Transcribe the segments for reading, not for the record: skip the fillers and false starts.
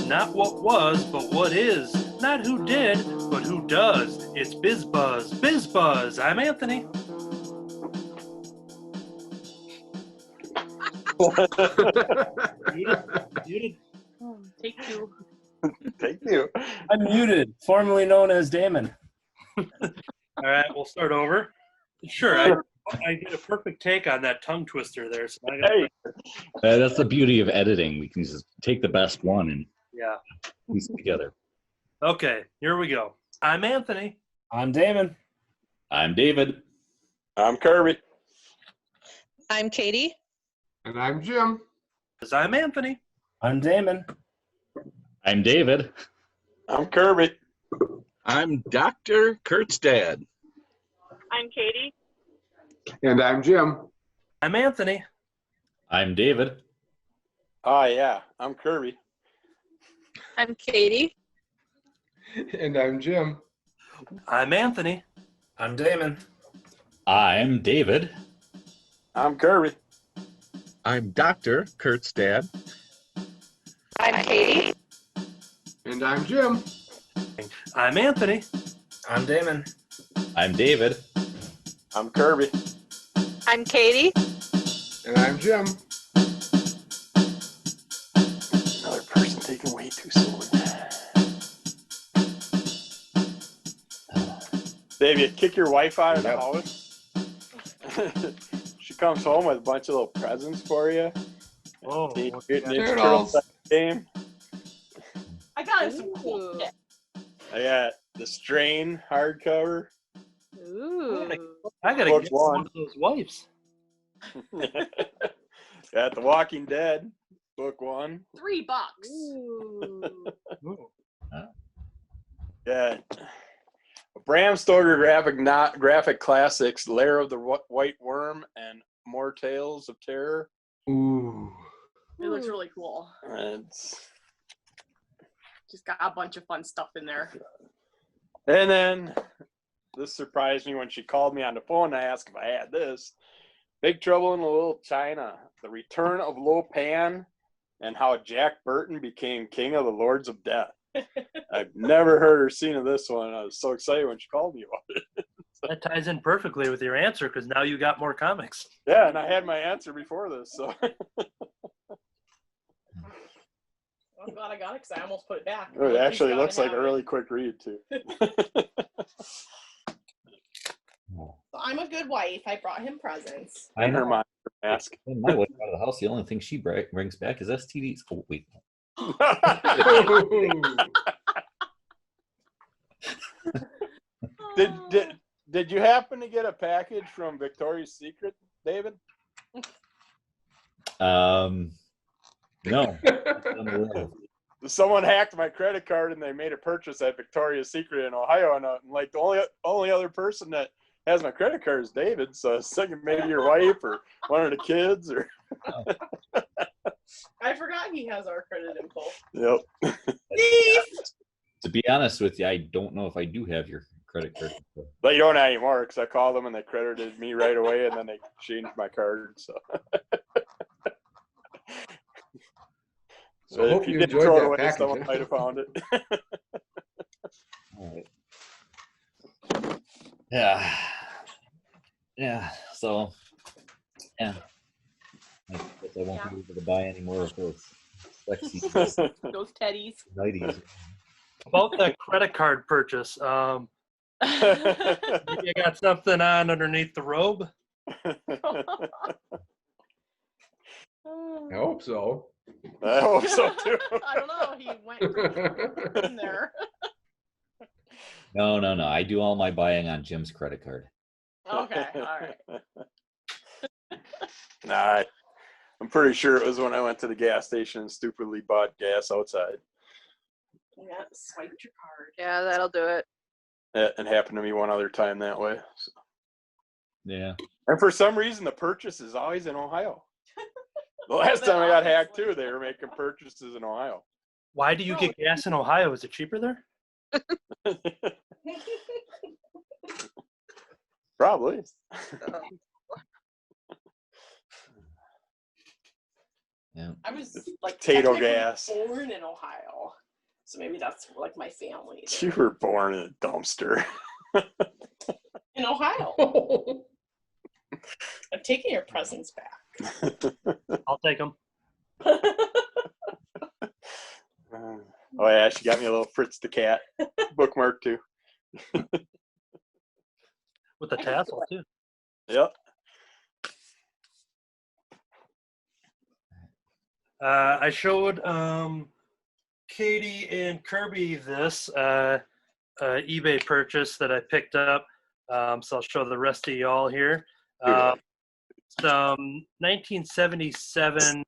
Not what was, but what is. Not who did, but who does. It's Biz Buzz. Biz Buzz. I'm Anthony. Muted. Take two. Take two. I'm muted, formerly known as Damon. All right, we'll start over. Sure, I get a perfect take on that tongue twister there. So That's the beauty of editing. We can just take the best one and piece it together. Okay, here we go. I'm Anthony. I'm Damon. I'm David. I'm Kirby. I'm Katie. And I'm Jim. I'm Anthony. I'm Damon. I'm David. I'm Kirby. I'm Dr. Kurt's dad. I'm Katie. And I'm Jim. I'm Anthony. I'm David. Oh, yeah. I'm Kirby. I'm Katie. And I'm Jim. I'm Anthony. I'm Damon. I'm David. I'm Kirby. I'm Dr. Kurt's dad. I'm Katie. And I'm Jim. I'm Anthony. I'm Damon. I'm David. I'm Kirby. I'm Katie. And I'm Jim. Another person taking way too soon. Dave, you kick your wife out of the house. She comes home with a bunch of little presents for you. Oh, Game. I got some cool shit. I got the Strain hardcover. Ooh. I gotta Book get one. one of those wipes. Got The Walking Dead, book 1. $3. Ooh. Yeah. Bram Stoker graphic classics, Lair of the White Worm and More Tales of Terror. Ooh. It looks really cool. It's... Just got a bunch of fun stuff in there. And then this surprised me when she called me on the phone and I asked if I had this. Big Trouble in Little China, The Return of Lo Pan, and How Jack Burton Became King of the Lords of Death. I've never heard or seen of this one. I was so excited when she called me about it. That ties in perfectly with your answer because now you got more comics. Yeah, and I had my answer before this. So I'm glad I got it because I almost put it back. it actually looks like a really quick read, too. So I'm a good wife. I brought him presents. I Her know. mind mask. When my wife out of the house, the only thing she brings back is STDs. Oh, wait. Did you happen to get a package from Victoria's Secret, David? No. Someone hacked my credit card and they made a purchase at Victoria's Secret in Ohio, and like the only other person that has my credit card is David. So I was thinking maybe your wife or one of the kids or. I forgot he has our credit info. Yep. To be honest with you, I don't know if I do have your credit card. But you don't anymore because I called them and they credited me right away, and then they changed my card. So. So I hope if you you did enjoyed throw it that away, package. someone might have found it. All right. Yeah. So, yeah. I guess I won't be able to buy any more of those sexy Those teddies. 90s. About that credit card purchase, you got something on underneath the robe? I hope so. I hope so too. I don't know. He went in there. No, no, no. I do all my buying on Jim's credit card. Okay, all right. Nah, I'm pretty sure it was when I went to the gas station and stupidly bought gas outside. Yeah, swiped your card. Yeah, that'll do it. It happened to me one other time that way. So. Yeah. And for some reason, the purchase is always in Ohio. The last time I got hacked too, they were making purchases in Ohio. Why do you get gas in Ohio? Is it cheaper there? Probably. Yeah. I was like Potato technically gas. born in Ohio, so maybe that's like my family. You were born in a dumpster. In Ohio. I'm taking your presents back. I'll take them. Oh yeah, she got me a little Fritz the Cat bookmark too. With the tassel, too. Yep. I showed Katie and Kirby this eBay purchase that I picked up. So I'll show the rest of y'all here. Some 1977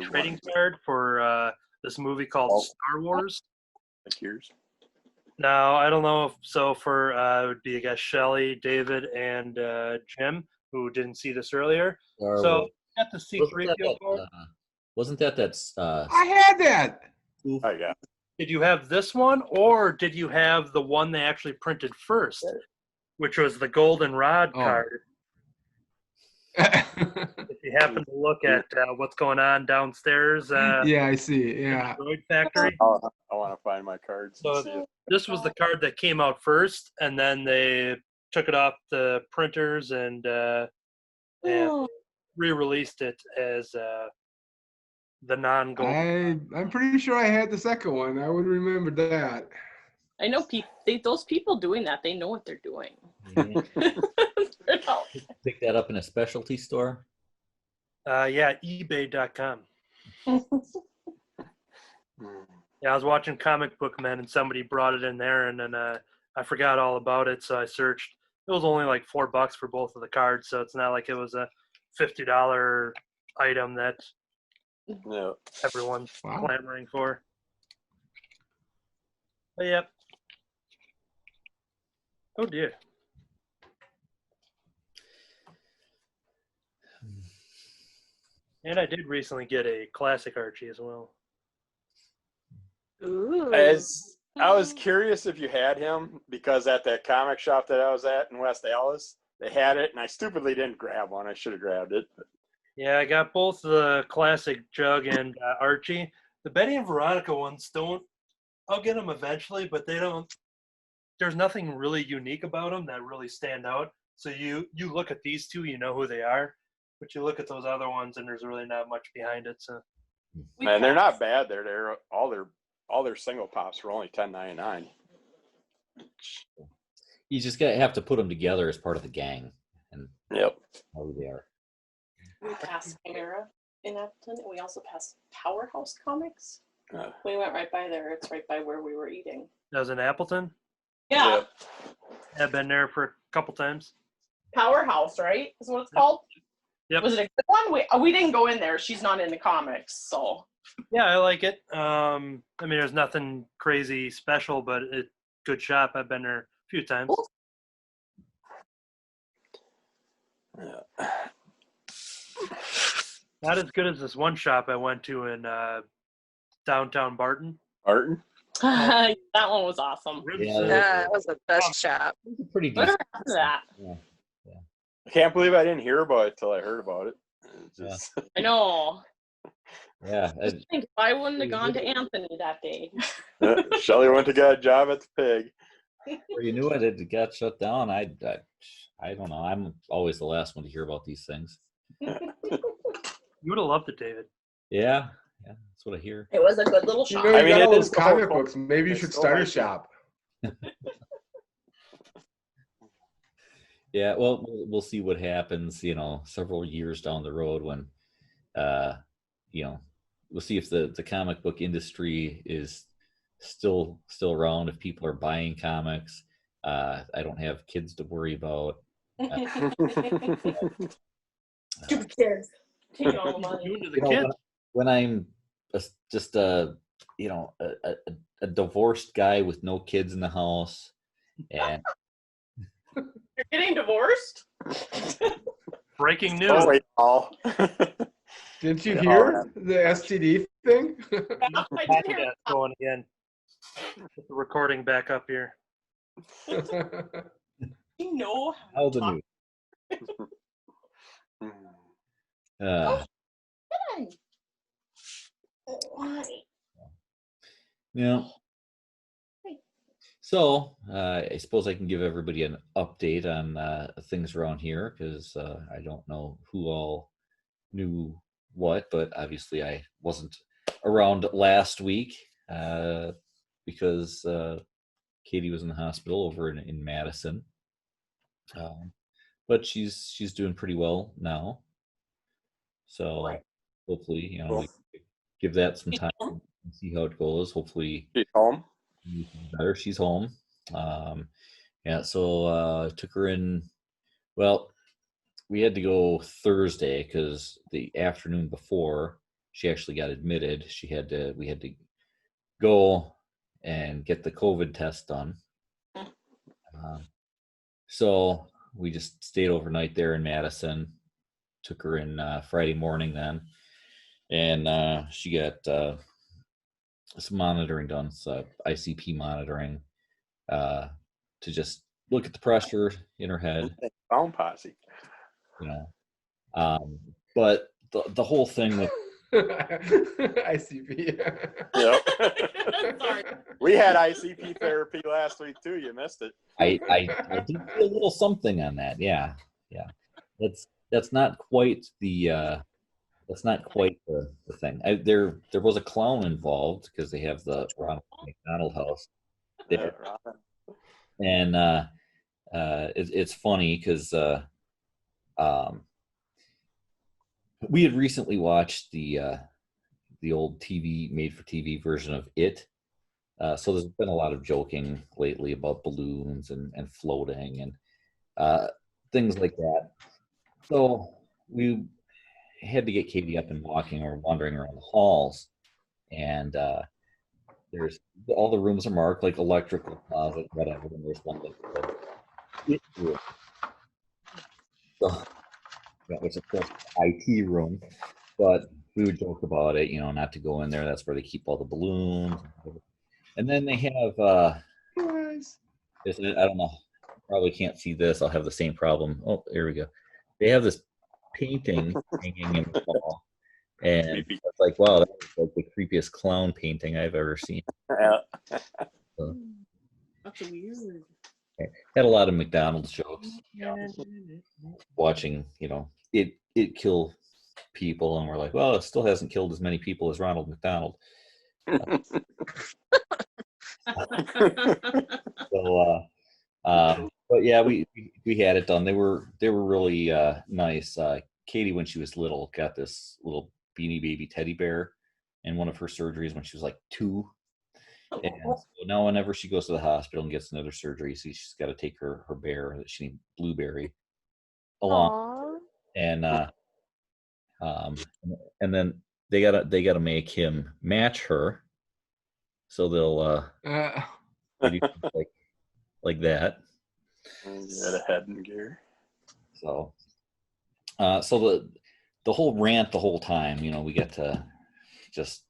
trading card for this movie called Star Wars. Like yours. Now, I don't know if so for it would be, I guess, Shelly, David, and Jim, who didn't see this earlier. So got the C3PO card. Wasn't that's I had that. Oh yeah. Did you have this one, or did you have the one they actually printed first, which was the goldenrod card? If you happen to look at what's going on downstairs, Yeah, I see. Yeah. in the Droid Factory. I want to find my cards. And see So it. this was the card that came out first, and then they took it off the printers and re-released it as the non-gold. I'm pretty sure I had the second one. I would remember that. I know those people doing that, they know what they're doing. Pick that up in a specialty store. Yeah, eBay.com. Yeah, I was watching Comic Book Men, and somebody brought it in there, and then I forgot all about it, so I searched. It was only like $4 for both of the cards, so it's not like it was a $50 item that everyone's clamoring for. But yep. Oh dear. And I did recently get a classic Archie as well. Ooh. As I was curious if you had him, because at that comic shop that I was at in West Allis, they had it, and I stupidly didn't grab one. I should have grabbed it. Yeah, I got both the classic Jug and Archie. The Betty and Veronica ones don't. I'll get them eventually, but they don't. There's nothing really unique about them that really stand out. So you look at these two, you know who they are, but you look at those other ones, and there's really not much behind it. So. Man, they're not bad. They're all their single pops were only $10.99. You just have to put them together as part of the gang, and Yep. know who they are. We passed Chimera in Appleton, and we also passed Powerhouse Comics. We went right by there. It's right by where we were eating. That was in Appleton? Yeah. Yep. I've been there for a couple times. Powerhouse, right? Is what it's called? Yep. Was it a good one? We didn't go in there. She's not in the comics, so. Yeah, I like it. I mean, there's nothing crazy special, but it's a good shop. I've been there a few times. Cool. Yeah. Not as good as this one shop I went to in downtown Barton. Barton? That one was awesome. Yeah, it was the best shop. Pretty Whatever decent. happened to that? Yeah. I can't believe I didn't hear about it till I heard about it. It's just- I know. Yeah. Just think if I wouldn't have gone to Anthony that day. Shelley went to get a job at the Pig. Before you knew it got shut down. I don't know. I'm always the last one to hear about these things. You would have loved it, David. Yeah, that's what I hear. It was a good little You shop. know, you I mean, got it all those is comic cool. books. Maybe you It's should still start a nice. shop. Yeah, well, we'll see what happens, several years down the road when, we'll see if the comic book industry is still around, if people are buying comics, I don't have kids to worry about. Stupid kids. Take all the money. Doing to the You know, kids. when I'm just a divorced guy with no kids in the house, and You're getting divorced? Breaking news. Oh, wait, all. Didn't you Yeah, hear the STD thing? I did hear Podcast going again. Get the recording back up here. you know how how the to talk. news. Yeah. So I suppose I can give everybody an update on things around here because I don't know who all knew what, but obviously I wasn't around last week because Katie was in the hospital over in Madison. But she's doing pretty well now. So Right. hopefully, you know, Cool. we give that some time and see how it goes. Hopefully She's home. she's better. She's home. Yeah, so took her in. Well, we had to go Thursday because the afternoon before she actually got admitted, we had to go and get the COVID test done. So we just stayed overnight there in Madison. Took her in Friday morning then, and she got some monitoring done, so ICP monitoring, to just look at the pressure in her head, Found posse. you know. But the whole thing with ICP. Yep. Sorry. We had ICP therapy last week too. You missed it. I did feel a little something on that. Yeah. That's not quite the thing. There was a clown involved because they have the Ronald McDonald House there, and it's funny because we had recently watched the old TV made for TV version of It. So there's been a lot of joking lately about balloons and floating and things like that. So we had to get Katie up and walking or wandering around the halls, and there's all the rooms are marked like electrical closet, whatever. And there's one that it room, so, which of course IT room, but we would joke about it, not to go in there. That's where they keep all the balloons. And then they have isn't it? I don't know. Probably can't see this. I'll have the same problem. Oh, there we go. They have this painting hanging in the wall, and it's like, wow, that was like the creepiest clown painting I've ever seen. Yeah. So, That's weird. had a lot of McDonald's jokes. Watching, it kill people, and we're like, well, it still hasn't killed as many people as Ronald McDonald. So, but yeah, we had it done. They were really nice. Katie, when she was little, got this little Beanie Baby teddy bear in one of her surgeries when she was like 2. And so now whenever she goes to the hospital and gets another surgery, she's got to take her bear that she named Blueberry along. Aww. And then they gotta make him match her. So they'll do like that. Get a head and gear. So the whole rant the whole time, we get to just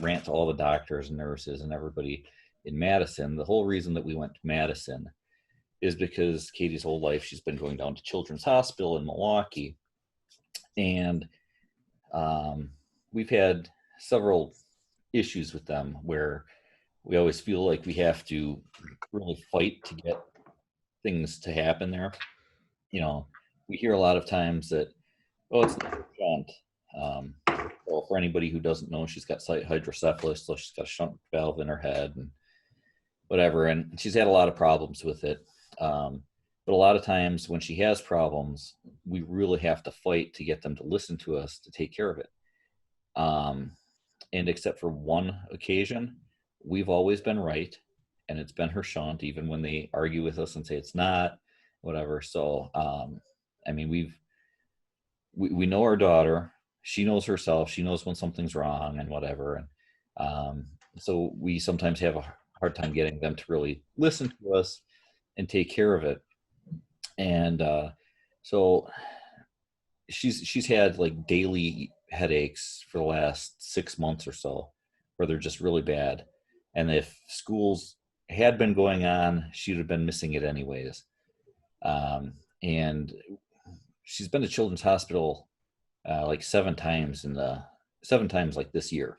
rant to all the doctors and nurses and everybody in Madison. The whole reason that we went to Madison is because Katie's whole life she's been going down to Children's Hospital in Milwaukee, and we've had several issues with them where we always feel like we have to really fight to get things to happen there. We hear a lot of times that, oh, it's not a shunt. Well, for anybody who doesn't know, she's got slight hydrocephalus, so she's got a shunt valve in her head and whatever, and she's had a lot of problems with it. But a lot of times when she has problems, we really have to fight to get them to listen to us to take care of it. And except for one occasion, we've always been right. and it's been her shunt, even when they argue with us and say it's not, whatever. So, I mean, we know our daughter. She knows herself. She knows when something's wrong and whatever. And so we sometimes have a hard time getting them to really listen to us and take care of it. And so she's had like daily headaches for the last 6 months or so, where they're just really bad. And if schools had been going on, she'd have been missing it anyways. And she's been to Children's Hospital like 7 times like this year,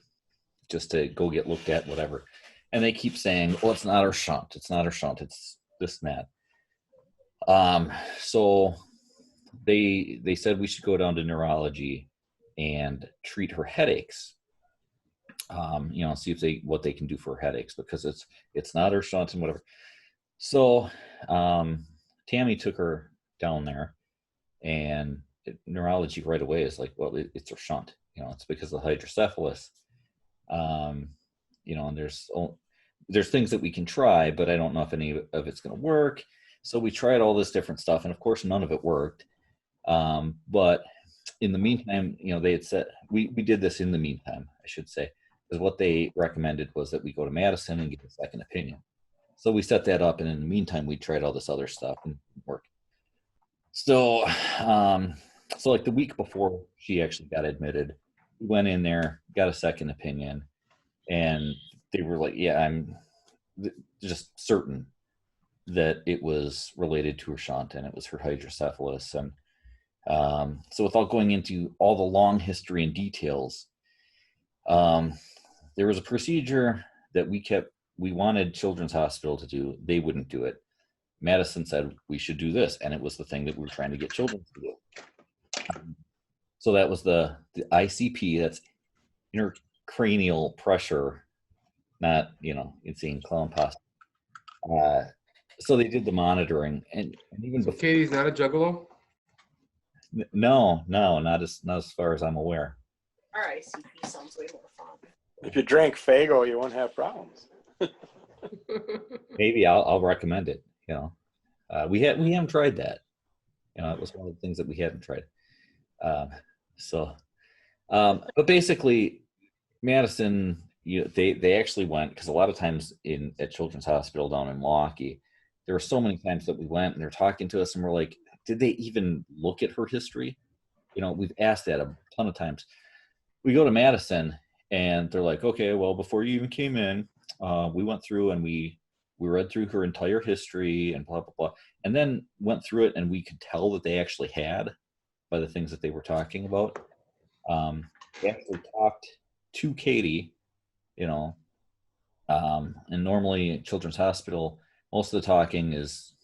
just to go get looked at, whatever. And they keep saying, "Oh, it's not her shunt. It's not her shunt. It's this and that." So they said we should go down to neurology and treat her headaches. See what they can do for her headaches, because it's not her shunt and whatever. So Tammy took her down there, and neurology right away is like, well, it's her shunt. It's because of the hydrocephalus. And there's things that we can try, but I don't know if any of it's going to work. So we tried all this different stuff, and of course none of it worked. But in the meantime, they had said we did this in the meantime, I should say, because what they recommended was that we go to Madison and get a second opinion. So we set that up, and in the meantime, we tried all this other stuff and it worked. So, like the week before she actually got admitted, we went in there, got a second opinion, and they were like, "Yeah, I'm just certain that it was related to her shunt and it was her hydrocephalus." And so, without going into all the long history and details, there was a procedure that we wanted Children's Hospital to do. They wouldn't do it. Madison said we should do this, and it was the thing that we were trying to get children to do. So that was the ICP, that's intracranial pressure, not, insane clown pasta. So they did the monitoring, and even So before, Katie's not a juggalo? no, not as far as I'm aware. Our ICP sounds way more fun. If you drank Fago, you wouldn't have problems. Maybe I'll recommend it. We haven't tried that. It was one of the things that we hadn't tried. But basically, Madison, they actually went, because a lot of times at Children's Hospital down in Milwaukee, there were so many times that we went and they're talking to us and we're like, did they even look at her history? We've asked that a ton of times. We go to Madison and they're like, okay, well, before you even came in, we went through and we read through her entire history and blah, blah, blah, and then went through it, and we could tell that they actually had, by the things that they were talking about. They actually talked to Katie, and normally at Children's Hospital, most of the talking is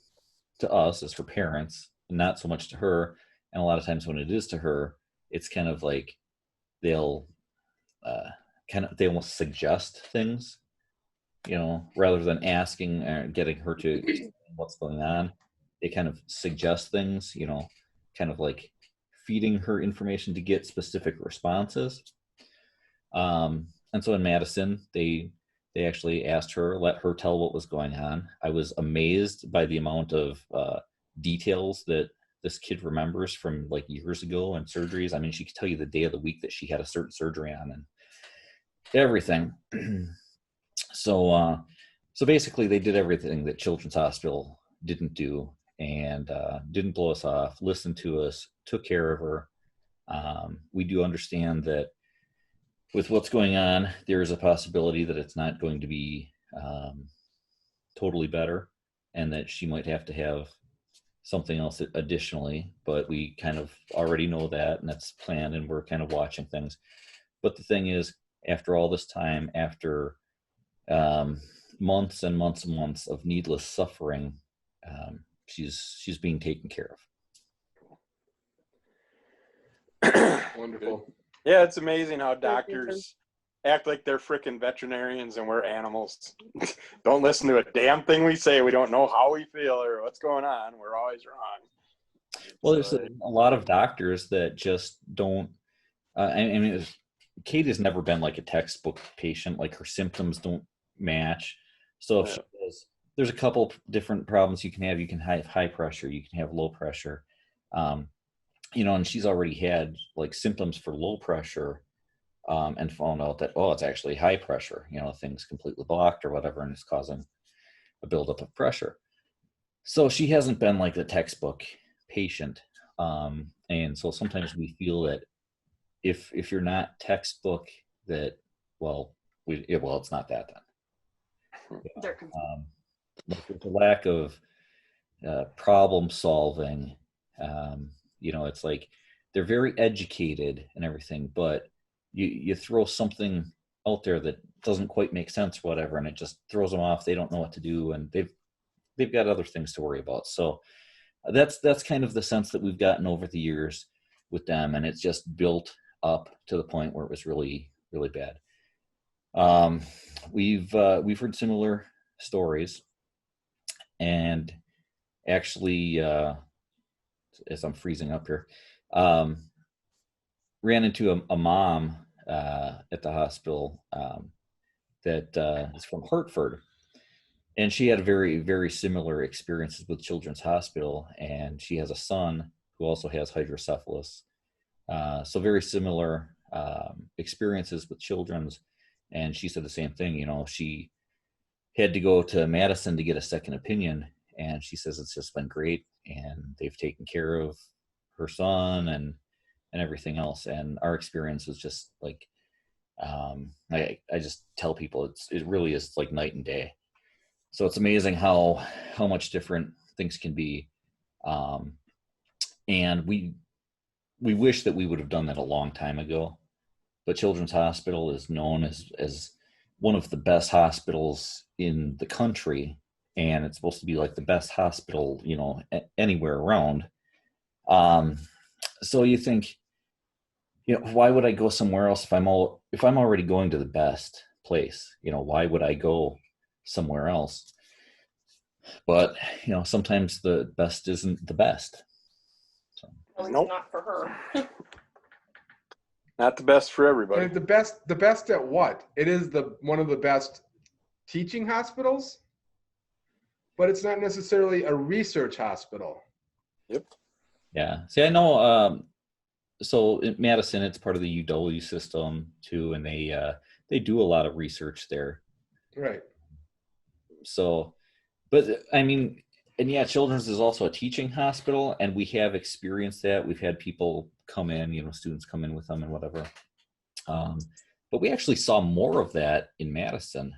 to us as her parents, not so much to her. And a lot of times when it is to her, it's kind of like they almost suggest things, rather than asking or getting her to explain what's going on. They kind of suggest things, kind of like feeding her information to get specific responses. And so in Madison, they actually asked her, let her tell what was going on. I was amazed by the amount of details that this kid remembers from like years ago and surgeries. I mean, she could tell you the day of the week that she had a certain surgery on and everything. So basically they did everything that Children's Hospital didn't do, and didn't blow us off, listened to us, took care of her. We do understand that with what's going on, there is a possibility that it's not going to be totally better, and that she might have to have something else additionally, but we kind of already know that, and that's planned, and we're kind of watching things. But the thing is, after all this time, after months and months and months of needless suffering, she's being taken care of. Wonderful. Yeah, it's amazing how doctors act like they're freaking veterinarians and we're animals. Don't listen to a damn thing we say. We don't know how we feel or what's going on. We're always wrong. Well, there's a lot of doctors that just don't. I mean, Kate has never been like a textbook patient. Like her symptoms don't match. So if she has there's a couple different problems you can have. You can have high pressure, you can have low pressure. And she's already had like symptoms for low pressure, and found out that, oh, it's actually high pressure, things completely blocked or whatever, and it's causing a buildup of pressure. So she hasn't been like the textbook patient. And so sometimes we feel that if you're not textbook, that, it's not that then. They're With the lack of problem solving, it's like they're very educated and everything, but you throw something out there that doesn't quite make sense or whatever, and it just throws them off. They don't know what to do, and they've got other things to worry about. So that's kind of the sense that we've gotten over the years with them, and it's just built up to the point where it was really, really bad. We've heard similar stories, and actually, as I'm freezing up here, ran into a mom at the hospital that is from Hartford, and she had very, very similar experiences with Children's Hospital, and she has a son who also has hydrocephalus. So very similar experiences with Children's, and she said the same thing. She had to go to Madison to get a second opinion, and she says it's just been great, and they've taken care of her son and everything else. And our experience was just like, I just tell people it really is like night and day. So it's amazing how much different things can be. And we wish that we would have done that a long time ago, but Children's Hospital is known as one of the best hospitals in the country, and it's supposed to be like the best hospital, anywhere around. So you think, why would I go somewhere else if I'm already going to the best place? Why would I go somewhere else? But sometimes the best isn't the best. So. at least Nope. not for her. Not the best for everybody. And the best at what? It is one of the best teaching hospitals, but it's not necessarily a research hospital. Yep. Yeah. See, I know. So in Madison, it's part of the UW system too, and they do a lot of research there. Right. So, but I mean, and yeah, Children's is also a teaching hospital, and we have experienced that. We've had people come in, students come in with them and whatever. But we actually saw more of that in Madison.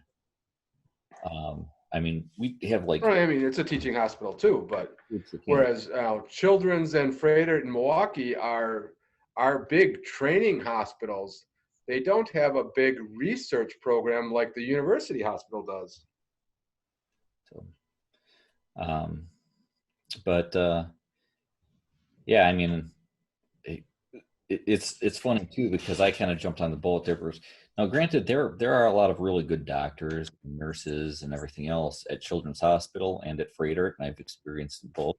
I mean, we have like. Well, I mean, it's a teaching hospital too, but whereas Children's and Freighter in Milwaukee are big training hospitals, they don't have a big research program like the university hospital does. So, yeah, I mean, it's funny too, because I kind of jumped on the boat there first. Now, granted, there are a lot of really good doctors, nurses, and everything else at Children's Hospital and at Freighter, and I've experienced both.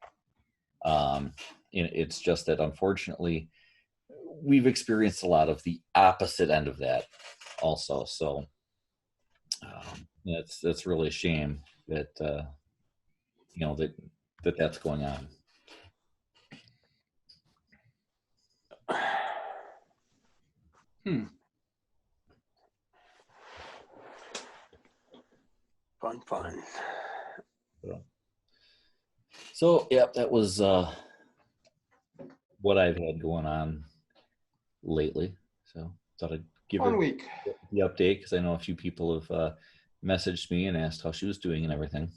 It's just that unfortunately, we've experienced a lot of the opposite end of that also. So that's really a shame that that's going on. Fun. So yeah, that was what I've had going on lately. So thought I'd give her week. the update, because I know a few people have messaged me and asked how she was doing and everything.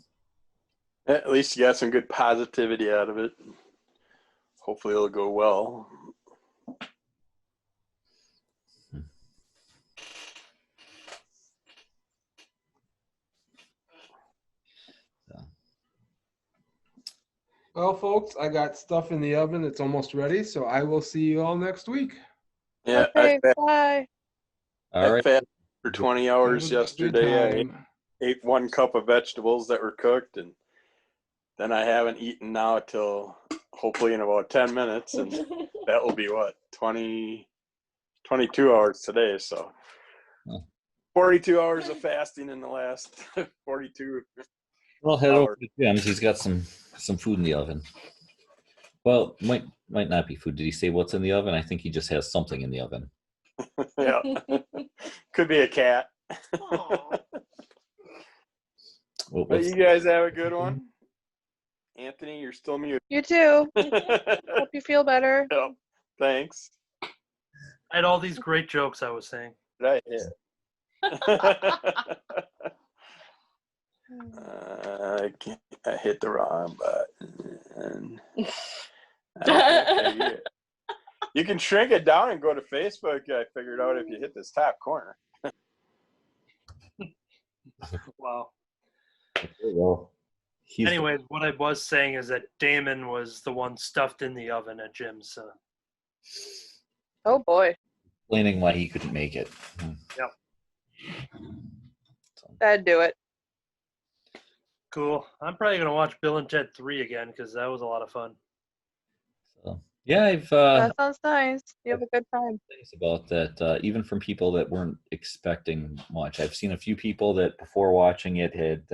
At least you got some good positivity out of it. Hopefully it'll go well. Well, folks, I got stuff in the oven that's almost ready, so I will see you all next week. Yeah, Okay, bye. All I right. fasted for 20 hours Have a good yesterday. I time. ate 1 cup of vegetables that were cooked, and then I haven't eaten now till hopefully in about 10 minutes, and that will be what, 22 hours today. So Huh. 42 hours of fasting in the last 42. Well, head over to Jim's. He's got some food in the oven. Well, might not be food. Did he say what's in the oven? I think he just has something in the oven. Yeah. Could be a cat. Aw. But you guys have a good one. Anthony, you're still muted. You too. Hope you feel better. Yep. Thanks. I had all these great jokes I was saying. Right. I hit the wrong button. I don't think I get it. You can shrink it down and go to Facebook. I figured out if you hit this top corner. Wow. Well, Anyways, what I was saying is that Damon was the one stuffed in the oven at Jim's. So. Oh boy. explaining why he couldn't make it. Yep. That'd do it. Cool. I'm probably gonna watch Bill and Ted 3 again because that was a lot of fun. So yeah, I've That sounds nice. You have a good time. things about that, even from people that weren't expecting much. I've seen a few people that before watching it had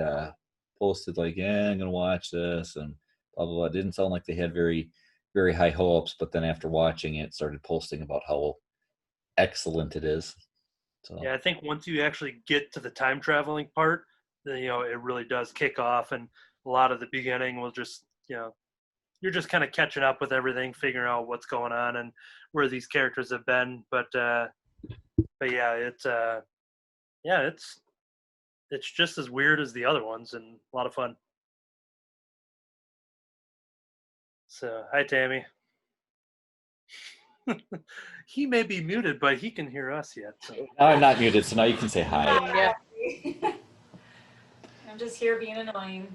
posted like, "Yeah, I'm gonna watch this," and blah blah blah. It didn't sound like they had very, very high hopes, but then after watching it, started posting about how excellent it is. So Yeah, I think once you actually get to the time traveling part, then it really does kick off, and a lot of the beginning will just you're just kind of catching up with everything, figuring out what's going on and where these characters have been. But yeah, it's just as weird as the other ones and a lot of fun. So hi Tammy. He may be muted, but he can hear us yet. So. now I'm not muted, so now you can say hi. Yeah. I'm just here being annoying.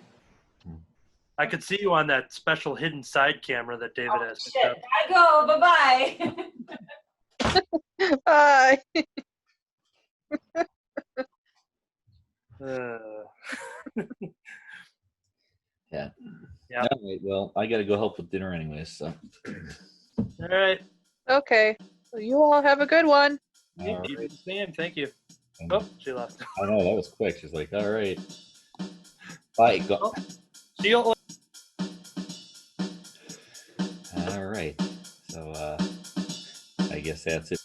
I could see you on that special hidden side camera that David has. Shit, I go. Bye-bye. Bye. Yeah. Yeah. All right, well, I got to go help with dinner anyways. So. All right. Okay. Well, you all have a good one. You All do right. the same. Thank you. Oh, she left. I know that was quick. She's like, "All right, bye." Go. Oh. See you later. All right. So I guess that's it.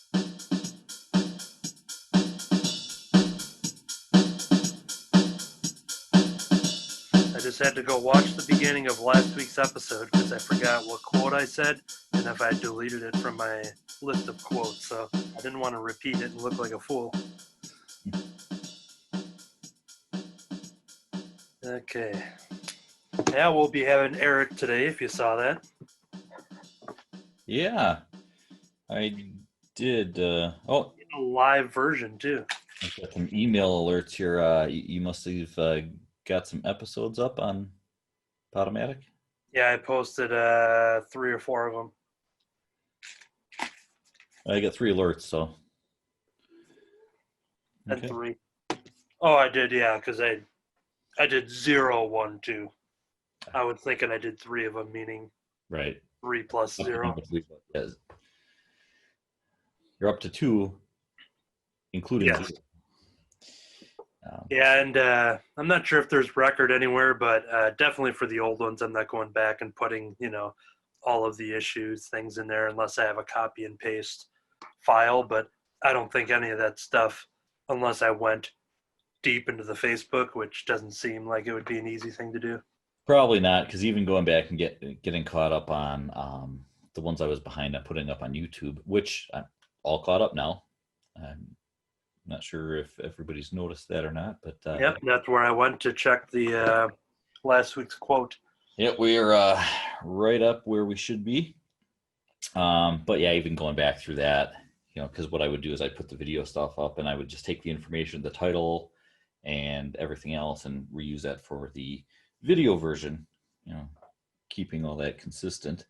I just had to go watch the beginning of last week's episode because I forgot what quote I said and if I deleted it from my list of quotes. So I didn't want to repeat it and look like a fool. Okay. Yeah, we'll be having Eric today if you saw that. Yeah, I did. Oh, A live version too. I got some email alerts here. You must have got some episodes up on Podomatic. Yeah, I posted 3 or 4 of them. I got 3 alerts, so. And Okay. 3. Oh, I did, yeah, because I did 0, 1, 2. I was thinking I did 3 of them, meaning Right. 3 plus 0. Yes. You're up to 2, including. Yes. 0. Yeah, and I'm not sure if there's record anywhere, but definitely for the old ones, I'm not going back and putting, all of the issues, things in there unless I have a copy and paste file. But I don't think any of that stuff, unless I went deep into the Facebook, which doesn't seem like it would be an easy thing to do. Probably not, because even going back and getting caught up on the ones I was behind on putting up on YouTube, which I'm all caught up now. I'm not sure if everybody's noticed that or not, but Yep, that's where I went to check the last week's quote. yeah, we're right up where we should be. But yeah, even going back through that, because what I would do is I'd put the video stuff up and I would just take the information, the title and everything else and reuse that for the video version, keeping all that consistent.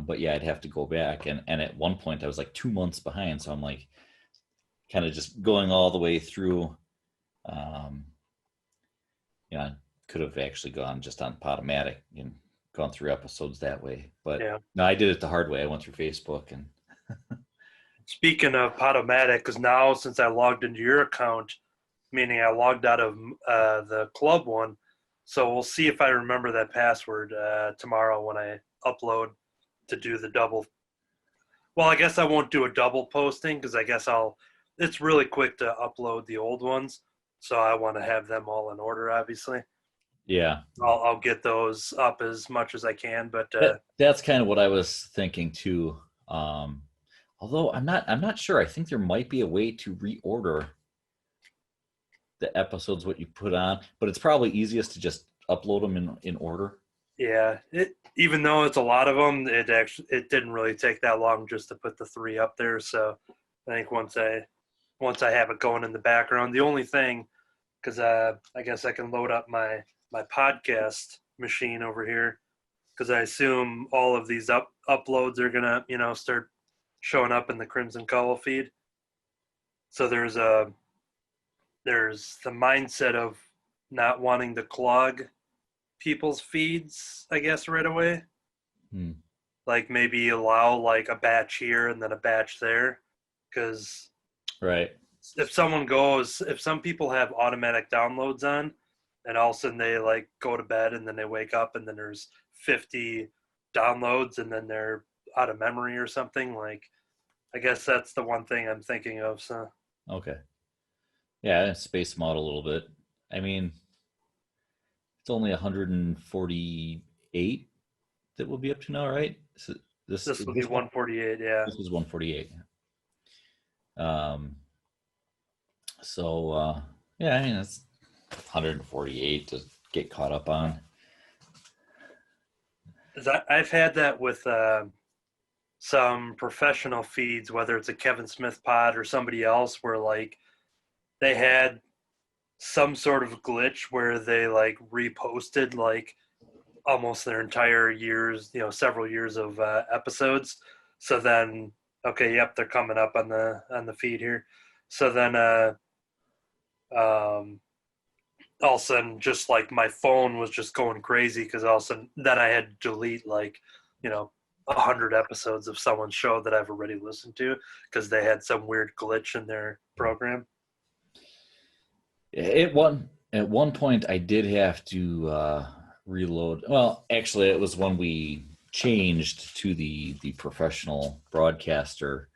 But yeah, I'd have to go back. And at one point I was like 2 months behind. So I'm like kind of just going all the way through. I could have actually gone just on Podomatic and gone through episodes that way. But Yeah. no, I did it the hard way. I went through Facebook and Speaking of Podomatic, because now since I logged into your account, meaning I logged out of the club one, So we'll see if I remember that password tomorrow when I upload to do the double. Well, I guess I won't do a double posting because I guess it's really quick to upload the old ones. So I want to have them all in order, obviously. Yeah. I'll get those up as much as I can, but That's kind of what I was thinking too. Although I'm not sure. I think there might be a way to reorder the episodes what you put on, but it's probably easiest to just upload them in order. yeah, even though it's a lot of them, it didn't really take that long just to put the 3 up there. So I think once I have it going in the background, the only thing, because I guess I can load up my podcast machine over here, because I assume all of these uploads are gonna start showing up in the Crimson Cowl feed. So there's the mindset of not wanting to clog people's feeds, I guess, right away. Like maybe allow like a batch here and then a batch there, because right, if some people have automatic downloads on, and all of a sudden they like go to bed and then they wake up and then there's 50 downloads and then they're out of memory or something, like I guess that's the one thing I'm thinking of. So okay, yeah, space them out a little bit. I mean, it's only 148 that we'll be up to now, right? So this will be 148. Yeah, this is 148. So yeah, I mean it's 148 to get caught up on. I've had that with some professional feeds, whether it's a Kevin Smith pod or somebody else, where like they had some sort of glitch where they like reposted like almost their entire years, several years of episodes. So then, okay, yep, they're coming up on the feed here. So then, all of a sudden, just like my phone was just going crazy because all of a sudden, then I had to delete like 100 episodes of someone's show that I've already listened to because they had some weird glitch in their program. At one point, I did have to reload. Well, actually, it was when we changed to the professional broadcaster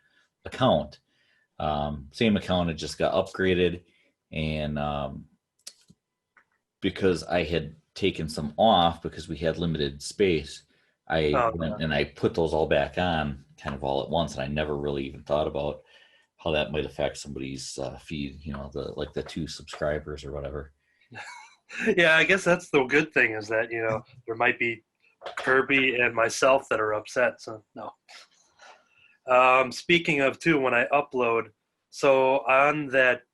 account. Same account, it just got upgraded, and because I had taken some off because we had limited space, I went and I put those all back on kind of all at once, and I never really even thought about how that might affect somebody's feed, the 2 subscribers or whatever. Yeah, I guess that's the good thing is that, there might be Kirby and myself that are upset. So no. Speaking of too, when I upload, so on that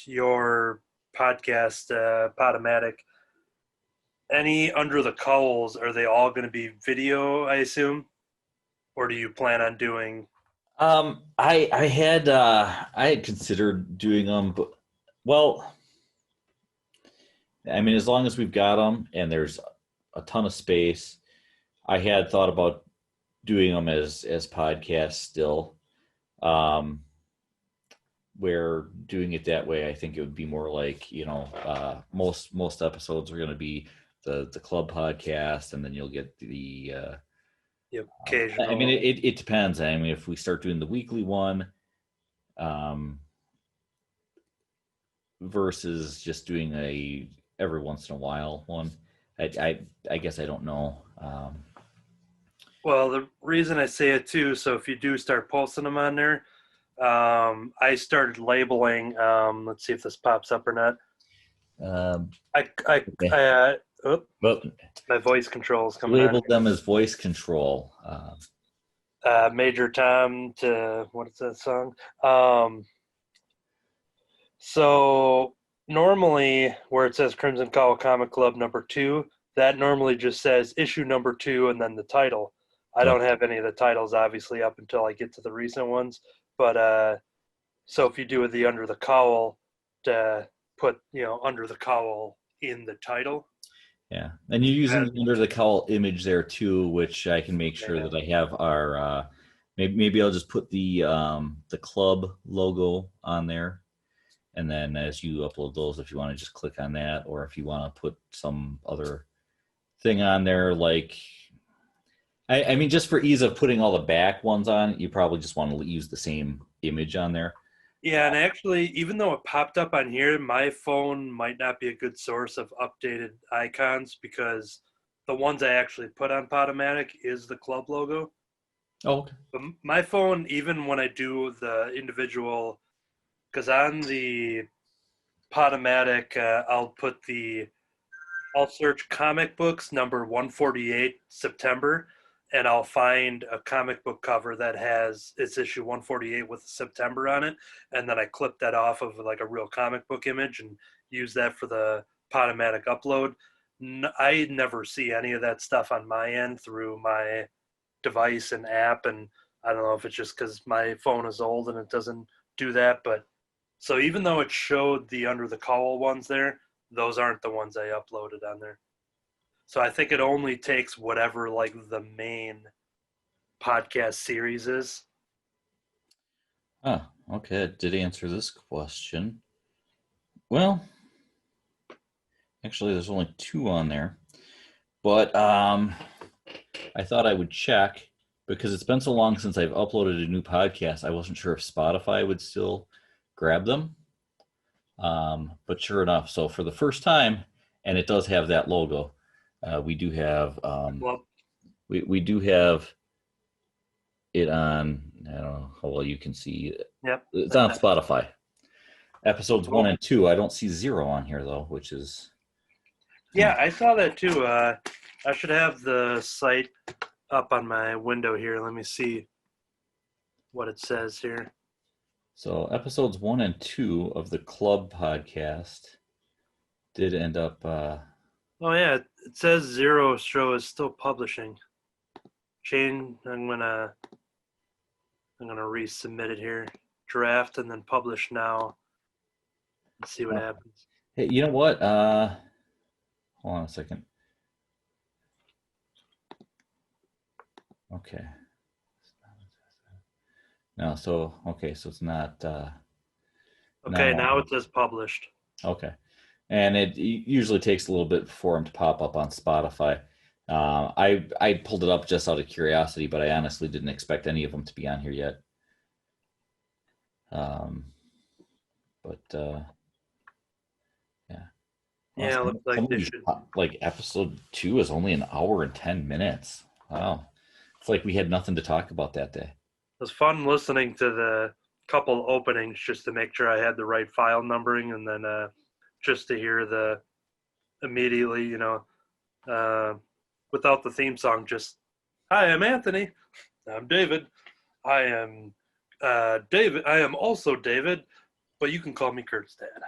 your podcast, Podomatic, any Under the Cowls, are they all going to be video, I assume? Or do you plan on doing? I had considered doing them, but well, I mean, as long as we've got them and there's a ton of space, I had thought about doing them as podcasts still. Where doing it that way, I think it would be more like, most episodes are going to be the club podcast, and then you'll get the occasional. I mean, it depends. I mean, if we start doing the weekly one, versus just doing a every once in a while one, I guess I don't know. Well, the reason I say it too, so if you do start posting them on there, I started labeling. Let's see if this pops up or not. My voice control is coming. Labeled them as voice control. Major Tom to what is that song? So normally, where it says Crimson Cowl Comic Club #2, that normally just says issue #2 and then the title. I don't have any of the titles obviously up until I get to the recent ones. But so if you do the Under the Cowl, to put Under the Cowl in the title. Yeah, and you're using the Under the Cowl image there too, which I can make sure that I have our. Maybe I'll just put the club logo on there, And then as you upload those, if you want to just click on that, or if you want to put some other thing on there, like, I mean, just for ease of putting all the back ones on, you probably just want to use the same image on there. Yeah, and actually, even though it popped up on here, my phone might not be a good source of updated icons because the ones I actually put on Podomatic is the club logo. Oh, okay. But my phone, even when I do the individual, because on the Podomatic, I'll search comic books number 148 September, and I'll find a comic book cover that has its issue 148 with September on it, and then I clip that off of like a real comic book image and use that for the Podomatic upload. I never see any of that stuff on my end through my device and app, and I don't know if it's just because my phone is old and it doesn't do that, but so even though it showed the under the Cowl ones there, those aren't the ones I uploaded on there. So I think it only takes whatever like the main podcast series is. Oh, okay. It did answer this question. Well, actually, there's only 2 on there, but I thought I would check because it's been so long since I've uploaded a new podcast. I wasn't sure if Spotify would still grab them. But sure enough, so for the first time, and it does have that logo, we do have we do have it on. I don't know how well you can see it. Yep, it's on Spotify. Episodes 1 and 2. I don't see 0 on here though, which is. Yeah, I saw that too. I should have the site up on my window here. Let me see what it says here. So episodes 1 and 2 of the Club podcast did end up. Oh yeah, it says 0 show is still publishing. I'm gonna resubmit it here. Draft and then publish now. Let's see what happens. Hey, you know what? Hold on a second. Okay. No, so okay, so it's not. Okay, now it says published. Okay, and it usually takes a little bit for them to pop up on Spotify. I pulled it up just out of curiosity, but I honestly didn't expect any of them to be on here yet. Yeah. Yeah, it looks like they should. Like episode 2 is only an hour and 10 minutes. Wow, it's like we had nothing to talk about that day. It was fun listening to the couple openings just to make sure I had the right file numbering, and then just to hear the immediately, without the theme song, just, hi, I'm Anthony. I'm David. I am David. I am also David, but you can call me Kurt's dad.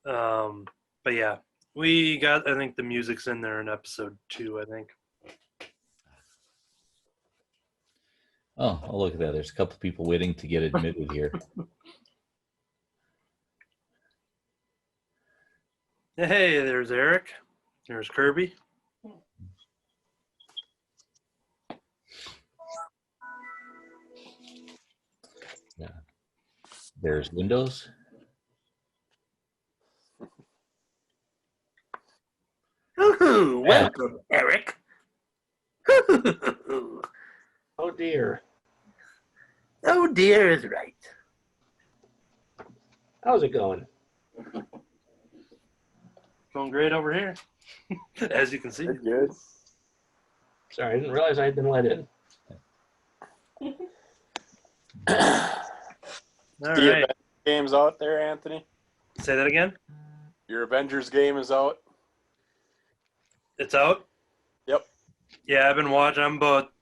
But yeah, we got, I think the music's in there in episode 2, I think. Oh, look at that. There's a couple people waiting to get admitted here. Hey, there's Eric. There's Kirby. Yeah. There's Windows. Ooh, welcome, Eric. Oh dear. Oh dear is right. How's it going? Going great over here, as you can see. Good. Sorry, I didn't realize I had been let in. All The right. game's out there, Anthony. Say that again. Your Avengers game is out. It's out? Yep. Yeah, I've been watching. I'm about,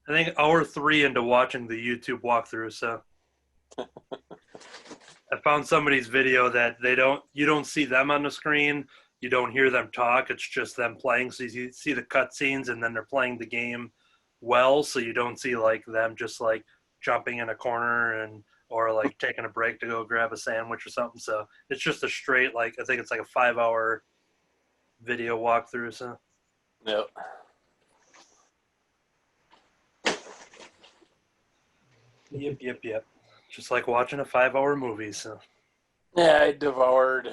I think, hour 3 into watching the YouTube walkthrough. So I found somebody's video that you don't see them on the screen. You don't hear them talk. It's just them playing. So you see the cutscenes, and then they're playing the game well. So you don't see like them just like jumping in a corner or like taking a break to go grab a sandwich or something. So it's just a straight, like, I think it's like a 5-hour video walkthrough. So Yep. Yep. Just like watching a 5-hour movie. So Yeah, I devoured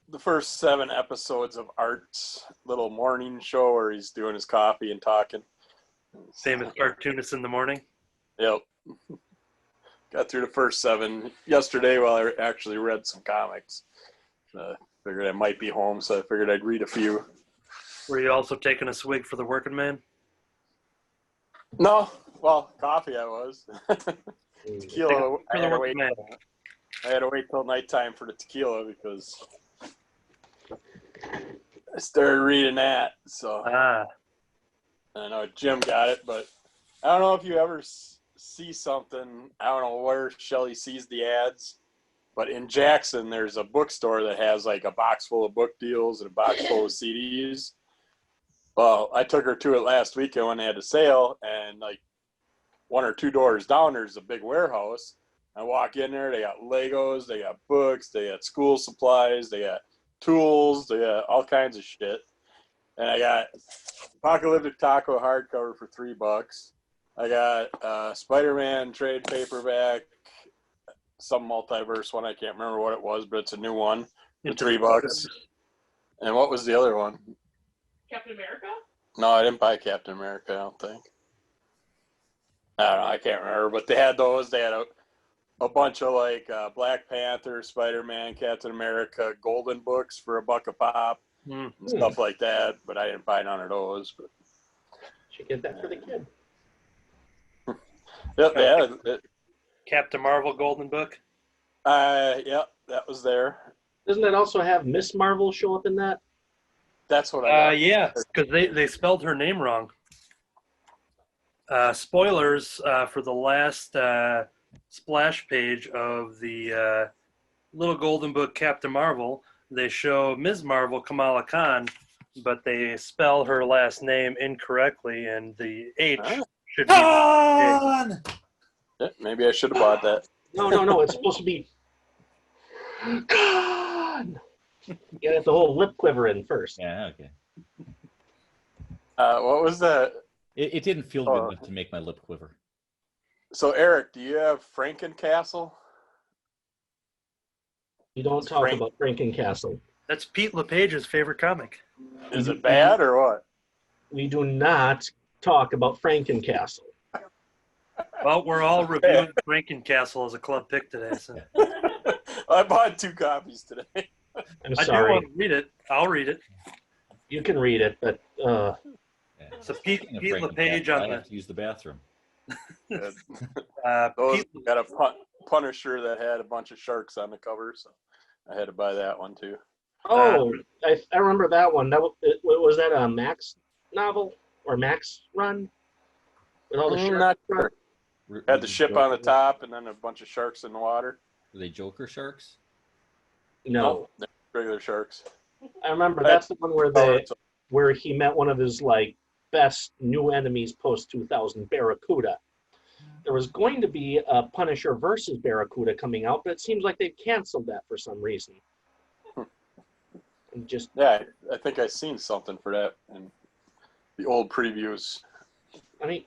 the first 7 episodes of Art's little morning show where he's doing his coffee and talking. famous cartoonist in the morning. Yep. Got through the first 7 yesterday while I actually read some comics. Figured I might be home, so I figured I'd read a few. Were you also taking a swig for the working man? No, well, coffee I was. Tequila, For I the had to working wait. man. I had to wait till nighttime for the tequila because I started reading that. So Ah, I know Jim got it, but I don't know if you ever see something. I don't know where Shelly sees the ads, but in Jackson, there's a bookstore that has like a box full of book deals and a box full of CDs. Well, I took her to it last weekend when they had a sale, and like 1 or 2 doors down, there's a big warehouse. I walk in there, they got Legos, they got books, they got school supplies, they got tools, they got all kinds of shit. And I got Apocalyptic Taco hardcover for $3. I got Spider-Man trade paperback, some multiverse one, I can't remember what it was, but it's a new one for $3. And what was the other one? Captain America? No, I didn't buy Captain America, I don't think. I don't know, I can't remember, but they had those. They had a bunch of like Black Panther, Spider-Man, Captain America, golden books for $1 a pop, and stuff like that. But I didn't buy none of those. But Should get that for the kid. yep, yeah, Captain Marvel Golden Book. yep, that was there. Doesn't it also have Miss Marvel show up in that? That's what I got. Yeah, because they spelled her name wrong. Spoilers for the last splash page of the little golden book Captain Marvel. They show Ms. Marvel, Kamala Khan, but they spell her last name incorrectly, and the H should be Khan! Yeah, maybe I should have bought that. No. It's supposed to be God. You gotta have the whole lip quiver in first. Yeah, okay. What was that? It didn't feel good enough to make my lip quiver. So Eric, do you have Frankencastle? You don't talk about Frankencastle. That's Pete LePage's favorite comic. Is it bad or what? We do not talk about Frankencastle. Well, we're all reviewing Frankencastle as a club pick today. So I bought 2 copies today. I'm I do sorry. want to read it. I'll read it. You can read it, but So Pete Speaking of LePage Frankencastle, on I the have to use the bathroom. Those Pete, got a Punisher that had a bunch of sharks on the cover, so I had to buy that one too. I remember that one. Was that a Max novel or Max run with all the sharks? Not sure. Had the ship on the top and then a bunch of sharks in the water. Were they Joker sharks? No, they're regular sharks. I remember that's the one where he met one of his like best new enemies post 2000, Barracuda. There was going to be a Punisher versus Barracuda coming out, but it seems like they've canceled that for some reason. Yeah, I think I seen something for that in the old previews. I mean,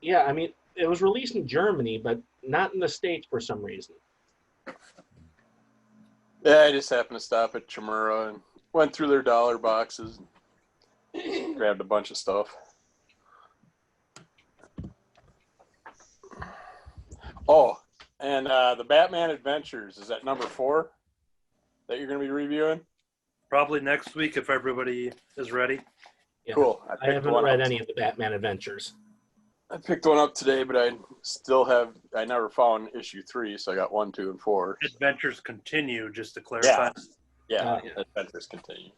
it was released in Germany, but not in the States for some reason. Yeah, I just happened to stop at Chimera and went through their dollar boxes and grabbed a bunch of stuff. Oh, and the Batman Adventures, is that number 4 that you're going to be reviewing? probably next week if everybody is ready. Yeah. Cool. I haven't read any of the Batman Adventures. I picked one up today, but I never found issue 3, so I got 1, 2, and 4. Adventures continue, just to clarify. Yeah, Adventures continue.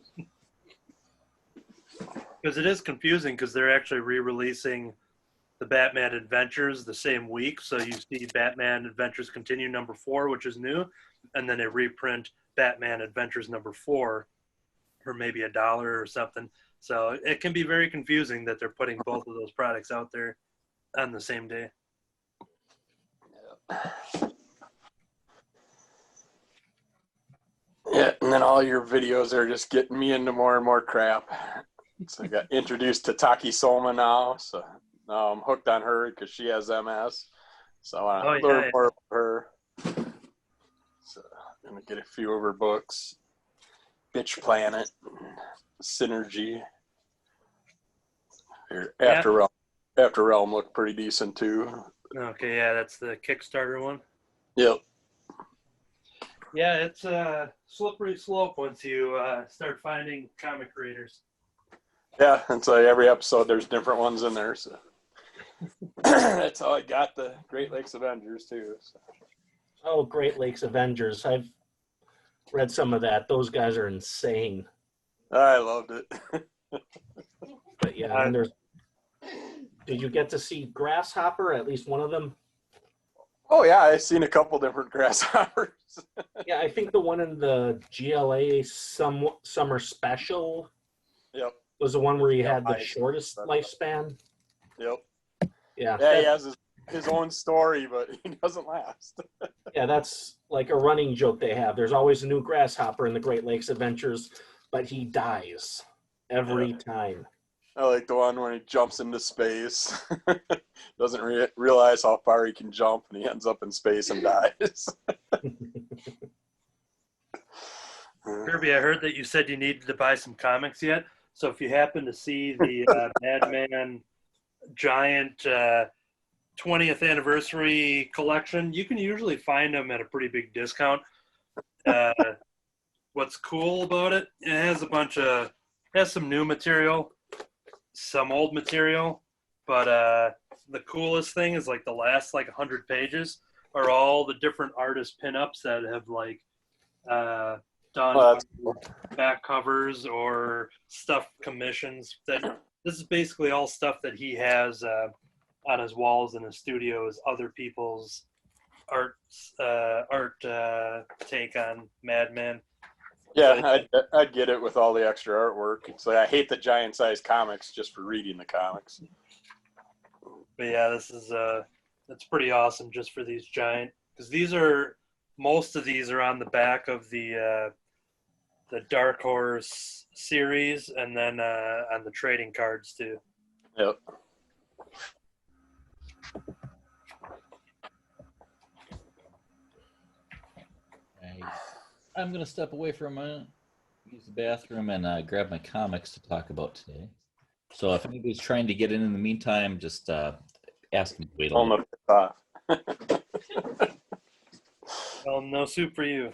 Because it is confusing because they're actually re-releasing the Batman Adventures the same week. So you see Batman Adventures Continue number 4, which is new, and then they reprint Batman Adventures number 4 for maybe $1 or something. So it can be very confusing that they're putting both of those products out there on the same day. Yeah, and then all your videos are just getting me into more and more crap. So I got introduced to Taki Soma now, so now I'm hooked on her because she has MS. So I want to learn more about her. So I'm gonna get a few of her books. Bitch Planet, Synergy. After Realm looked pretty decent too. Okay, yeah, that's the Kickstarter one. Yep. Yeah, it's a slippery slope once you start finding comic creators. Yeah, and so every episode there's different ones in there. So that's how I got the Great Lakes Avengers too. So. Oh, Great Lakes Avengers. I've read some of that. Those guys are insane. I loved it. But yeah, and there's. Did you get to see Grasshopper? At least one of them. Oh yeah, I've seen a couple different grasshoppers. Yeah, I think the one in the GLA summer special. Yep. Was the one where he had the shortest lifespan. Yep. Yeah. Yeah, he has his own story, but he doesn't last. Yeah, that's like a running joke they have. There's always a new grasshopper in the Great Lakes Adventures, but he dies every time. I like the one when he jumps into space, doesn't realize how far he can jump, and he ends up in space and dies. Kirby, I heard that you said you needed to buy some comics yet. So if you happen to see the Madman Giant 20th anniversary collection, you can usually find them at a pretty big discount. What's cool about it, it has some new material, some old material, but the coolest thing is like the last 100 pages are all the different artist pinups that have done back covers or stuff commissions. This is basically all stuff that he has on his walls in his studio is other people's art take on Madman. Yeah, I'd get it with all the extra artwork. It's like I hate the giant size comics just for reading the comics. But yeah, this is it's pretty awesome just for these giant, because most of these are on the back of the Dark Horse series, and then on the trading cards too. Yep. I'm going to step away for a minute, use the bathroom, and grab my comics to talk about today. So if anybody's trying to get in the meantime, just ask me to wait a little. Well, no soup for you.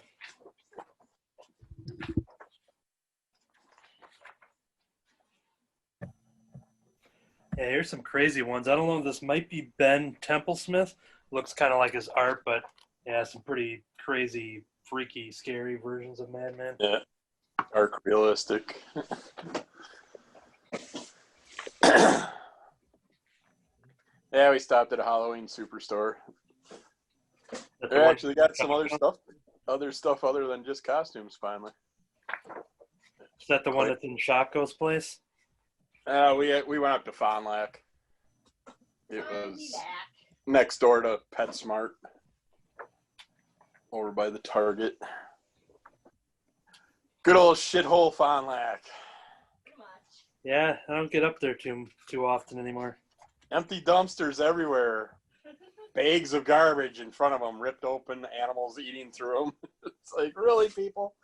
Yeah, here's some crazy ones. I don't know if this might be Ben Templesmith. Looks kind of like his art, but yeah, some pretty crazy, freaky, scary versions of Madman. Yeah, dark, realistic. Yeah, we stopped at a Halloween superstore. They actually got some other stuff other than just costumes finally. Is that the one that's in Shopko's place? We went up to Fond du Lac. It was next door to PetSmart, over by the Target. Good old shithole Fond du Lac. Yeah, I don't get up there too often anymore. Empty dumpsters everywhere. Bags of garbage in front of them, ripped open, animals eating through them. It's like, really, people?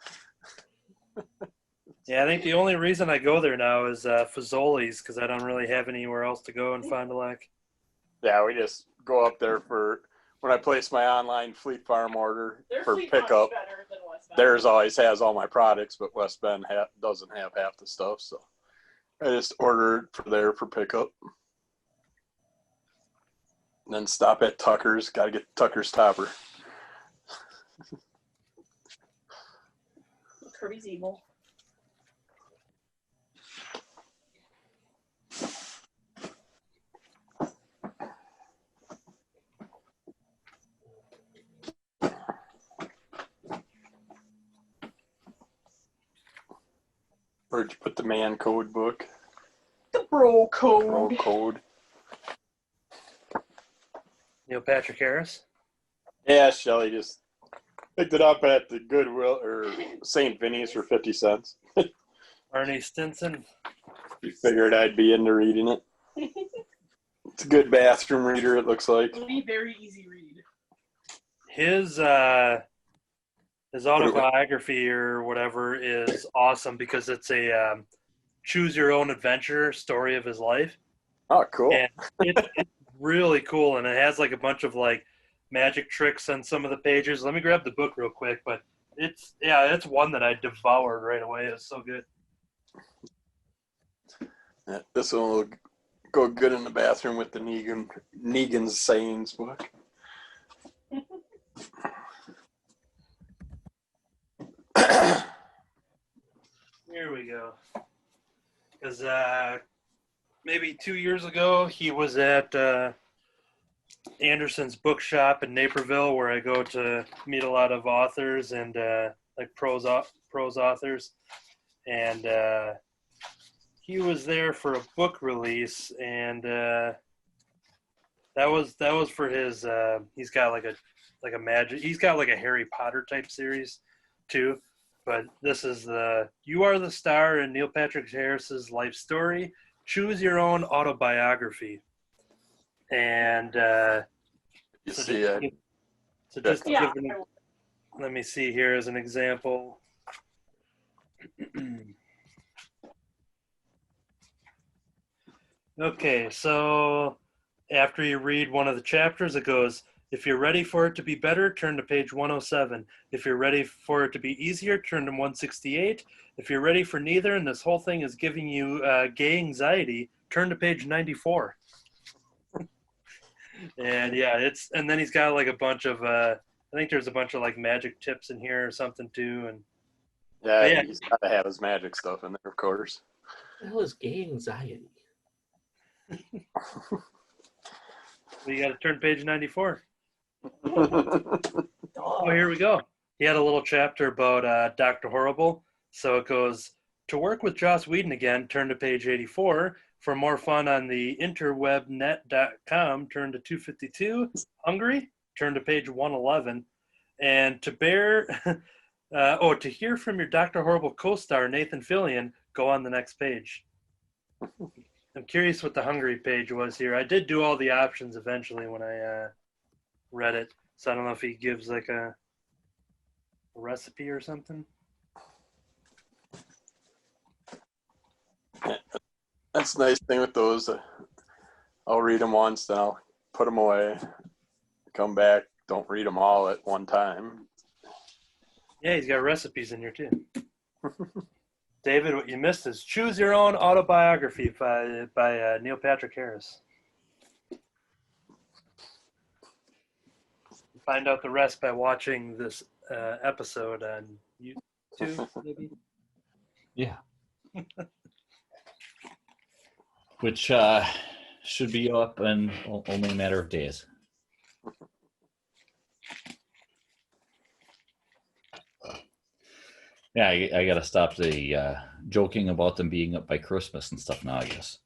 Yeah, I think the only reason I go there now is Fazoli's, because I don't really have anywhere else to go in Fond du Lac. Yeah, we just go up there for when I place my online Fleet Farm order for pickup. Theirs always has all my products, but West Bend doesn't have half the stuff, so I just ordered for there for pickup. And then stop at Tucker's. Got to get Tucker's topper. Kirby's evil. Where'd you put the man code book? The bro code. Bro code. Neil Patrick Harris? Yeah, Shelly just picked it up at the Goodwill or St. Vinny's for 50 cents. Arnie Stinson? You figured I'd be into reading it. It's a good bathroom reader, it looks like. It'll be a very easy read. His His autobiography or whatever is awesome because it's a choose your own adventure story of his life. Oh, cool. And it's really cool, and it has like a bunch of like magic tricks on some of the pages. Let me grab the book real quick, but it's one that I devoured right away. It's so good. Yeah, this one will go good in the bathroom with the Negan's sayings book. Here we go. Because maybe 2 years ago, he was at Anderson's bookshop in Naperville, where I go to meet a lot of authors and like prose authors, and he was there for a book release, and that was for his. He's got like a magic. He's got like a Harry Potter type series, too. But this is the You Are the Star in Neil Patrick Harris's life story. Choose your own autobiography. And You so see just, it. so just to Yeah. give an, let me see here as an example. Okay, so after you read one of the chapters, it goes, if you're ready for it to be better, turn to page 107. If you're ready for it to be easier, turn to 168. If you're ready for neither, and this whole thing is giving you gay anxiety, turn to page 94. And yeah, and then he's got like a bunch of, I think there's a bunch of like magic tips in here or something too. And Yeah, he's got to have his magic stuff in there, of course. What the hell is gay anxiety? you got to turn page 94. Oh, here we go. He had a little chapter about Dr. Horrible. So it goes, to work with Joss Whedon again, turn to page 84. For more fun on the interwebnet.com, turn to 252. Hungry? Turn to page 111. And to hear from your Dr. Horrible co-star, Nathan Fillion, go on the next page. I'm curious what the hungry page was here. I did do all the options eventually when I read it. So I don't know if he gives like a recipe or something. That's the nice thing with those. I'll read them once, then I'll put them away. Come back, don't read them all at one time. Yeah, he's got recipes in here too. David, what you missed is Choose Your Own Autobiography by Neil Patrick Harris. Find out the rest by watching this episode on YouTube, maybe? Yeah. Which should be up in only a matter of days. Yeah, I got to stop the joking about them being up by Christmas and stuff now, I guess.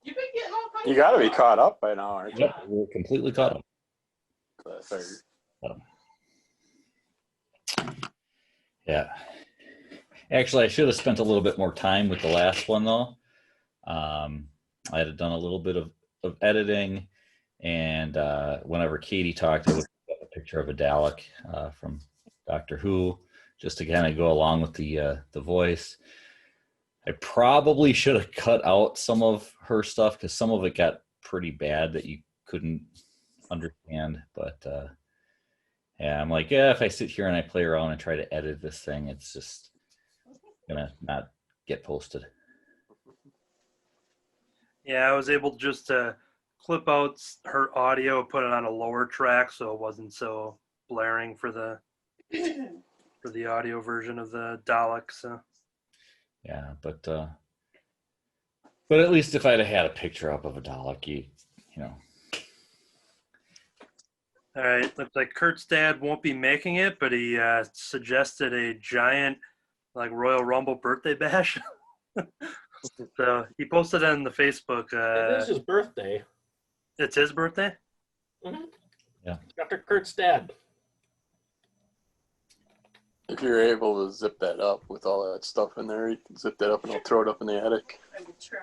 You've been getting all kinds You got to be caught up by now, aren't you? Yep, we're completely caught up. Yeah. Actually, I should have spent a little bit more time with the last one, though. I had done a little bit of editing, and whenever Katie talked, I looked up a picture of a Dalek from Doctor Who, just to kind of go along with the voice. I probably should have cut out some of her stuff because some of it got pretty bad that you couldn't understand. But yeah, I'm like, if I sit here and I play around and try to edit this thing, it's just gonna not get posted. Yeah, I was able to just clip out her audio, put it on a lower track so it wasn't so blaring for the audio version of the Dalek. So yeah, but at least if I'd have had a picture up of a Dalek, you know. All right, looks like Kurt's dad won't be making it, but he suggested a giant like Royal Rumble birthday bash. So he posted it on the Facebook. It is his birthday. It's his birthday? Mm-hmm. Yeah. Dr. Kurt's dad. If you're able to zip that up with all that stuff in there, you can zip that up and I'll throw it up in the attic. I will try.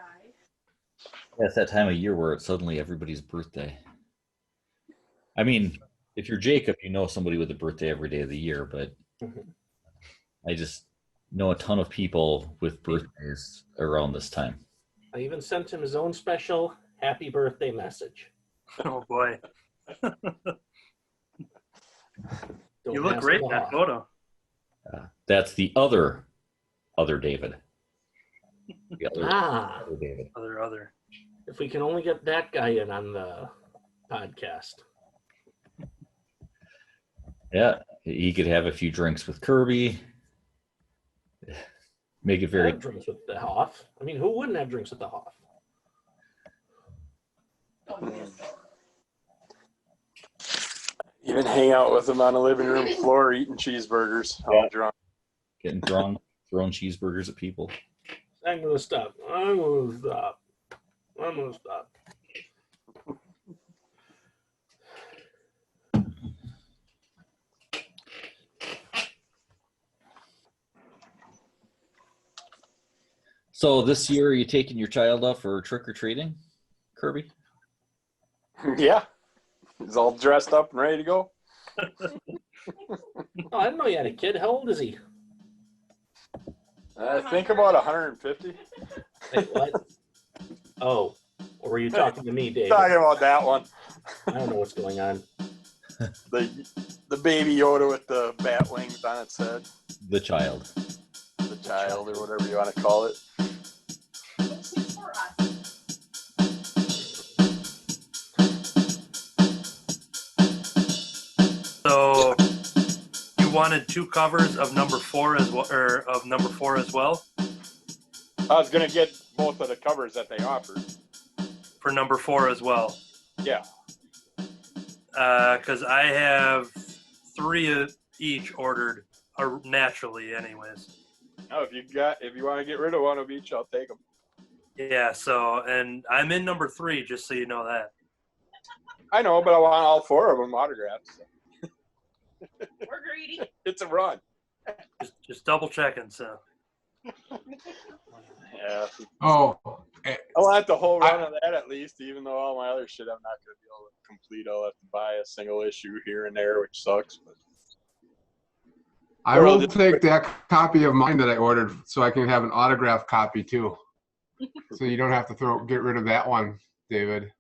Yeah, it's that time of year where it's suddenly everybody's birthday. I mean, if you're Jacob, you know somebody with a birthday every day of the year, but I just know a ton of people with birthdays around this time. I even sent him his own special happy birthday message. Oh boy. Don't You look pass great him in that off. photo. That's the other David. The other David. Other. If we can only get that guy in on the podcast. Yeah, he could have a few drinks with Kirby. Make it very. Have drinks with the Hoff. I mean, who wouldn't have drinks with the Hoff? Even hang out with him on the living room floor eating cheeseburgers. All drunk. Getting drunk, throwing cheeseburgers at people. I'm gonna stop. I'm gonna stop. So this year, are you taking your child up for trick or treating, Kirby? Yeah. He's all dressed up and ready to go. Oh, I didn't know you had a kid. How old is he? I think about 150. Wait, what? Oh, or were you talking to me, Dave? Talking about that one. I don't know what's going on. The baby Yoda with the bat wings on its head. The child. The child, or whatever you want to call it. So you wanted 2 covers of number 4 as well, or of number 4 as well? I was gonna get both of the covers that they offered. For number 4 as well. Yeah. Because I have 3 of each ordered, naturally, anyways. Oh, if you want to get rid of one of each, I'll take them. Yeah. So, and I'm in number 3, just so you know that. I know, but I want all 4 of them autographed. We're greedy. It's a run. Just double checking. So. Yeah. Oh, I'll have the whole run of that at least, even though all my other shit I'm not going to be able to complete. I'll have to buy a single issue here and there, which sucks. But I will take that copy of mine that I ordered so I can have an autographed copy too. So you don't have to get rid of that one, David.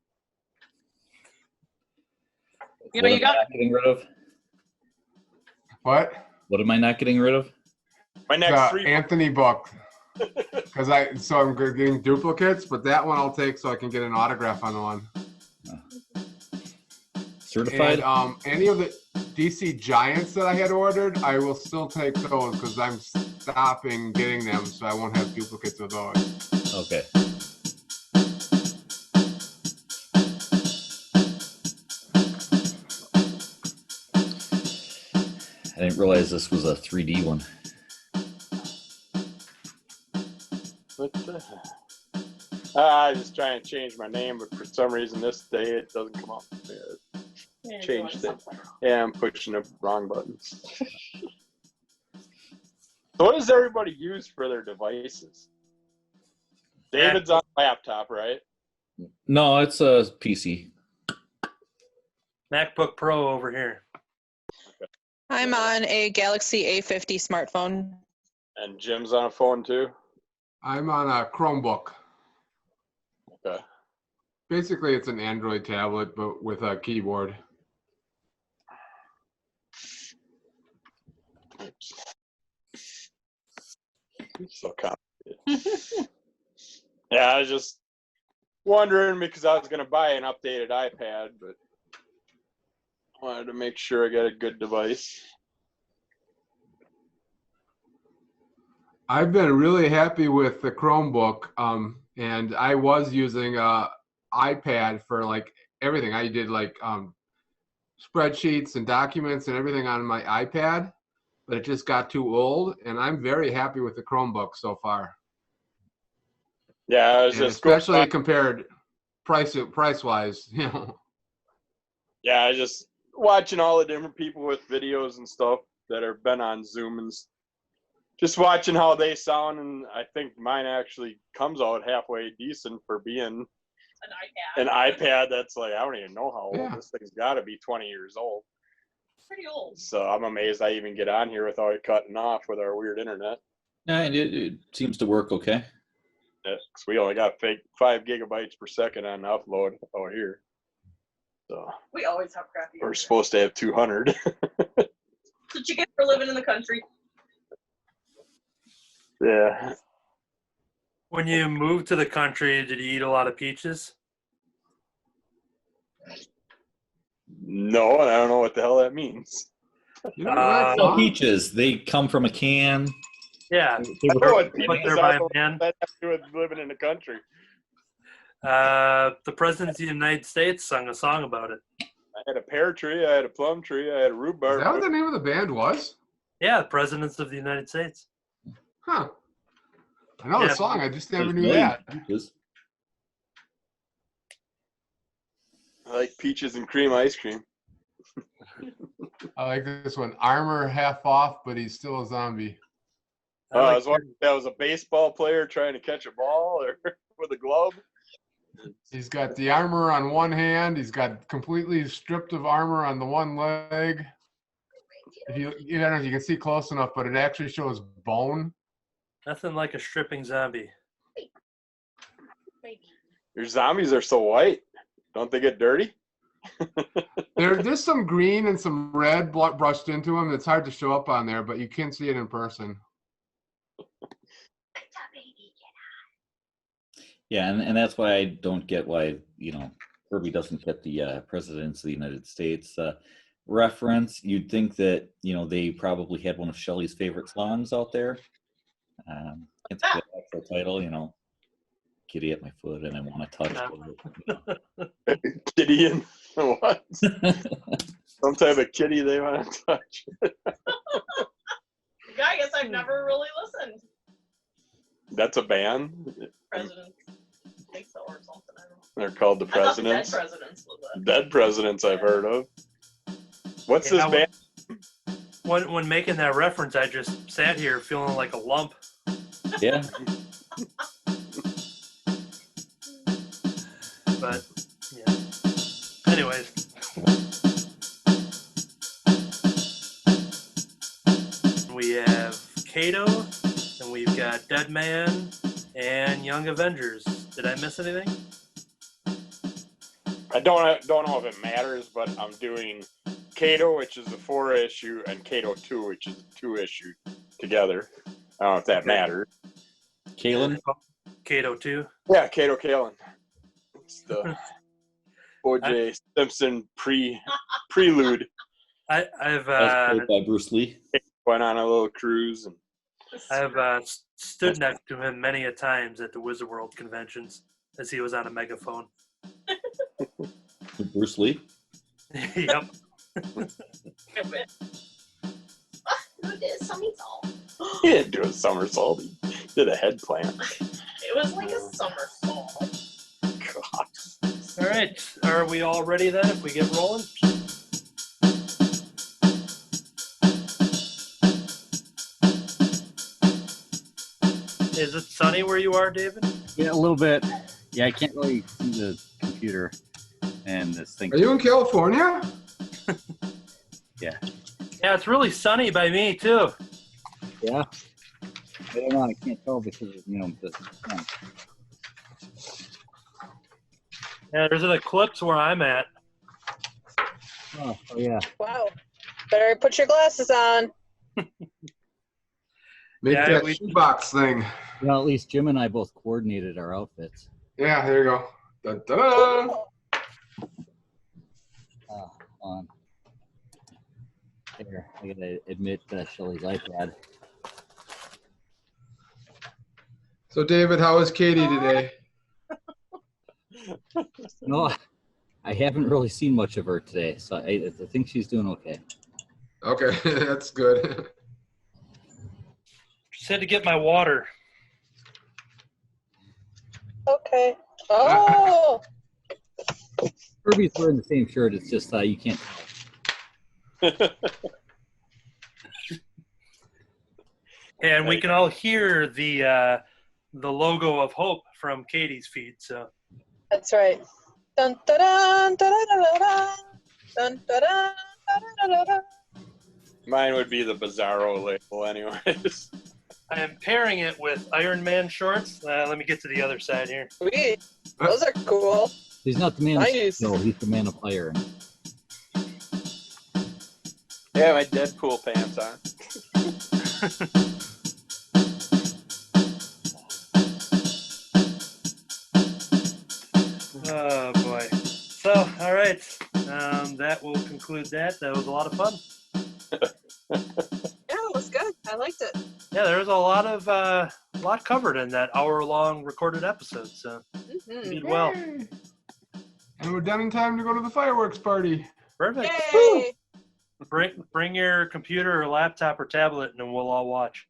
You know, What you am I got not getting rid of? What? What am I not getting rid of? my next 3 Anthony book. So I'm getting duplicates, but that one I'll take so I can get an autograph on the one. Certified? And any of the DC Giants that I had ordered, I will still take those because I'm stopping getting them, so I won't have duplicates of those. Okay. I didn't realize this was a 3D one. What the heck? I was trying to change my name, but for some reason this day it doesn't come up. Changed it. Yeah, I'm pushing the wrong buttons. So what does everybody use for their devices? David's on a laptop, right? No, it's a PC. MacBook Pro over here. I'm on a Galaxy A50 smartphone. And Jim's on a phone too? I'm on a Chromebook. Okay. Basically, it's an Android tablet, but with a keyboard. So complicated. Yeah, I was just wondering because I was going to buy an updated iPad, but I wanted to make sure I got a good device. I've been really happy with the Chromebook, and I was using a iPad for like everything. I did like spreadsheets and documents and everything on my iPad, but it just got too old, and I'm very happy with the Chromebook so far. Yeah, I was And just especially compared price-wise, you know. Yeah, I just watching all the different people with videos and stuff that have been on Zoom and just watching how they sound, and I think mine actually comes out halfway decent for being an iPad that's like, I don't even know how old this thing's got to be 20 years old. pretty old. So I'm amazed I even get on here without it cutting off with our weird internet. Yeah, and it seems to work okay. Yeah, 'cause we only got fake 5 gigabytes per second on upload out here. So We always have crappy. we're internet. supposed to have 200. That's what you get for living in the country. Yeah. When you moved to the country, did you eat a lot of peaches? No, and I don't know what the hell that means. You know what? No peaches. They come from a can. Yeah, I know what put peaches there are, by a but man. that has to do with living in the country. The president of the United States sung a song about it. I had a pear tree, I had a plum tree, I had a rhubarb. Is that what the name of the band was? Yeah, presidents of the United States. Huh. I know Yeah. the song. I just never There's knew millions that. of peaches. I like peaches and cream ice cream. I like this one. Armor half off, but he's still a zombie. I was wondering if that was a baseball player trying to catch a ball or with a glove. He's got the armor on one hand. He's got completely stripped of armor on the one leg. If you don't know if you can see close enough, but it actually shows bone. Nothing like a stripping zombie. Maybe. Your zombies are so white. Don't they get dirty? There's some green and some red brushed into them. It's hard to show up on there, but you can see it in person. Yeah, and that's why I don't get why, Kirby doesn't get the presidents of the United States reference. You'd think that, they probably had one of Shelley's favorite songs out there. It's the actual title, Kitty at my foot and I want to touch it. Kitty and what? Some type of kitty they want to touch. I guess I've never really listened. That's a band? Presidents. I think so or something. I don't know. They're called the I thought the Presidents. Dead Presidents was it. Dead Presidents I've heard of. What's Yeah, this band? When making that reference, I just sat here feeling like a lump. Yeah. But yeah. Anyways. We have Kato, and we've got Dead Man and Young Avengers. Did I miss anything? I don't know if it matters, but I'm doing Kato, which is a 4-issue, and Kato 2, which is a 2-issue together. I don't know if that matters. Kalen? Kato 2. Yeah, Kato Kalen. It's the O.J. Simpson prelude. I've As played by Bruce Lee. Went on a little cruise. And I've stood next to him many a times at the Wizard World conventions as he was on a megaphone. With Bruce Lee? Yep. Who did a somersault? he didn't do a somersault. He did a head plant. It was like a somersault. God. All right. Are we all ready then if we get rolling? Is it sunny where you are, David? Yeah, a little bit. Yeah, I can't really see the computer and this thing. Are you in California? Yeah. Yeah, it's really sunny by me too. Yeah. I don't know. I can't tell because of, the sun. Yeah, there's an eclipse where I'm at. Oh yeah. Wow. Better put your glasses on. Make Yeah, that we- shoebox thing. Well, at least Jim and I both coordinated our outfits. Yeah, there you go. Dun, dun. On. Here, I gotta admit Shelley's iPad. So, David, how is Katie today? No, I haven't really seen much of her today, so I think she's doing okay. Okay, that's good. Just had to get my water. Okay. Oh. Kirby's wearing the same shirt. It's just you can't tell. And we can all hear the logo of hope from Katie's feed. So That's right. Dun, da, dun, da, da, da, da, dun, da, dun, da, da, da, da. Mine would be the Bizarro label, anyways. I am pairing it with Iron Man shorts. Let me get to the other side here. Sweet. Those are cool. He's not the man Nice. of no, he's the man of iron. Yeah, my Deadpool pants on. Oh boy. So, all right. That will conclude that. That was a lot of fun. Yeah, it was good. I liked it. Yeah, there was a lot covered in that hour-long recorded episode. So you did well. And we're done in time to go to the fireworks party. Perfect. Yay! Bring your computer or laptop or tablet, and then we'll all watch.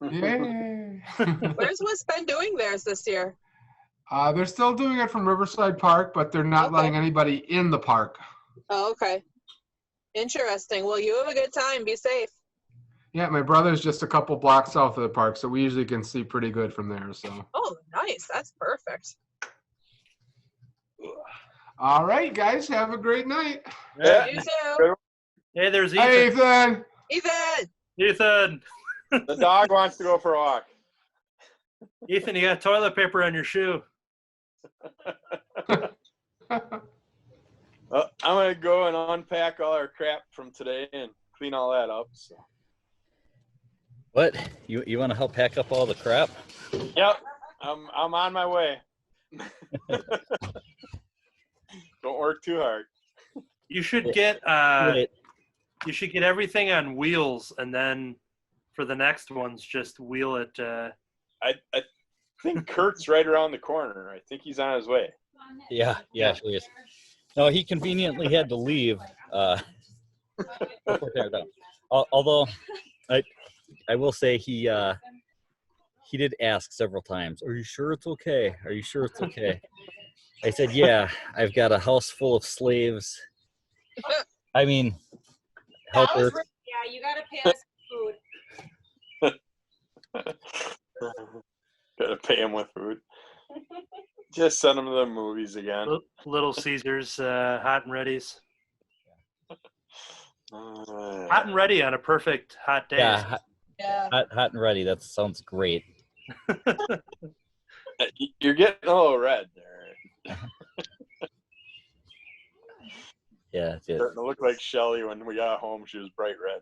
Yay! Where's what's been doing theirs this year? They're still doing it from Riverside Park, but they're not letting anybody in the park. Oh, okay. Interesting. Well, you have a good time. Be safe. Yeah, my brother's just a couple blocks south of the park, so we usually can see pretty good from there. So. Oh, nice. That's perfect. All right, guys, have a great night. Yeah. You too. Hey, there's Ethan. Hey, Ethan. Ethan. Ethan. The dog wants to go for a walk. Ethan, you got toilet paper on your shoe. I'm gonna go and unpack all our crap from today and clean all that up. So. What? You want to help pack up all the crap? Yep, I'm on my way. Don't work too hard. You should get you should get everything on wheels, and then for the next ones, just wheel it. I think Kurt's right around the corner. I think he's on his way. Yeah, sure is. No, he conveniently had to leave. Although, I will say he did ask several times, "Are you sure it's okay? Are you sure it's okay?" I said, "Yeah, I've got a house full of slaves. I mean, helpers." Yeah, you gotta pay us food. Gotta pay him with food. Just send him to the movies again. Little Caesars, hot and ready's. Hot and ready on a perfect hot day. Yeah, Yeah. hot and ready. That sounds great. You're getting a little red there. Yeah, it's Starting to look like Shelly when we got home. She was bright red.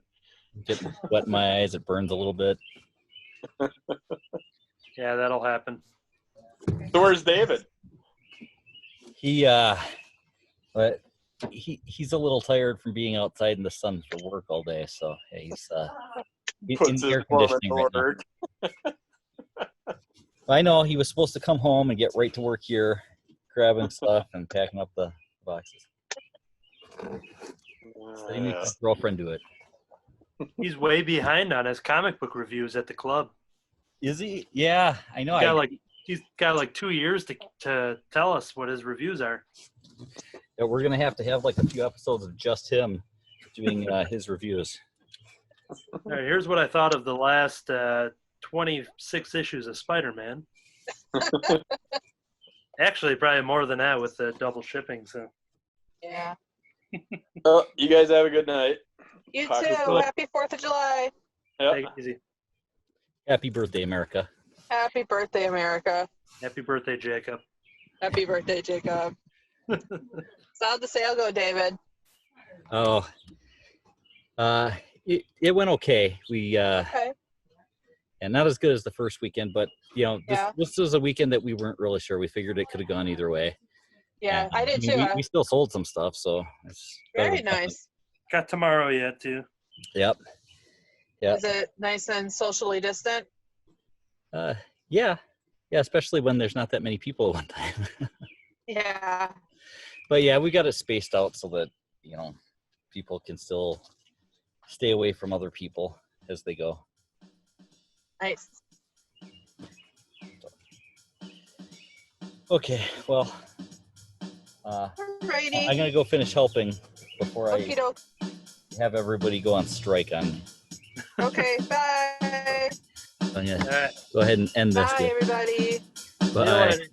getting wet in my eyes. It burns a little bit. Yeah, that'll happen. So where's David? He's a little tired from being outside in the sun for work all day, so yeah, he's in Puts his air form in conditioning right now. order. I know he was supposed to come home and get right to work here, grabbing stuff and packing up the boxes. So he makes his girlfriend do it. He's way behind on his comic book reviews at the club. Is he? Yeah, I know. He's got like 2 years to tell us what his reviews are. Yeah, we're gonna have to have like a few episodes of just him doing his reviews. All right, here's what I thought of the last 26 issues of Spider-Man. Actually, probably more than that with the double shipping. So. Yeah. Well, you guys have a good night. You Talk to too. you. Happy 4th of July. Yep. Take it easy. Happy birthday, America. Happy birthday, America. Happy birthday, Jacob. Happy birthday, Jacob. So how'd the sale go, David? Oh, it went okay. We Okay. and not as good as the first weekend, but Yeah. this was a weekend that we weren't really sure. We figured it could have gone either way. Yeah, And, I did mean, too. we still sold some stuff, so it's Very nice. Got tomorrow yet, too. Yep. Yeah. Is it nice and socially distant? Yeah, especially when there's not that many people at one time. Yeah. But yeah, we got it spaced out so that people can still stay away from other people as they go. Nice. Okay, well, I'm Alrighty. gonna go finish helping before Okie doke. I have everybody go on strike on me. Okay, bye. So, yeah, All right. go ahead and end this. Bye, everybody. Bye. See you later.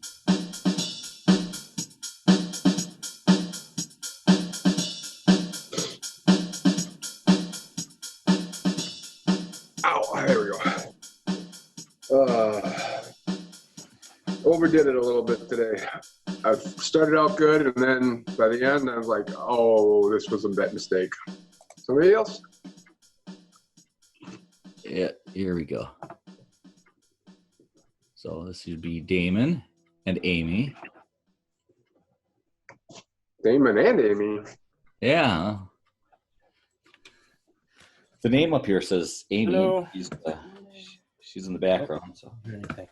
overdid it a little bit today. I started out good, and then by the end, I was like, oh, this was a bad mistake. Somebody else? Yeah, here we go. So this should be Damon and Amy. Damon and Amy. Yeah. The name up here says Amy. Hello. She's in the background. So. Anything.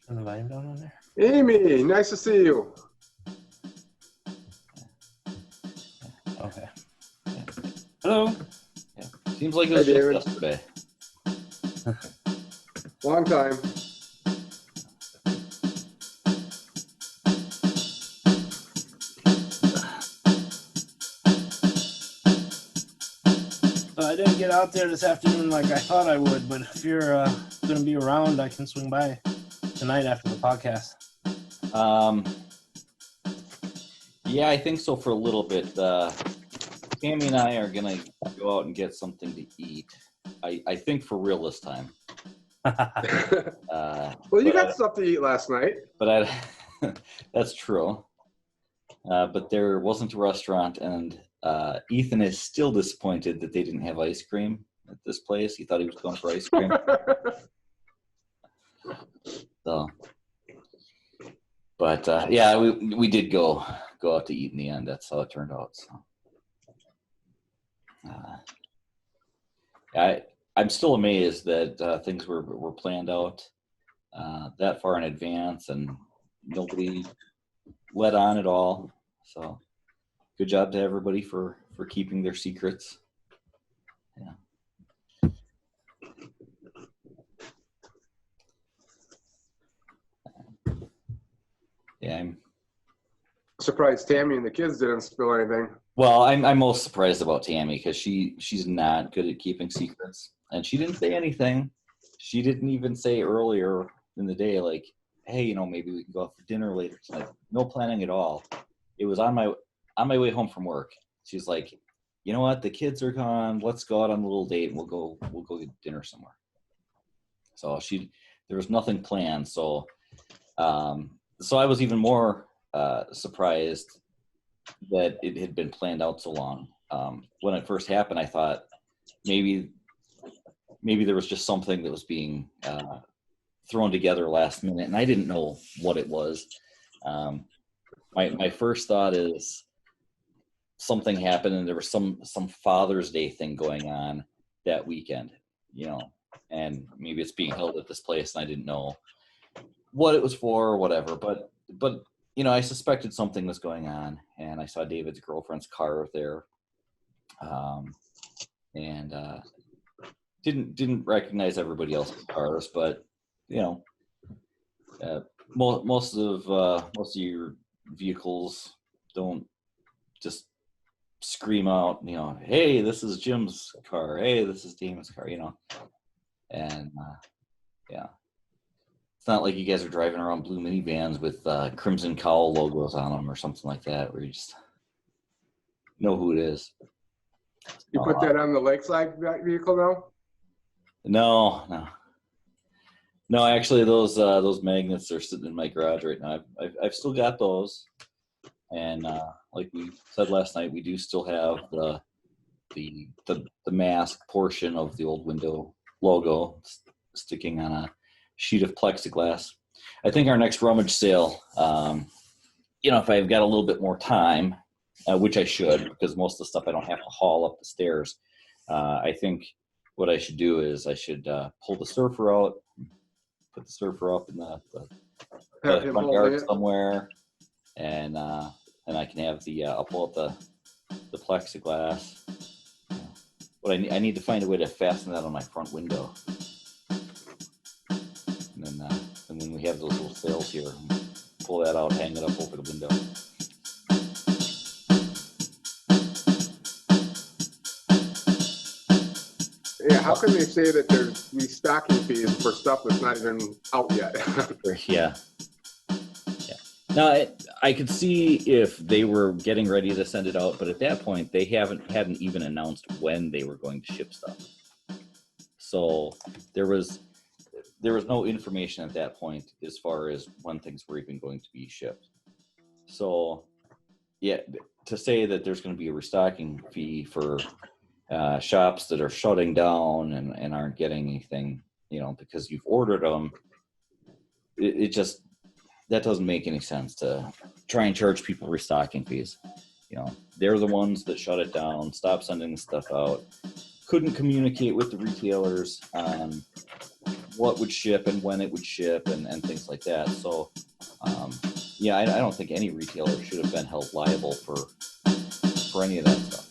Turn the volume down on there. Amy, nice to see you. Okay. Hello. Yeah. Seems like it was Hey, just David. yesterday. Long time. I didn't get out there this afternoon like I thought I would, but if you're going to be around, I can swing by tonight after the podcast. Yeah, I think so for a little bit. Tammy and I are going to go out and get something to eat. I think for real this time. Well, you got stuff to eat last night. But that's true. But there wasn't a restaurant, and Ethan is still disappointed that they didn't have ice cream at this place. He thought he was going for ice cream. So, but yeah, we did go out to eat in the end. That's how it turned out. So, I'm still amazed that things were planned out that far in advance, and nobody let on at all. So, good job to everybody for keeping their secrets. Yeah. Yeah, I'm surprised Tammy and the kids didn't spill anything. Well, I'm most surprised about Tammy because she's not good at keeping secrets, and she didn't say anything. She didn't even say earlier in the day, like, hey, maybe we can go out for dinner later tonight. No planning at all. It was on my way home from work. She's like, you know what? The kids are gone. Let's go out on a little date, and we'll go get dinner somewhere. So there was nothing planned. So I was even more surprised that it had been planned out so long. When it first happened, I thought maybe there was just something that was being thrown together last minute, and I didn't know what it was. My first thought is something happened, and there was some Father's Day thing going on that weekend, and maybe it's being held at this place, and I didn't know what it was for or whatever. But I suspected something was going on, and I saw David's girlfriend's car there, and didn't recognize everybody else's cars, but most of your vehicles don't just scream out, hey, this is Jim's car, hey, this is Damon's car, and yeah. It's not like you guys are driving around blue minivans with Crimson Cowl logos on them or something like that, where you just know who it is. You put that on the Lakeside vehicle now? No. Actually, those magnets are sitting in my garage right now. I've still got those, and like we said last night, we do still have the mask portion of the old window logo sticking on a sheet of plexiglass. I think our next rummage sale, if I've got a little bit more time, which I should, because most of the stuff I don't have to haul up the stairs. I think what I should do is I should pull the surfer out, put the surfer up in the front yard somewhere, and I can have I'll pull up the plexiglass. But I need to find a way to fasten that on my front window. And then we have those little sails here. Pull that out, hang it up over the window. Yeah, how can they say that there's restocking fees for stuff that's not even out yet? Yeah. Now, I could see if they were getting ready to send it out, but at that point, they hadn't even announced when they were going to ship stuff. So there was there was no information at that point as far as when things were even going to be shipped. So yeah, to say that there's going to be a restocking fee for shops that are shutting down and aren't getting anything, you know, because you've ordered them, it just, that doesn't make any sense to try and charge people restocking fees. You know, they're the ones that shut it down, stopped sending stuff out, couldn't communicate with the retailers on what would ship and when it would ship and things like that. So yeah, I don't think any retailer should have been held liable for any of that stuff.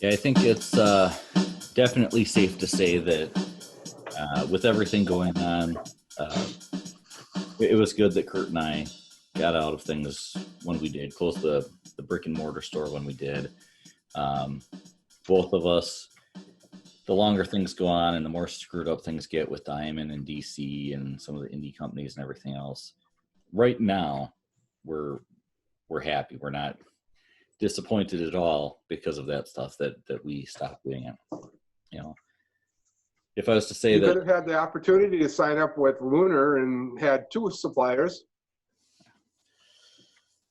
Yeah, I think it's definitely safe to say that with everything going on, it was good that Kurt and I got out of things when we did, closed the brick and mortar store when we did. Both of us, the longer things go on and the more screwed up things get with Diamond and DC and some of the indie companies and everything else, right now we're happy. We're not disappointed at all because of that stuff that we stopped doing it. You know, if I was to say you that could have had the opportunity to sign up with Lunar and had 2 suppliers.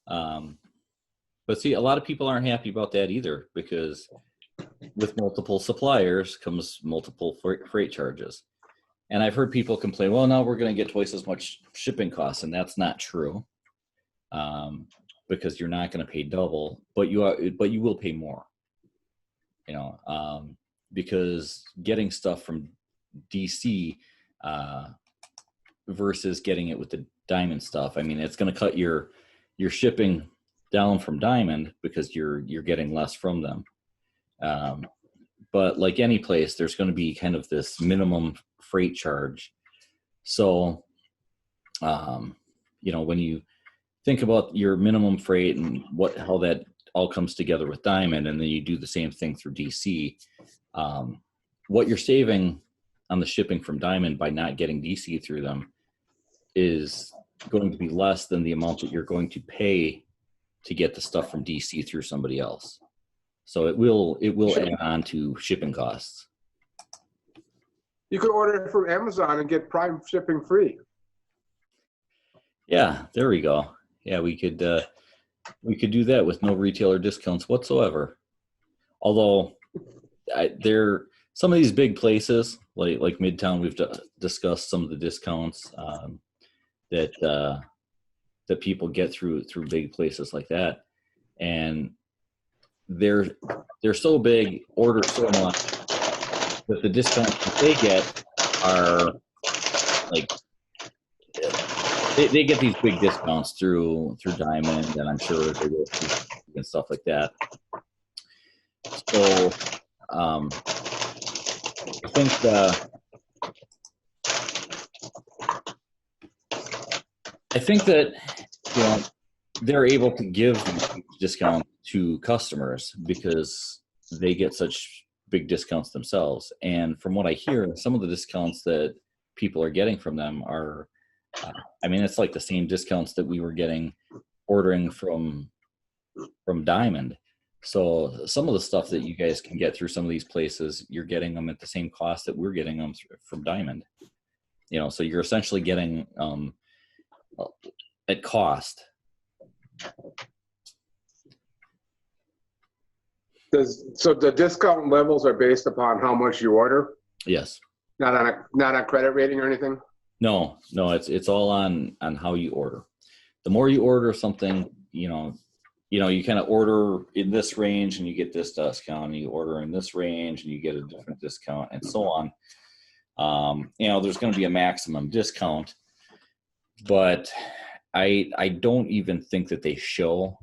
But see, a lot of people aren't happy about that either, because with multiple suppliers comes multiple freight charges. And I've heard people complain, well, now we're going to get twice as much shipping costs, and that's not true. Because you're not going to pay double, but you will pay more. You know, because getting stuff from DC versus getting it with the Diamond stuff, I mean, it's going to cut your shipping down from Diamond because you're getting less from them. But like any place, there's going to be kind of this minimum freight charge. So, you know, when you think about your minimum freight and how that all comes together with Diamond, and then you do the same thing through DC, what you're saving on the shipping from Diamond by not getting DC through them is going to be less than the amount that you're going to pay to get the stuff from DC through somebody else. So it will add on to shipping costs. You could order it from Amazon and get Prime shipping free. Yeah, there we go. Yeah, we could do that with no retailer discounts whatsoever. Although some of these big places like Midtown, we've discussed some of the discounts that people get through big places like that, and they're so big, order so much that the discounts that they get are like they get these big discounts through Diamond, and I'm sure they go through and stuff like that. So I think that, you know, they're able to give discounts to customers because they get such big discounts themselves. And from what I hear, some of the discounts that people are getting from them are, I mean, it's like the same discounts that we were getting ordering from Diamond. So some of the stuff that you guys can get through some of these places, you're getting them at the same cost that we're getting them from Diamond. You know, so you're essentially getting at cost. So the discount levels are based upon how much you order? Yes. Not on credit rating or anything? No, it's all on how you order. The more you order something, you kind of order in this range and you get this discount, and you order in this range and you get a different discount, and so on. There's going to be a maximum discount, but I don't even think that they show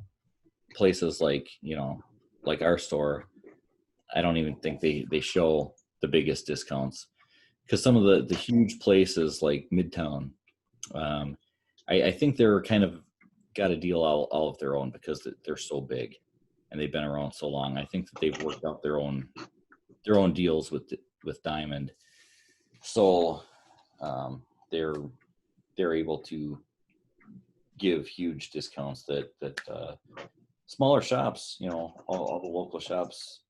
places like our store. I don't even think they show the biggest discounts, because some of the huge places like Midtown, I think they're kind of got a deal all of their own because they're so big and they've been around so long. I think that they've worked out their own deals with Diamond, so they're able to give huge discounts that smaller shops, all the local shops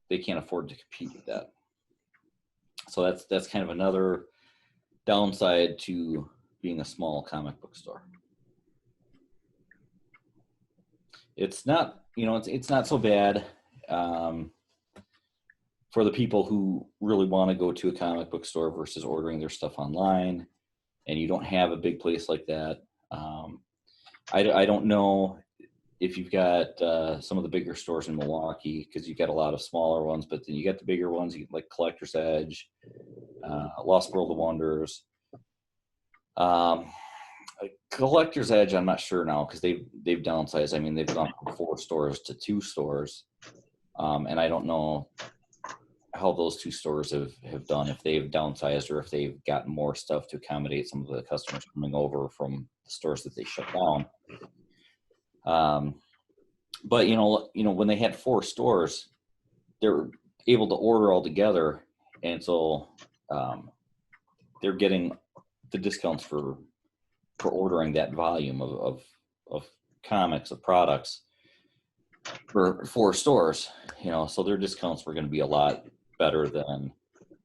they can't afford to compete with that. So that's kind of another downside to being a small comic book store. It's not, it's not so bad for the people who really want to go to a comic book store versus ordering their stuff online, and you don't have a big place like that. I don't know if you've got some of the bigger stores in Milwaukee, because you've got a lot of smaller ones, but then you got the bigger ones, like Collector's Edge, Lost World of Wonders. Collector's Edge, I'm not sure now, because they've downsized. I mean, they've gone from 4 stores to 2 stores, and I don't know how those 2 stores have done, if they've downsized or if they've gotten more stuff to accommodate some of the customers coming over from the stores that they shut down. But when they had 4 stores, they were able to order all together, and so they're getting the discounts for ordering that volume of comics, of products for 4 stores. So their discounts were going to be a lot better than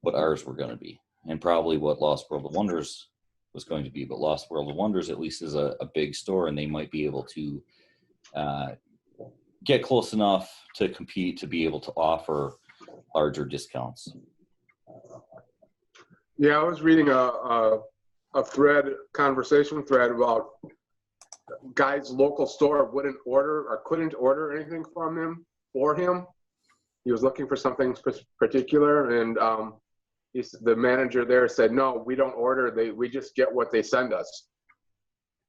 what ours were going to be, and probably what Lost World of Wonders was going to be. But Lost World of Wonders at least is a big store, and they might be able to get close enough to compete to be able to offer larger discounts. Yeah, I was reading a conversation thread about guy's local store wouldn't order or couldn't order anything from him for him. He was looking for something particular, and the manager there said, "No, we don't order. We just get what they send us."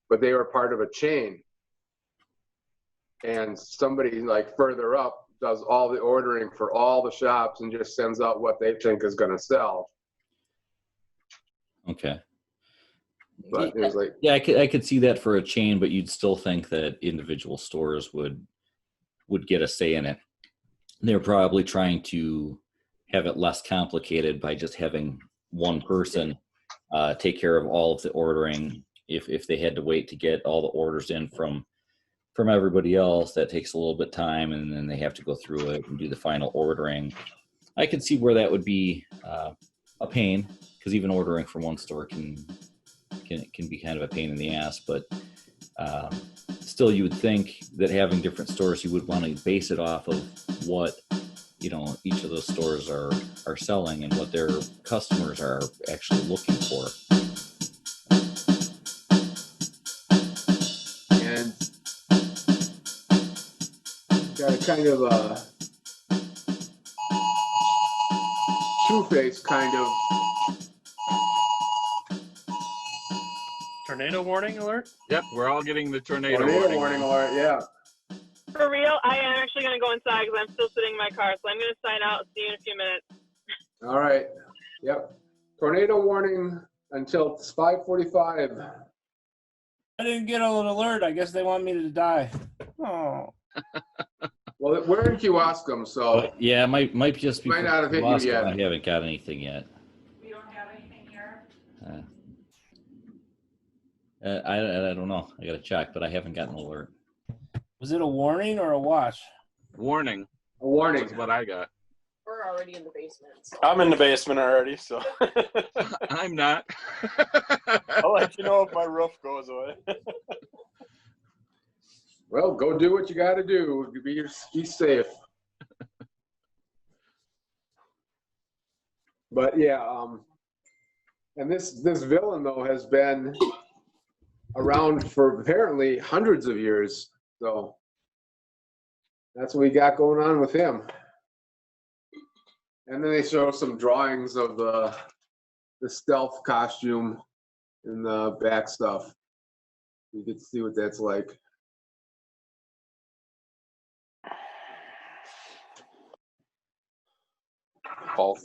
But they were part of a chain, and somebody like further up does all the ordering for all the shops and just sends out what they think is going to sell. Okay. But it was like, yeah, I could see that for a chain, but you'd still think that individual stores would get a say in it. They're probably trying to have it less complicated by just having one person take care of all of the ordering. If they had to wait to get all the orders in from everybody else, that takes a little bit of time, and then they have to go through it and do the final ordering. I could see where that would be a pain, because even ordering from one store can be kind of a pain in the ass. But still, you would think that having different stores, you would want to base it off of what each of those stores are selling and what their customers are actually looking for. And got a kind of two-face kind of. Tornado warning alert? Yep, we're all getting the tornado warning alert, yeah. For real, I am actually going to go inside because I'm still sitting in my car, so I'm going to sign out. See you in a few minutes. All right. Yep. Tornado warning until 5:45. I didn't get an alert. I guess they want me to die. Oh. Well, we're in Kewaskum, so. Yeah, it might just be. Might not have hit you yet. I haven't got anything yet. We don't have anything here. I don't know. I got to check, but I haven't gotten an alert. Was it a warning or a watch? Warning. A warning. That's what I got. We're already in the basement. So. I'm in the basement already, so. I'm not. I'll let you know if my roof goes away. Well, go do what you got to do. Be safe. But yeah, and this villain though has been around for apparently hundreds of years. So that's what we got going on with him. And then they show some drawings of the stealth costume and the back stuff. You get to see what that's like. Paul.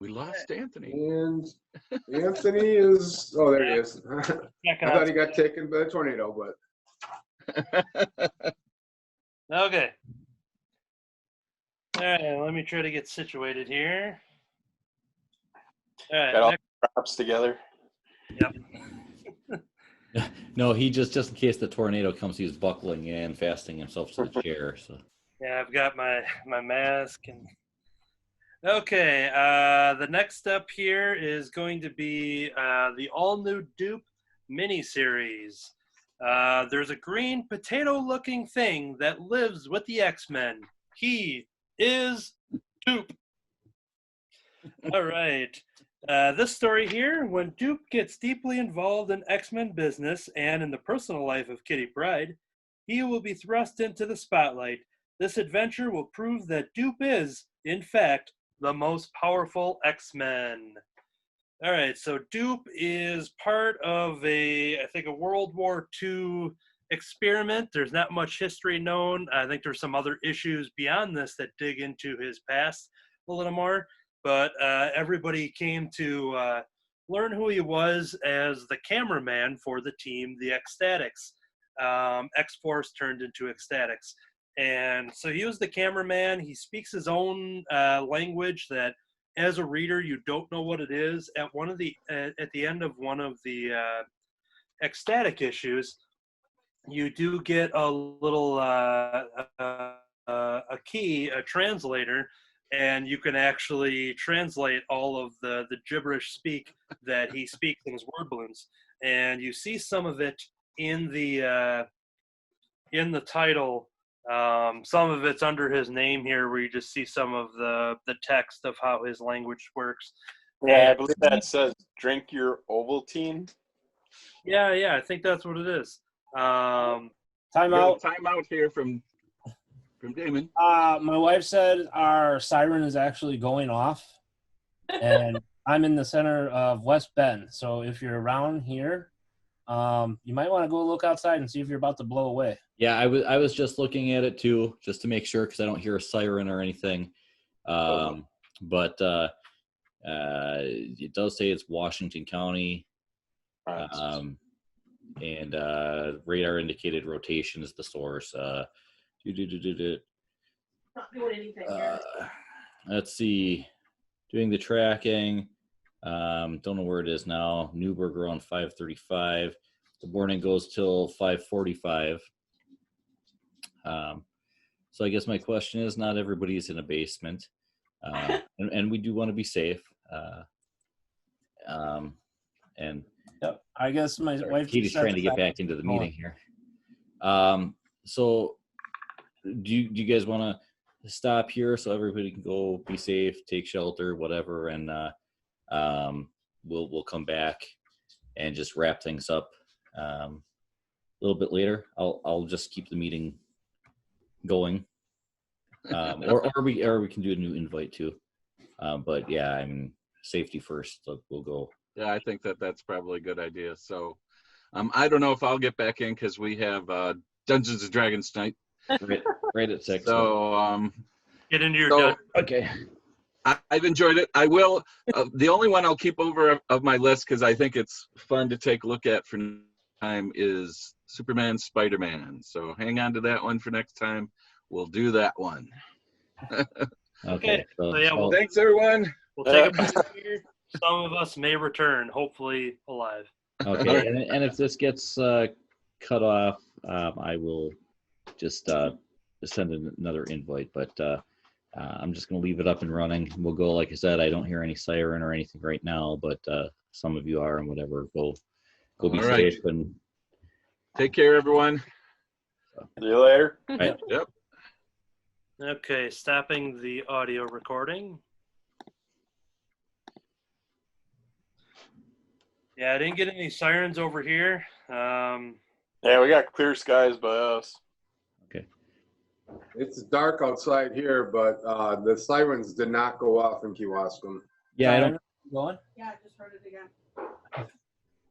We lost Anthony. And Anthony is, oh, there he is. I thought he got taken by the tornado, but. Okay. All right, let me try to get situated here. All right. Got all the props together. Yep. No, he just in case the tornado comes, he's buckling in, fastening himself to the chair. So Yeah, I've got my mask and. Okay, the next step here is going to be the all-new Dupe miniseries. There's a green potato-looking thing that lives with the X-Men. He is Dupe. All right. This story here, when Dupe gets deeply involved in X-Men business and in the personal life of Kitty Pryde, he will be thrust into the spotlight. This adventure will prove that Dupe is, in fact, the most powerful X-Men. All right, so Dupe is part of I think a World War II experiment. There's not much history known. I think there's some other issues beyond this that dig into his past a little more. But everybody came to learn who he was as the cameraman for the team, the Ecstatics. X-Force turned into Ecstatics. And so he was the cameraman. He speaks his own language that, as a reader, you don't know what it is. At the end of one of the Ecstatic issues, you do get a little a translator, and you can actually translate all of the gibberish speak that he speaks in his word balloons. And you see some of it in the title. Some of it's under his name here, where you just see some of the text of how his language works. Yeah, I believe that says drink your Ovaltine. Yeah, I think that's what it is. Time out. Time out here from Damon. My wife said our siren is actually going off, and I'm in the center of West Bend. So if you're around here, you might want to go look outside and see if you're about to blow away. yeah, I was just looking at it too, just to make sure, because I don't hear a siren or anything. But it does say it's Washington County. And radar indicated rotation is the source. Not doing anything here. Let's see, doing the tracking. Don't know where it is now. Newburgh around 5:35. The warning goes till 5:45. So I guess my question is, not everybody's in a basement, and we do want to be safe. And Yep. I guess my wife. Katie's trying to get back into the meeting here. So do you guys want to stop here so everybody can go be safe, take shelter, whatever, and we'll come back and just wrap things up a little bit later. I'll just keep the meeting going, or we can do a new invite too. But yeah, I mean, safety first. So we'll go. Yeah, I think that's probably a good idea. So, I don't know if I'll get back in because we have Dungeons and Dragons tonight. Right at 6. So, get into your okay. I've enjoyed it. I will. The only one I'll keep over of my list, because I think it's fun to take a look at for next time, is Superman, Spider-Man. So hang on to that one for next time. We'll do that one. Okay. So yeah, well, thanks everyone. We'll take a break here. Some of us may return, hopefully alive. Okay, and if this gets cut off, I will just send another invite. But I'm just going to leave it up and running. We'll go, like I said, I don't hear any siren or anything right now, but some of you are, and whatever. Go be All right. safe and take care, everyone. See you later. Right. Yep. Okay, stopping the audio recording. Yeah, I didn't get any sirens over here. Yeah, we got clear skies by us. Okay. It's dark outside here, but the sirens did not go off in Kewaskum. Yeah, I don't. Going? Yeah, I just heard it again.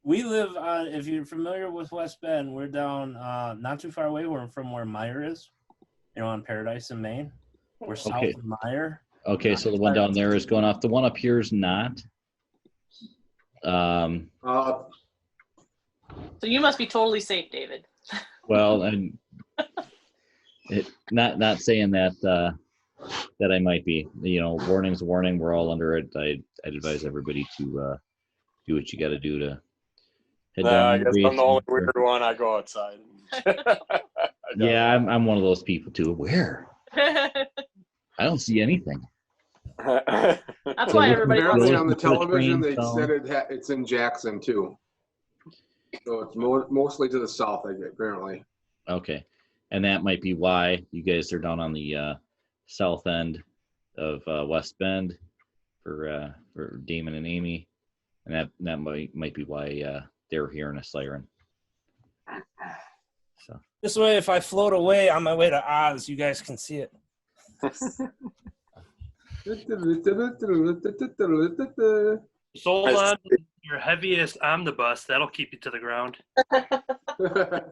We live on, if you're familiar with West Bend, we're down not too far away from where Meyer is, on Paradise in Maine. We're south Okay. of Meyer. Okay, so the one down there is going off. The one up here is not. So you must be totally safe, David. Well, and not saying that that I might be. Warning's a warning. We're all under it. I'd advise everybody to do what you got to do to head down. I guess I'm the only Or- weird one. I go outside. Yeah, I'm one of those people too. Where? I don't see anything. That's So why look- everybody wants Apparently to. on the Listen to the television, train they sound. said it's in Jackson too. So it's mostly to the south, I guess, apparently. Okay, and that might be why you guys are down on the south end of West Bend for Damon and Amy, and that might be why they were hearing a siren. So This way, if I float away on my way to Oz, you guys can see it. Sold on your heaviest omnibus. That'll keep you to the ground.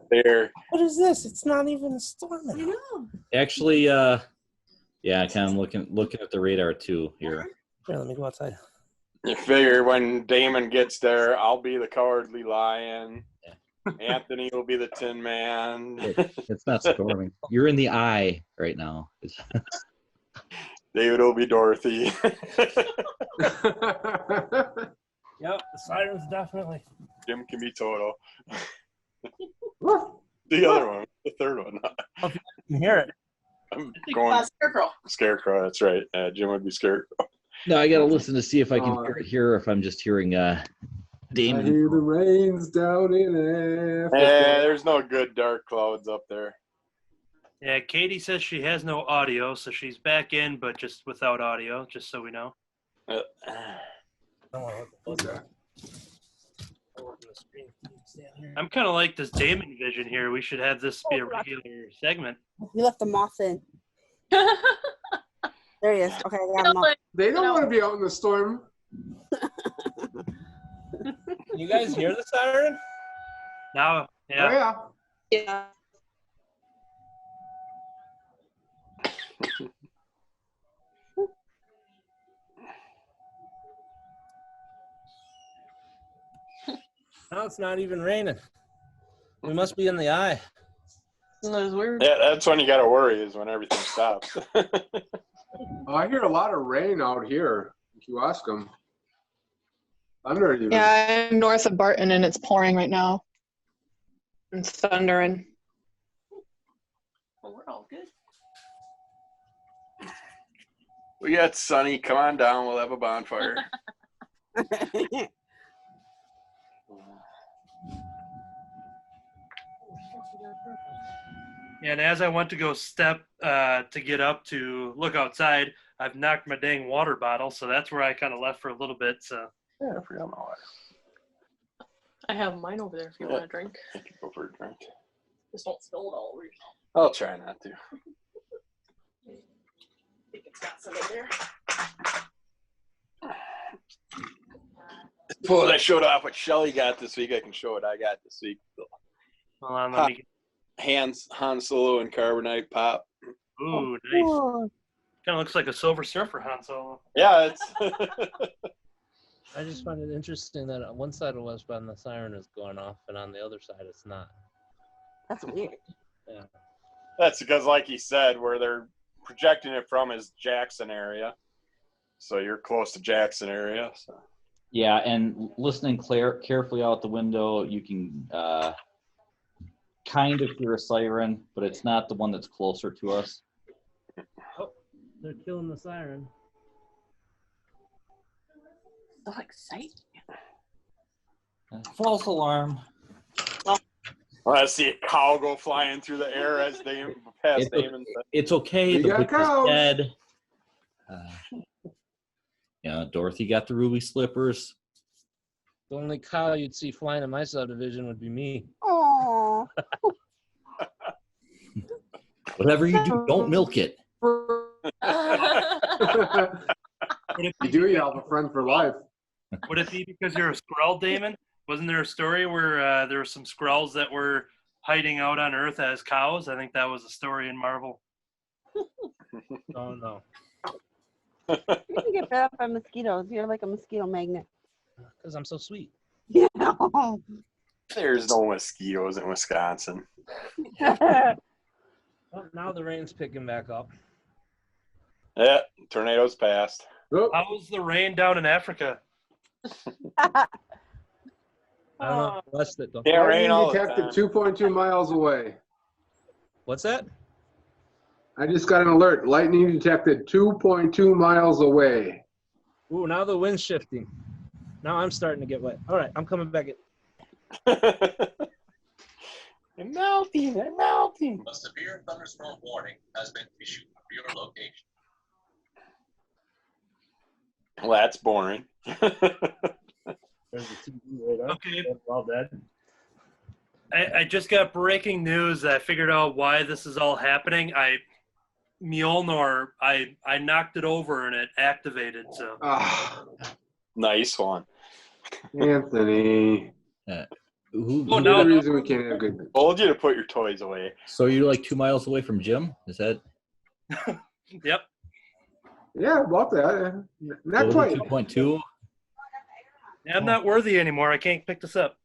There. What is this? It's not even a storm. I know. actually, yeah, I kind of looking at the radar too here. Here, let me go outside. You figure when Damon gets there, I'll be the cowardly lion. Anthony will be the Tin Man. It's not storming. You're in the eye right now. David will be Dorothy. Yep, the sirens definitely. Jim can be Toto. The other one, the third one. You can hear it. I'm going Scarecrow. Scarecrow. That's right. Jim would be Scarecrow. No, I gotta listen to see if I can hear if I'm just hearing I Damon. hear the rains down in Africa. There's no good dark clouds up there. Yeah, Katie says she has no audio, so she's back in, but just without audio, just so we know. I'm kind of like this Damon vision here. We should have this be a regular segment. We left the moth in. There he is. Okay, I got him up. They don't want to be out in the storm. You guys hear the siren? Now, yeah. Oh, yeah. Yeah. No, it's not even raining. We must be in the eye. That was weird. Yeah, that's when you got to worry is when everything stops. I hear a lot of rain out here. If you ask them, thunder even. Yeah, I'm north of Barton and it's pouring right now. It's thundering. Well, we're all good. We got sunny. Come on down. We'll have a bonfire. Yeah, and as I went to go step to get up to look outside, I've knocked my dang water bottle, so that's where I kind of left for a little bit. So Yeah, I forgot my water. I have mine over there if you want to drink. I can go for a drink. Just don't spill it all over yourself. I'll try not to. I think it's got some in there. Well, I showed off what Shelly got this week. I can show what I got this week. hold on, let me get. Han Solo and Carbonite Pop. Ooh, nice. Kind of looks like a Silver Surfer Han Solo. Yeah, it's. I just find it interesting that on one side of West Bend the siren is going off, and on the other side it's not. That's weird. Yeah. That's because, like he said, where they're projecting it from is Jackson area. So you're close to Jackson area. So. Yeah, and listening carefully out the window, you can kind of hear a siren, but it's not the one that's closer to us. Oh, they're killing the siren. So exciting. False alarm. Let's see a cow go flying through the air as they pass Damon. It's okay. We The got witch cows. is dead. Yeah, Dorothy got the ruby slippers. The only cow you'd see flying in my subdivision would be me. Aww. Whatever you do, don't milk it. You do, you have a friend for life. Would it be because you're a squirrel, Damon? Wasn't there a story where there were some squirrels that were hiding out on Earth as cows? I think that was a story in Marvel. Oh no. You can get bit up by mosquitoes. You're like a mosquito magnet. Because I'm so sweet. Yeah. There's no mosquitoes in Wisconsin. Well, now the rain's picking back up. Yeah, tornadoes passed. How was the rain down in Africa? I don't know. Watch that. Yeah, rain Lightning all the detected time. 2.2 miles away. What's that? I just got an alert. Lightning detected 2.2 miles away. Ooh, now the wind's shifting. Now I'm starting to get wet. All right, I'm coming back in. I'm melting. I'm melting. A severe thunderstorm warning has been issued for your location. Well, that's boring. There's the TV right up. Okay. They're all dead. I just got breaking news that I figured out why this is all happening. Mjolnir, I knocked it over and it activated. So Nice one. Anthony. Who, Oh, who- no. The reason we can't have good. Told you to put your toys away. So you're like 2 miles away from Jim? Is that Yep. Yeah, about that. Not quite. 2.2? Yeah, I'm not worthy anymore. I can't pick this up.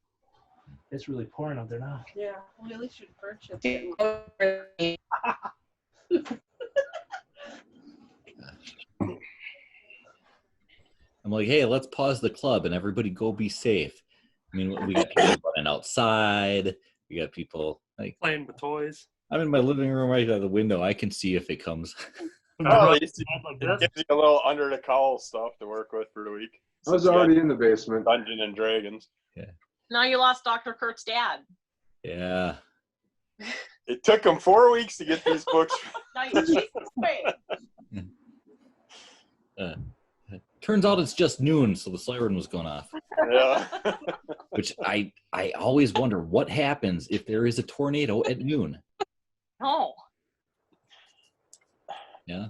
It's really pouring out there now. Yeah, well, at least your bird shit's getting I'm like, hey, let's pause the club and everybody go be safe. I mean, we got people running outside. We got people like Playing with toys. I'm in my living room right out the window. I can see if it comes. Oh, at least Like it this. gives you a little under the cowl stuff to work with for the week. I was already in the basement. Dungeons and Dragons. Now you lost Dr. Kurt's dad. Yeah. It took them 4 weeks to get these books. Now you Jesus Christ. Turns out it's just noon, so the siren was going off. Yeah. Which I always wonder what happens if there is a tornado at noon. No. Yeah.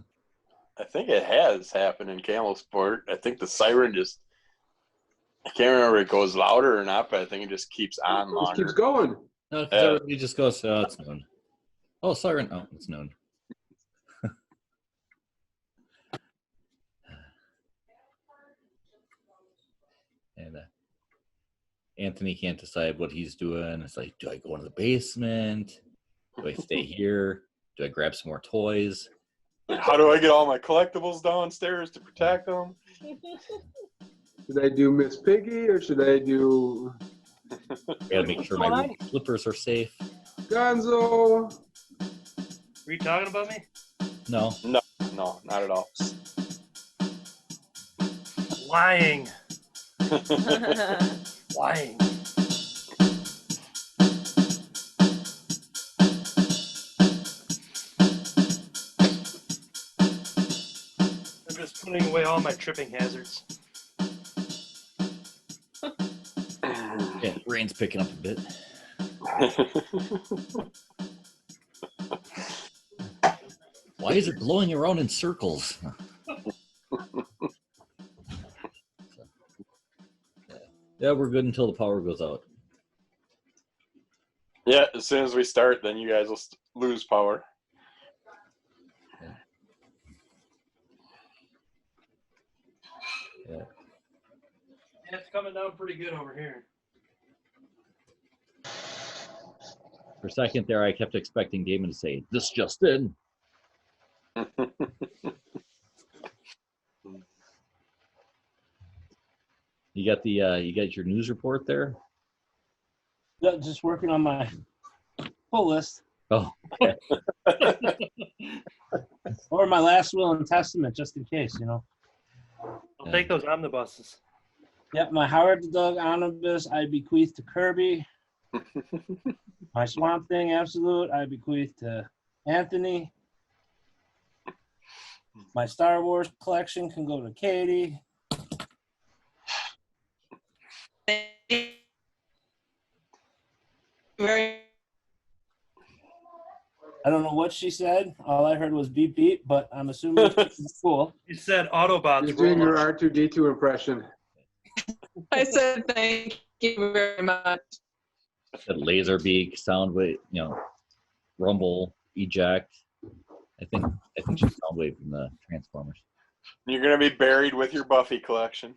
I think it has happened in Camel Sport. I think the siren just, I can't remember if it goes louder or not, but I think it just keeps on Just longer. keeps going. No, because everybody just goes, oh, it's noon. Oh, siren. Oh, it's noon. And Anthony can't decide what he's doing. It's like, do I go into the basement? Do I stay here? Do I grab some more toys? How do I get all my collectibles downstairs to protect them? Should I do Miss Piggy or should I do Gotta make sure my slippers are safe. Gonzo? Were you talking about me? No. No, not at all. Lying. Lying. I'm just putting away all my tripping hazards. Yeah, rain's picking up a bit. Why is it blowing around in circles? Yeah, we're good until the power goes out. Yeah, as soon as we start, then you guys will lose power. Yeah. Yeah, it's coming down pretty good over here. For a second there, I kept expecting Damon to say, "This just in." You got your news report there? Yeah, just working on my full list. Oh, okay. Or my last will and testament, just in case, you know. I'll take those omnibuses. Yep, my Howard the Dog omnibus I bequeath to Kirby. My Swamp Thing Absolute I bequeath to Anthony. My Star Wars collection can go to Katie. I don't know what she said. All I heard was beep beep, but I'm assuming it's cool. You said Autobots. He's doing your R2D2 impression. I said thank you very much. That laser beak, sound wave, rumble, eject. I think she's sound wave from the Transformers. You're gonna be buried with your Buffy collection.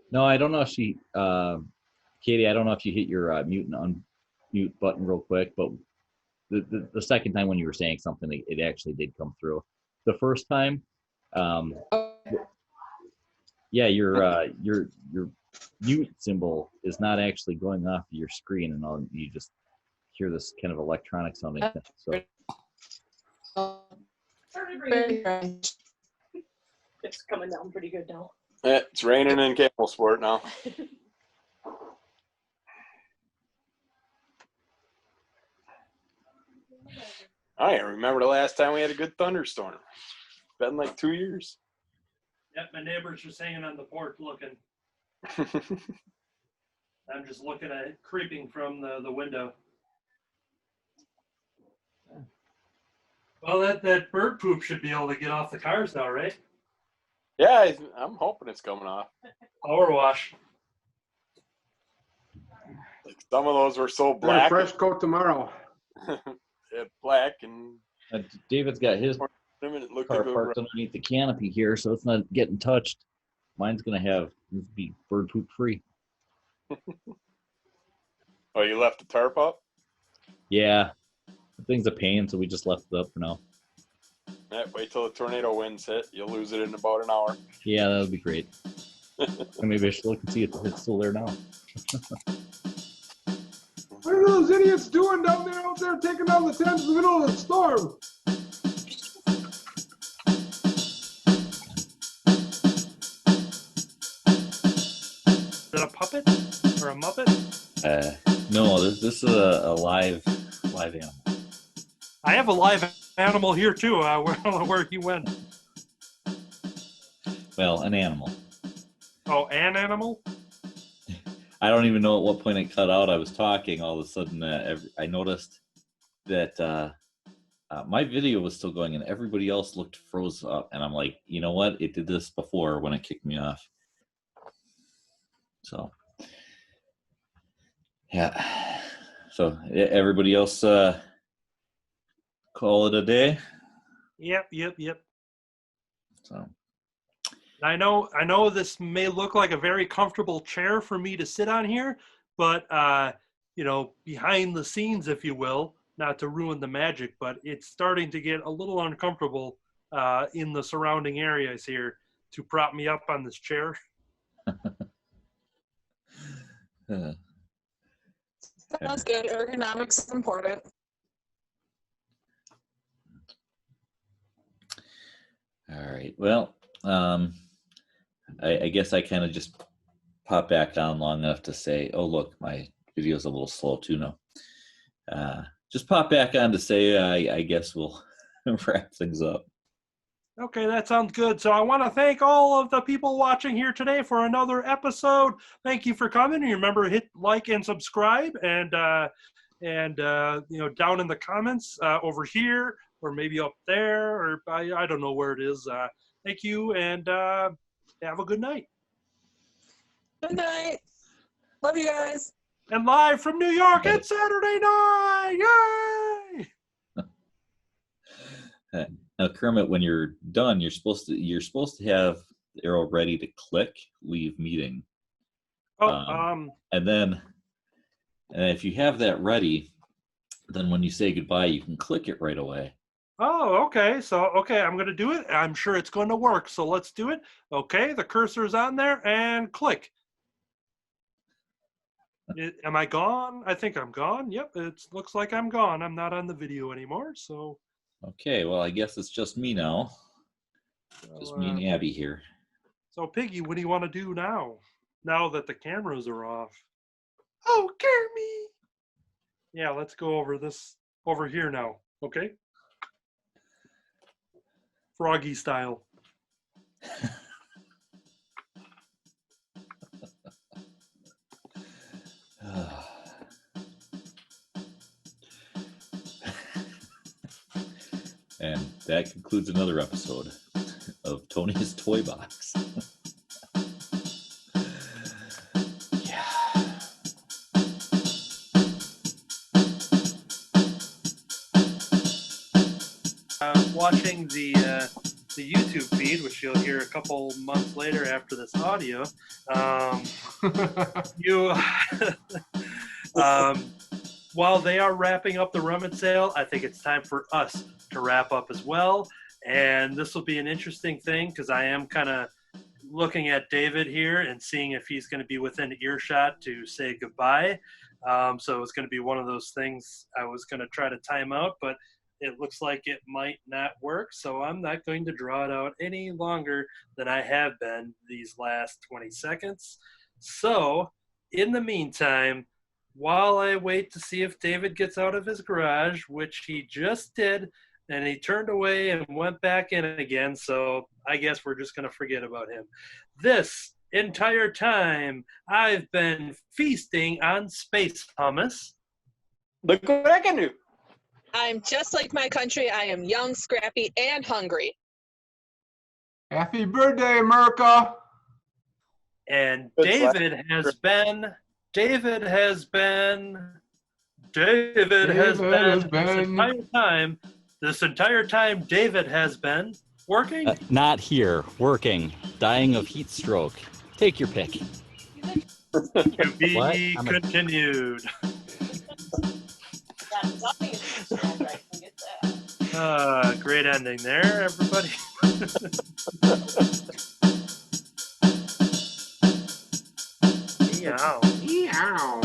No, I don't know if she, Katie. I don't know if you hit your mute and unmute button real quick, but the second time when you were saying something, it actually did come through. The first time, Yeah, your mute symbol is not actually going off your screen, and all you just hear this kind of electronic sounding thing. So It's coming down pretty good now. It's raining in Camel Sport now. I can't remember the last time we had a good thunderstorm. It's been like 2 years. Yep, my neighbor's just hanging on the porch looking. I'm just looking at it, creeping from the window. Well, that bird poop should be able to get off the cars now, right? Yeah, I'm hoping it's coming off. Power wash. Like some of those were so black. Fresh coat tomorrow. Black and David's got his car parked underneath the canopy here, so it's not getting touched. Mine's gonna be bird poop free. Oh, you left the tarp up? Yeah, the thing's a pain, so we just left it up for now. Yeah, wait till the tornado winds hit. You'll lose it in about an hour. Yeah, that would be great. Maybe I should look and see if it's still there now. What are those idiots doing down there out there taking down the tent in the middle of the storm? Is that a puppet or a muppet? No, this is a live animal. I have a live animal here too. Where he went? Well, an animal. Oh, an animal? I don't even know at what point it cut out. I was talking. All of a sudden, I noticed that my video was still going, and everybody else looked froze up. And I'm like, you know what? It did this before when it kicked me off. So, yeah. So everybody else call it a day. Yep. So. I know this may look like a very comfortable chair for me to sit on here, but behind the scenes, if you will, not to ruin the magic, but it's starting to get a little uncomfortable in the surrounding areas here to prop me up on this chair. Sounds good. Ergonomics is important. All right. Well, I guess I kind of just pop back on long enough to say, oh, look, my video's a little slow too now. Just pop back on to say, I guess we'll wrap things up. Okay, that sounds good. So I want to thank all of the people watching here today for another episode. Thank you for coming. And remember, hit like and subscribe, and down in the comments over here, or maybe up there, or I don't know where it is. Thank you, and have a good night. Good night. Love you guys. And live from New York, it's Saturday night. Yay! Now, Kermit, when you're done, you're supposed to have the arrow ready to click leave meeting. And then if you have that ready, then when you say goodbye, you can click it right away. Oh, okay. So, I'm going to do it. I'm sure it's going to work. So let's do it. Okay, the cursor's on there and click. Am I gone? I think I'm gone. Yep, it looks like I'm gone. I'm not on the video anymore. So. Okay, well, I guess it's just me now. Just me and Abby here. So, Piggy, what do you want to do now? Now that the cameras are off. Oh, Kermit! Yeah, let's go over here now. Okay? Froggy style. And that concludes another episode of Tony's Toy Box. Watching the YouTube feed, which you'll hear a couple months later after this audio, while they are wrapping up the rummage sale, I think it's time for us to wrap up as well. And this will be an interesting thing because I am kind of looking at David here and seeing if he's going to be within earshot to say goodbye. So it's going to be one of those things I was going to try to time out, but it looks like it might not work. So I'm not going to draw it out any longer than I have been these last 20 seconds. So in the meantime, while I wait to see if David gets out of his garage, which he just did, and he turned away and went back in again, so I guess we're just going to forget about him. This entire time, I've been feasting on space hummus. Look what I can do. I'm just like my country. I am young, scrappy, and hungry. Happy birthday, America! And Good David has been this entire time David has been working. Not here, working, dying of heat stroke. Take your pick. To be What? continued. Great ending there, everybody. Meow. Meow.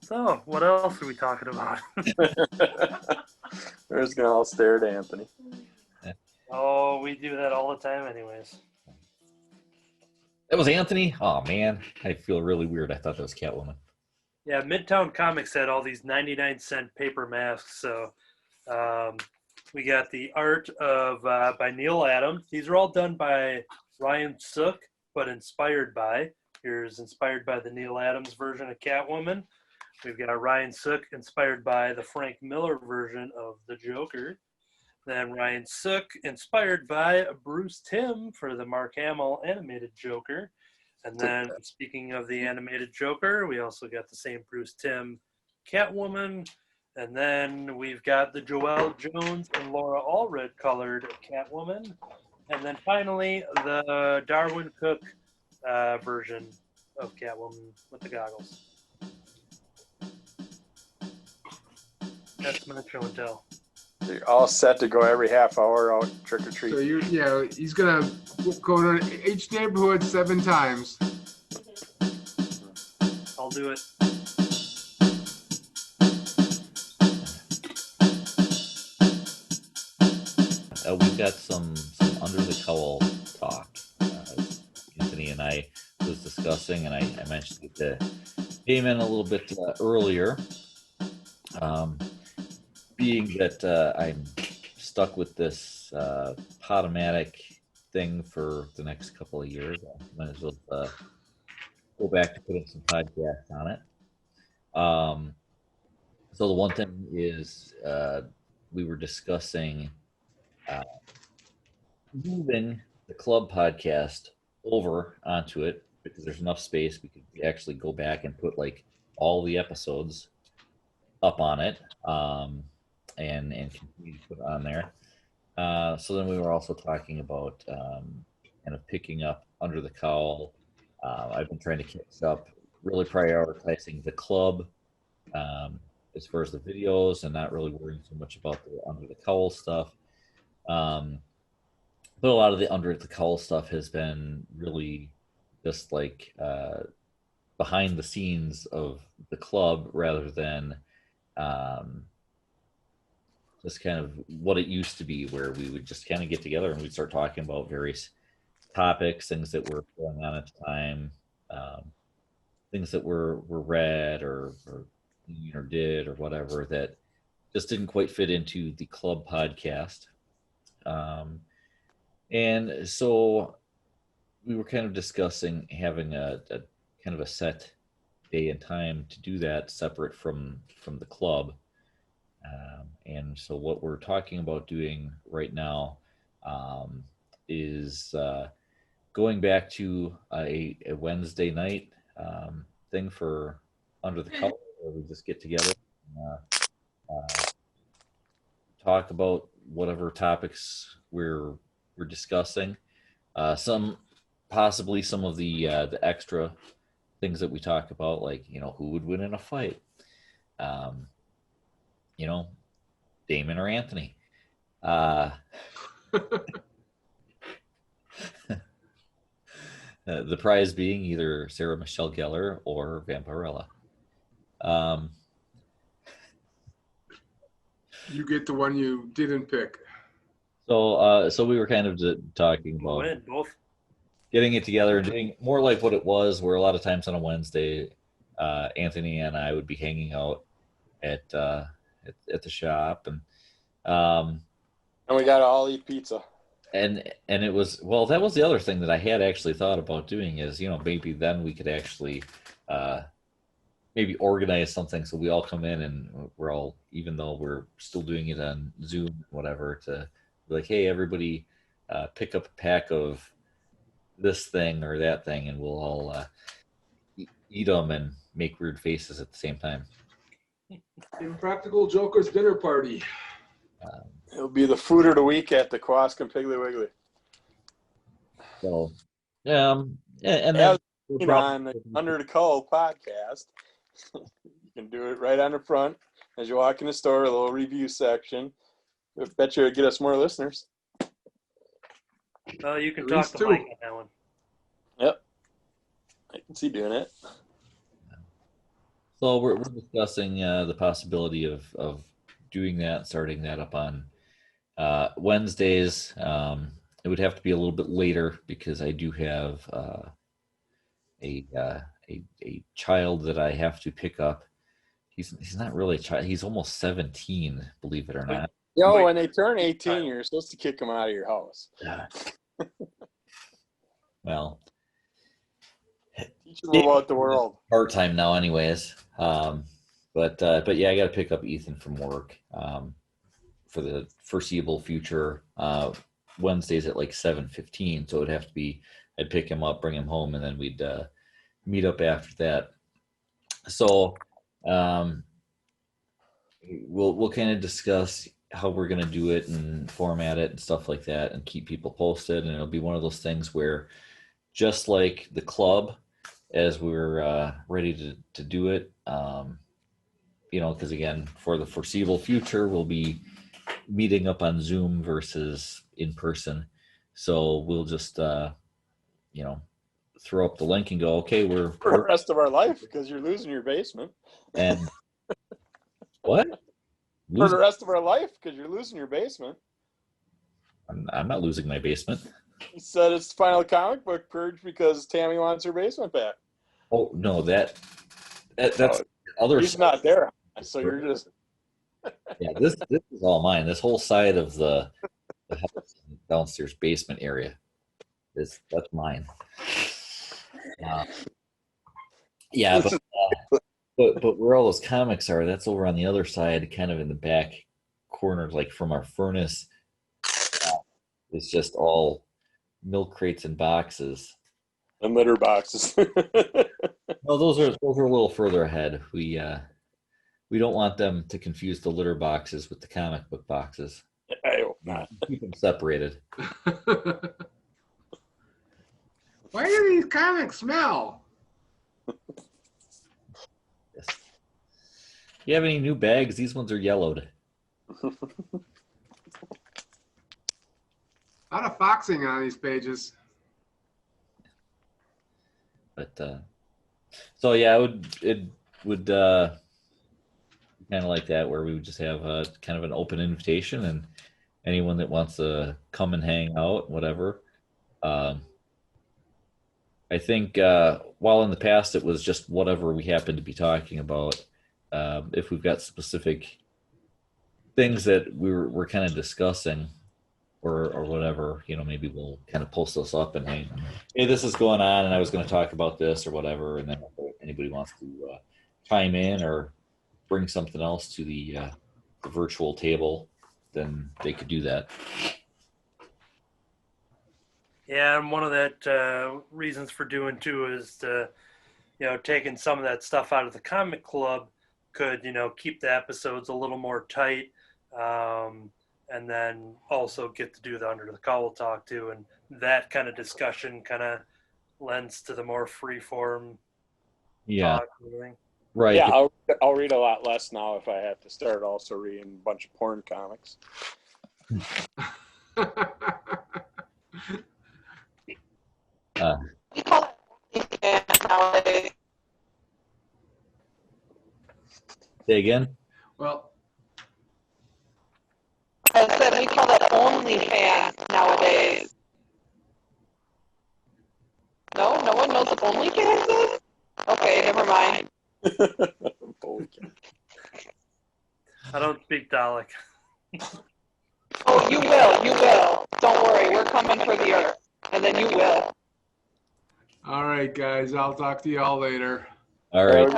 So, what else are we talking about? We're just gonna all stare at Anthony. Oh, we do that all the time anyways. That was Anthony? Oh, man. I feel really weird. I thought that was Catwoman. Yeah, Midtown Comics had all these 99-cent paper masks. So we got the art of by Neil Adams. These are all done by Ryan Sook, but inspired by. Here's inspired by the Neil Adams version of Catwoman. We've got Ryan Sook inspired by the Frank Miller version of the Joker. Then Ryan Sook inspired by Bruce Timm for the Mark Hamill animated Joker. And then speaking of the animated Joker, we also got the same Bruce Timm Catwoman. And then we've got the Joelle Jones and Laura Allred colored Catwoman. And then finally, the Darwin Cook version of Catwoman with the goggles. That's my show and tell. You're all set to go every half hour out trick or treat. So he's gonna go to each neighborhood 7 times. I'll do it. We've got some under the cowl talk. Anthony and I was discussing, and I mentioned it to Damon a little bit earlier. Being that I'm stuck with this Podomatic thing for the next couple of years, I might as well go back to putting some podcasts on it. So the one thing is we were discussing moving the club podcast over onto it because there's enough space. We could actually go back and put like all the episodes up on it. And continue to put on there. So then we were also talking about kind of picking up Under the Cowl. I've been trying to catch up, really prioritizing the club as far as the videos and not really worrying so much about the Under the Cowl stuff. But a lot of the Under the Cowl stuff has been really just like behind the scenes of the club rather than just kind of what it used to be, where we would just kind of get together and we'd start talking about various topics, things that were going on at the time, things that were read or did or whatever that just didn't quite fit into the club podcast. And so we were kind of discussing having a kind of a set day and time to do that separate from the club. And so what we're talking about doing right now is going back to a Wednesday night thing for Under the Cowl, where we just get together and talk about whatever topics we're discussing. Possibly some of the extra things that we talk about, like, who would win in a fight? Um, Damon or Anthony. The prize being either Sarah Michelle Gellar or Vampirella. You get the one you didn't pick. So we were kind of talking about Win both. getting it together and doing more like what it was, where a lot of times on a Wednesday, Anthony and I would be hanging out at the shop, and we got to all eat pizza. And it was, well, that was the other thing that I had actually thought about doing is, maybe then we could actually maybe organize something so we all come in and we're all, even though we're still doing it on Zoom, whatever, to be like, hey, everybody pick up a pack of this thing or that thing, and we'll all eat them and make weird faces at the same time. Impractical Jokers dinner party. It'll be the food of the week at the Kowalski Piggly Wiggly. So, and then on the Under the Cowl podcast, you can do it right on the front as you walk in the store, a little review section. I bet you it'll get us more listeners. Well, you can At talk least to two. Mike on that one. Yep. I can see doing it. So we're discussing the possibility of doing that, starting that up on Wednesdays. It would have to be a little bit later because I do have a child that I have to pick up. He's not really a child. He's almost 17, believe it or not. Yo, when they turn 18, you're supposed to kick them out of your house. Well, teach them about the world. Part time now, anyways. But yeah, I got to pick up Ethan from work for the foreseeable future. Wednesdays at like 7:15, so it'd have to be. I'd pick him up, bring him home, and then we'd meet up after that. So we'll kind of discuss how we're going to do it and format it and stuff like that, and keep people posted. And it'll be one of those things where, just like the club, as we're ready to do it, because again, for the foreseeable future, we'll be meeting up on Zoom versus in person. So we'll just throw up the link and go, okay, we're for the rest of our life, because you're losing your basement. And what? For the rest of our life, because you're losing your basement. I'm not losing my basement. He said it's final comic book purge because Tammy wants her basement back. Oh no, that's other. He's not there, so you're just. Yeah, this is all mine. This whole side of the house, downstairs basement area, that's mine. Yeah, but where all those comics are, that's over on the other side, kind of in the back corner, like from our furnace. It's just all milk crates and boxes. And litter boxes. No, those are a little further ahead. We don't want them to confuse the litter boxes with the comic book boxes. I hope not. Keep them separated. Why do these comics smell? Yes. You have any new bags? These ones are yellowed. A lot of foxing on these pages. But so yeah, it would kind of like that, where we would just have kind of an open invitation, and anyone that wants to come and hang out, whatever. I think while in the past it was just whatever we happened to be talking about. If we've got specific things that we're kind of discussing, or whatever, maybe we'll kind of post those up and hey, this is going on, and I was going to talk about this or whatever. And then if anybody wants to chime in or bring something else to the virtual table, then they could do that. Yeah, and one of that reasons for doing too is to, taking some of that stuff out of the comic club could, keep the episodes a little more tight, and then also get to do the Under the Cowl talk too, and that kind of discussion kind of lends to the more free form Yeah. talk and everything. Right. Yeah, I'll read a lot less now if I have to start also reading a bunch of porn comics. We call that nowadays. Say again? Well, I said we call that OnlyFans nowadays. No, no one knows what OnlyFans is? Okay, never mind. I don't speak Dalek. Oh, you will. Don't worry, we're coming for the earth. And then you will. all right, guys. I'll talk to you all later. All right.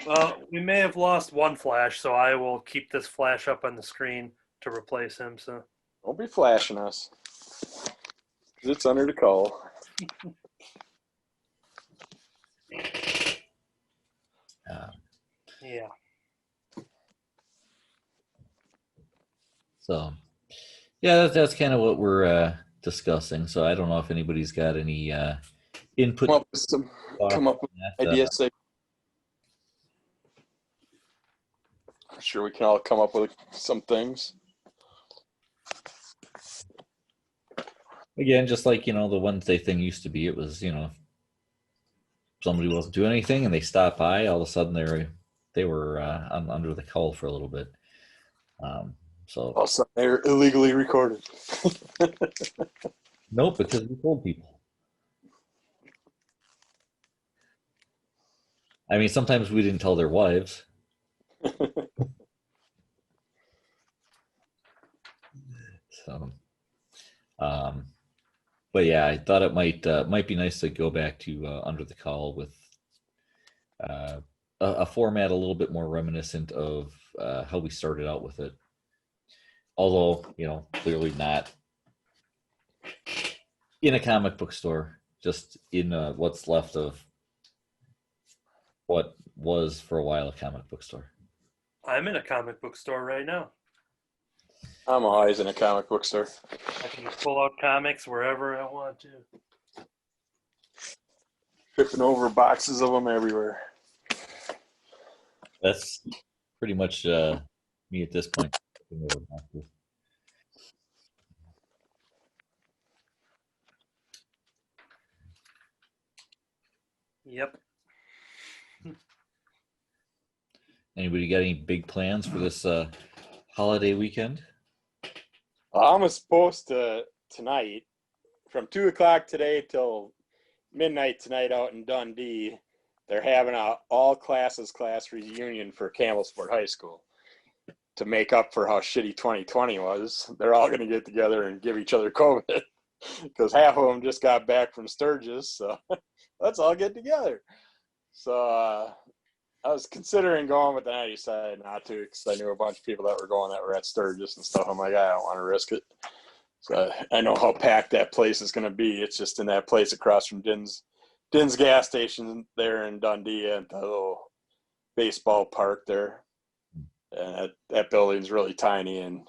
Well, we may have lost one Flash, so I will keep this Flash up on the screen to replace him. So Don't be flashing us. 'Cause it's under the Cowl. yeah. So, yeah, that's kind of what we're discussing. So I don't know if anybody's got any input. Come up with ideas. I'm sure we can all come up with some things. Again, just like, the Wednesday thing used to be, it was, somebody wasn't doing anything and they stopped by, all of a sudden they were under the Cowl for a little bit. So all of a sudden they're illegally recorded. Nope, because we told people. I mean, sometimes we didn't tell their wives. So, but yeah, I thought it might be nice to go back to Under the Cowl with a format a little bit more reminiscent of how we started out with it. Although, clearly not in a comic book store, just in what's left of what was for a while a comic book store. I'm in a comic book store right now. I'm always in a comic book store. I can just pull out comics wherever I want to. Tripping over boxes of them everywhere. That's pretty much me at this point. Yep. Anybody got any big plans for this holiday weekend? I'm supposed to tonight, from 2 o'clock today till midnight tonight out in Dundee, they're having a all classes class reunion for Campbellsport High School to make up for how shitty 2020 was. They're all going to get together and give each other COVID because half of them just got back from Sturgis, so let's all get together. So I was considering going, but then I decided not to because I knew a bunch of people that were going that were at Sturgis and stuff. I'm like, I don't want to risk it. So I know how packed that place is going to be. It's just in that place across from Din's gas station there in Dundee and the little baseball park there. And that building's really tiny. And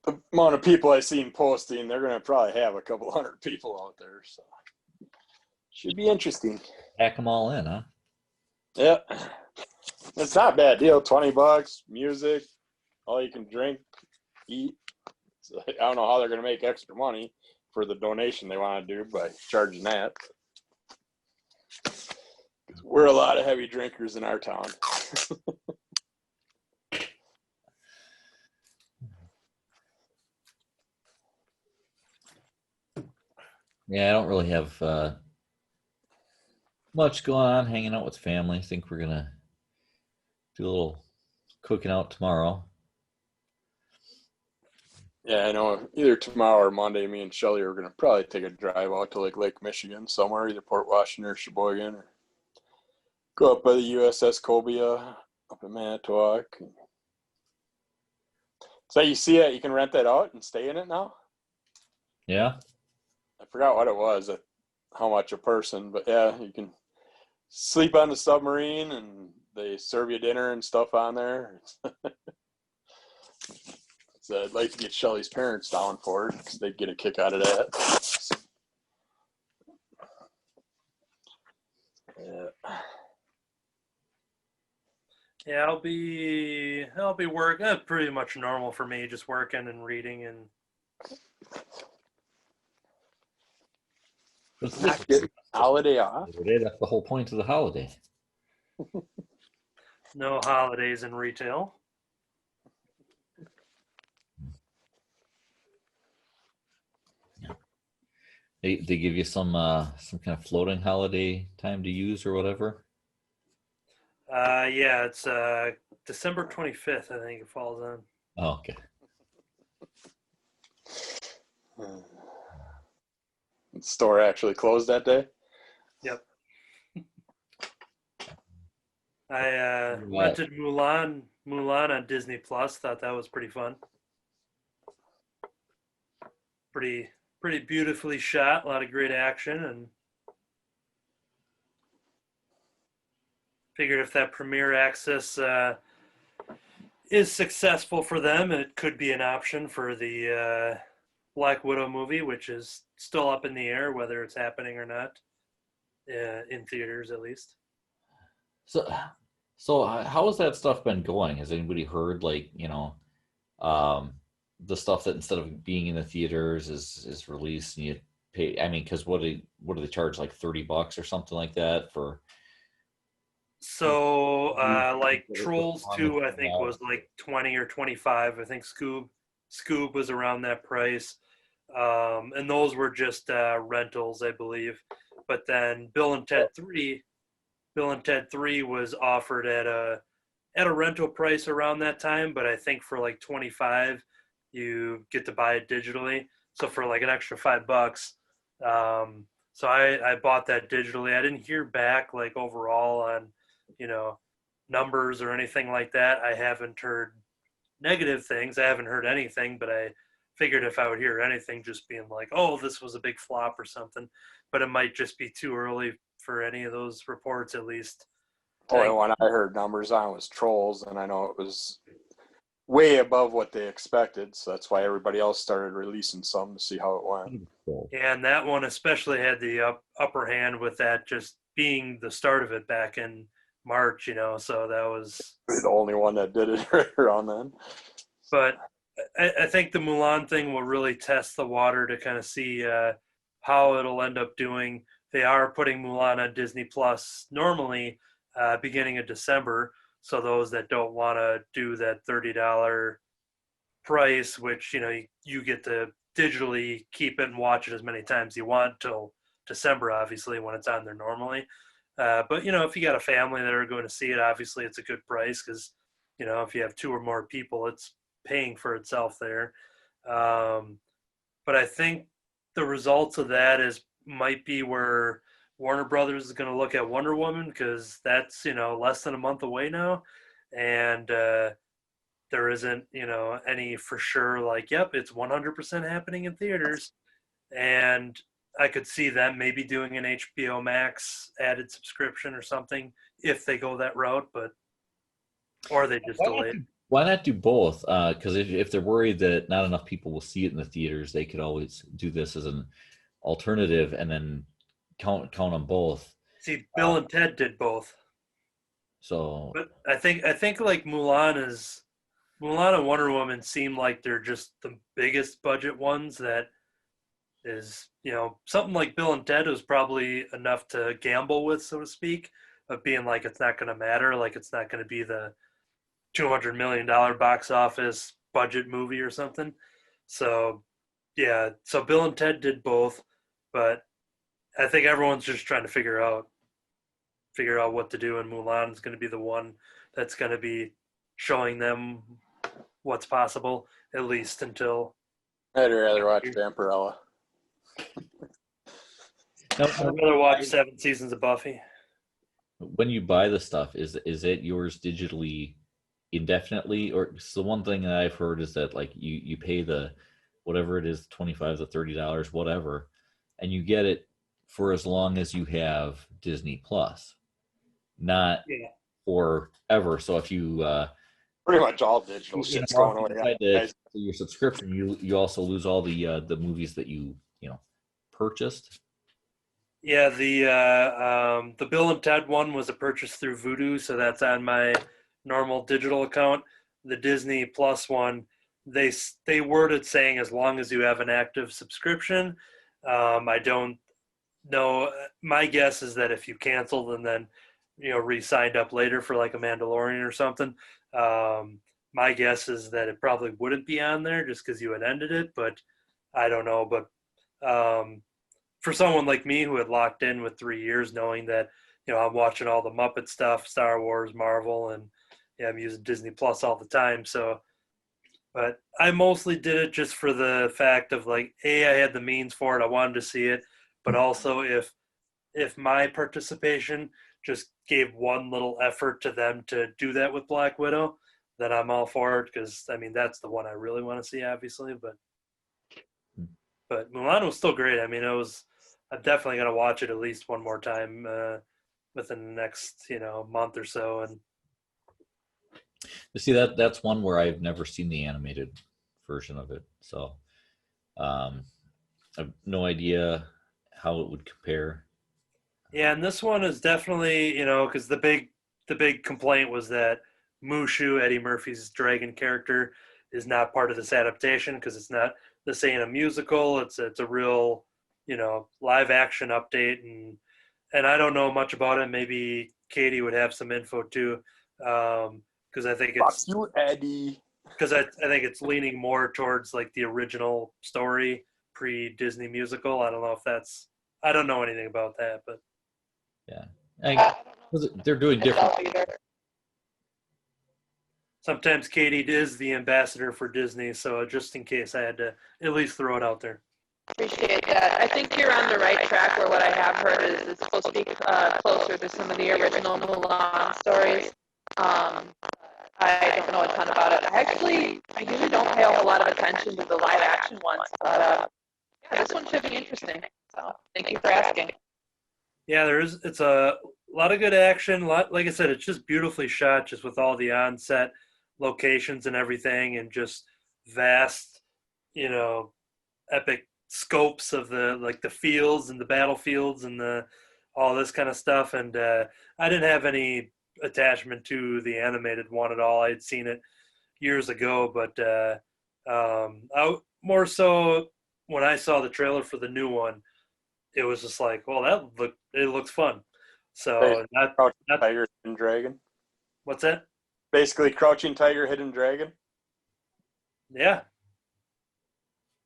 the amount of people I've seen posting, they're going to probably have a couple hundred people out there. So should be interesting. Pack them all in, huh? Yeah. It's not a bad deal. $20, music, all you can drink, eat. So I don't know how they're going to make extra money for the donation they want to do by charging that. We're a lot of heavy drinkers in our town. Yeah, I don't really have much going on, hanging out with family. I think we're going to do a little cooking out tomorrow. Yeah, I know either tomorrow or Monday, me and Shelly are going to probably take a drive out to Lake Michigan somewhere, either Port Washington or Sheboygan, or go up by the USS Cobia up in Manitowoc. So you see it, you can rent that out and stay in it now? Yeah. I forgot what it was, how much a person, but yeah, you can sleep on the submarine and they serve you dinner and stuff on there. So I'd like to get Shelly's parents down for it because they'd get a kick out of that. Yeah, I'll be working. Pretty much normal for me, just working and reading and. Not getting holiday off. That's the whole point of the holiday. No holidays in retail. They give you some kind of floating holiday time to use or whatever. Yeah, it's December 25th. I think it falls on. Oh, okay. The store actually closed that day. Yep. I rented Mulan on Disney Plus. Thought that was pretty fun. Pretty beautifully shot. A lot of great action, and figured if that Premier Access is successful for them, it could be an option for the Black Widow movie, which is still up in the air whether it's happening or not, in theaters at least. So how has that stuff been going? Has anybody heard, like, the stuff that instead of being in the theaters is released and you pay? I mean, because what do they charge, like $30 or something like that for? So like Trolls 2, I think was like 20 or 25. I think Scoob was around that price, and those were just rentals, I believe. But then Bill and Ted 3 was offered at a rental price around that time, but I think for like 25 you get to buy it digitally, so for like an extra $5. So I bought that digitally. I didn't hear back like overall on numbers or anything like that. I haven't heard negative things. I haven't heard anything, but I figured if I would hear anything, just being like, oh, this was a big flop or something, but it might just be too early for any of those reports, at least. Only one I heard numbers on was Trolls, and I know it was way above what they expected, so that's why everybody else started releasing some to see how it went. And that one especially had the upper hand with that just being the start of it back in March, so that was the only one that did it right around then. But I think the Mulan thing will really test the water to kind of see how it'll end up doing. They are putting Mulan on Disney Plus normally beginning of December, so those that don't want to do that $30 price, which you get to digitally keep it and watch it as many times you want till December, obviously, when it's on there normally. But if you got a family that are going to see it, obviously it's a good price because if you have 2 or more people, it's paying for itself there. But I think the results of that might be where Warner Brothers is going to look at Wonder Woman, because that's less than a month away now, and there isn't any for sure like, yep, it's 100% happening in theaters. And I could see them maybe doing an HBO Max added subscription or something if they go that route, or they just delay it. Why not do both? Because if they're worried that not enough people will see it in the theaters, they could always do this as an alternative and then count them both. See, Bill and Ted did both. So, but I think like Mulan and Wonder Woman seem like they're just the biggest budget ones. That is, something like Bill and Ted was probably enough to gamble with, so to speak, of being like, it's not going to matter, like it's not going to be the $200 million box office budget movie or something. So yeah, so Bill and Ted did both, but I think everyone's just trying to figure out what to do, and Mulan is going to be the one that's going to be showing them what's possible, at least until. I'd rather watch Vampirella. I'd rather watch 7 seasons of Buffy. When you buy the stuff, is it yours digitally indefinitely? Or so one thing that I've heard is that like you pay the whatever it is, $25 to $30, whatever, and you get it for as long as you have Disney Plus, not forever. So if you pretty much all digital shit's going away. Your subscription, you also lose all the movies that you purchased. Yeah, the Bill and Ted one was a purchase through Vudu, so that's on my normal digital account. The Disney Plus one, they worded saying as long as you have an active subscription. I don't know. My guess is that if you canceled and then re-signed up later for like a Mandalorian or something, my guess is that it probably wouldn't be on there just because you had ended it. But I don't know. But for someone like me who had locked in with 3 years, knowing that I'm watching all the Muppet stuff, Star Wars, Marvel, and I'm using Disney Plus all the time. So, but I mostly did it just for the fact of like, A, I had the means for it. I wanted to see it, but also if my participation just gave one little effort to them to do that with Black Widow, then I'm all for it, because I mean that's the one I really want to see, obviously. But Mulan was still great. I mean, I'm definitely gonna watch it at least one more time within the next month or so. And you see, that's one where I've never seen the animated version of it, so I have no idea how it would compare. Yeah, and this one is definitely, because the big complaint was that Mushu, Eddie Murphy's dragon character, is not part of this adaptation because it's not this ain't a musical. It's a real, live action update, and I don't know much about it. Maybe Katie would have some info too, because I think it's Fuck you, Eddie. Because I think it's leaning more towards like the original story pre-Disney musical. I don't know if I don't know anything about that, but yeah, they're doing different. Sometimes Katie is the ambassador for Disney, so just in case, I had to at least throw it out there. Appreciate that. I think you're on the right track, where what I have heard is it's supposed to be closer to some of the original Mulan stories. I don't know a ton about it. I usually don't pay a whole lot of attention to the live action ones, but this one should be interesting. So thank you for asking. Yeah, it's a lot of good action. Like I said, it's just beautifully shot, just with all the on-set locations and everything, and just vast, epic scopes of the fields and the battlefields and all this kind of stuff. And I didn't have any attachment to the animated one at all. I had seen it years ago, but I more so when I saw the trailer for the new one, it was just like, well, it looks fun. So not Tiger, Hidden Dragon. What's that? Basically, Crouching Tiger, Hidden Dragon. Yeah.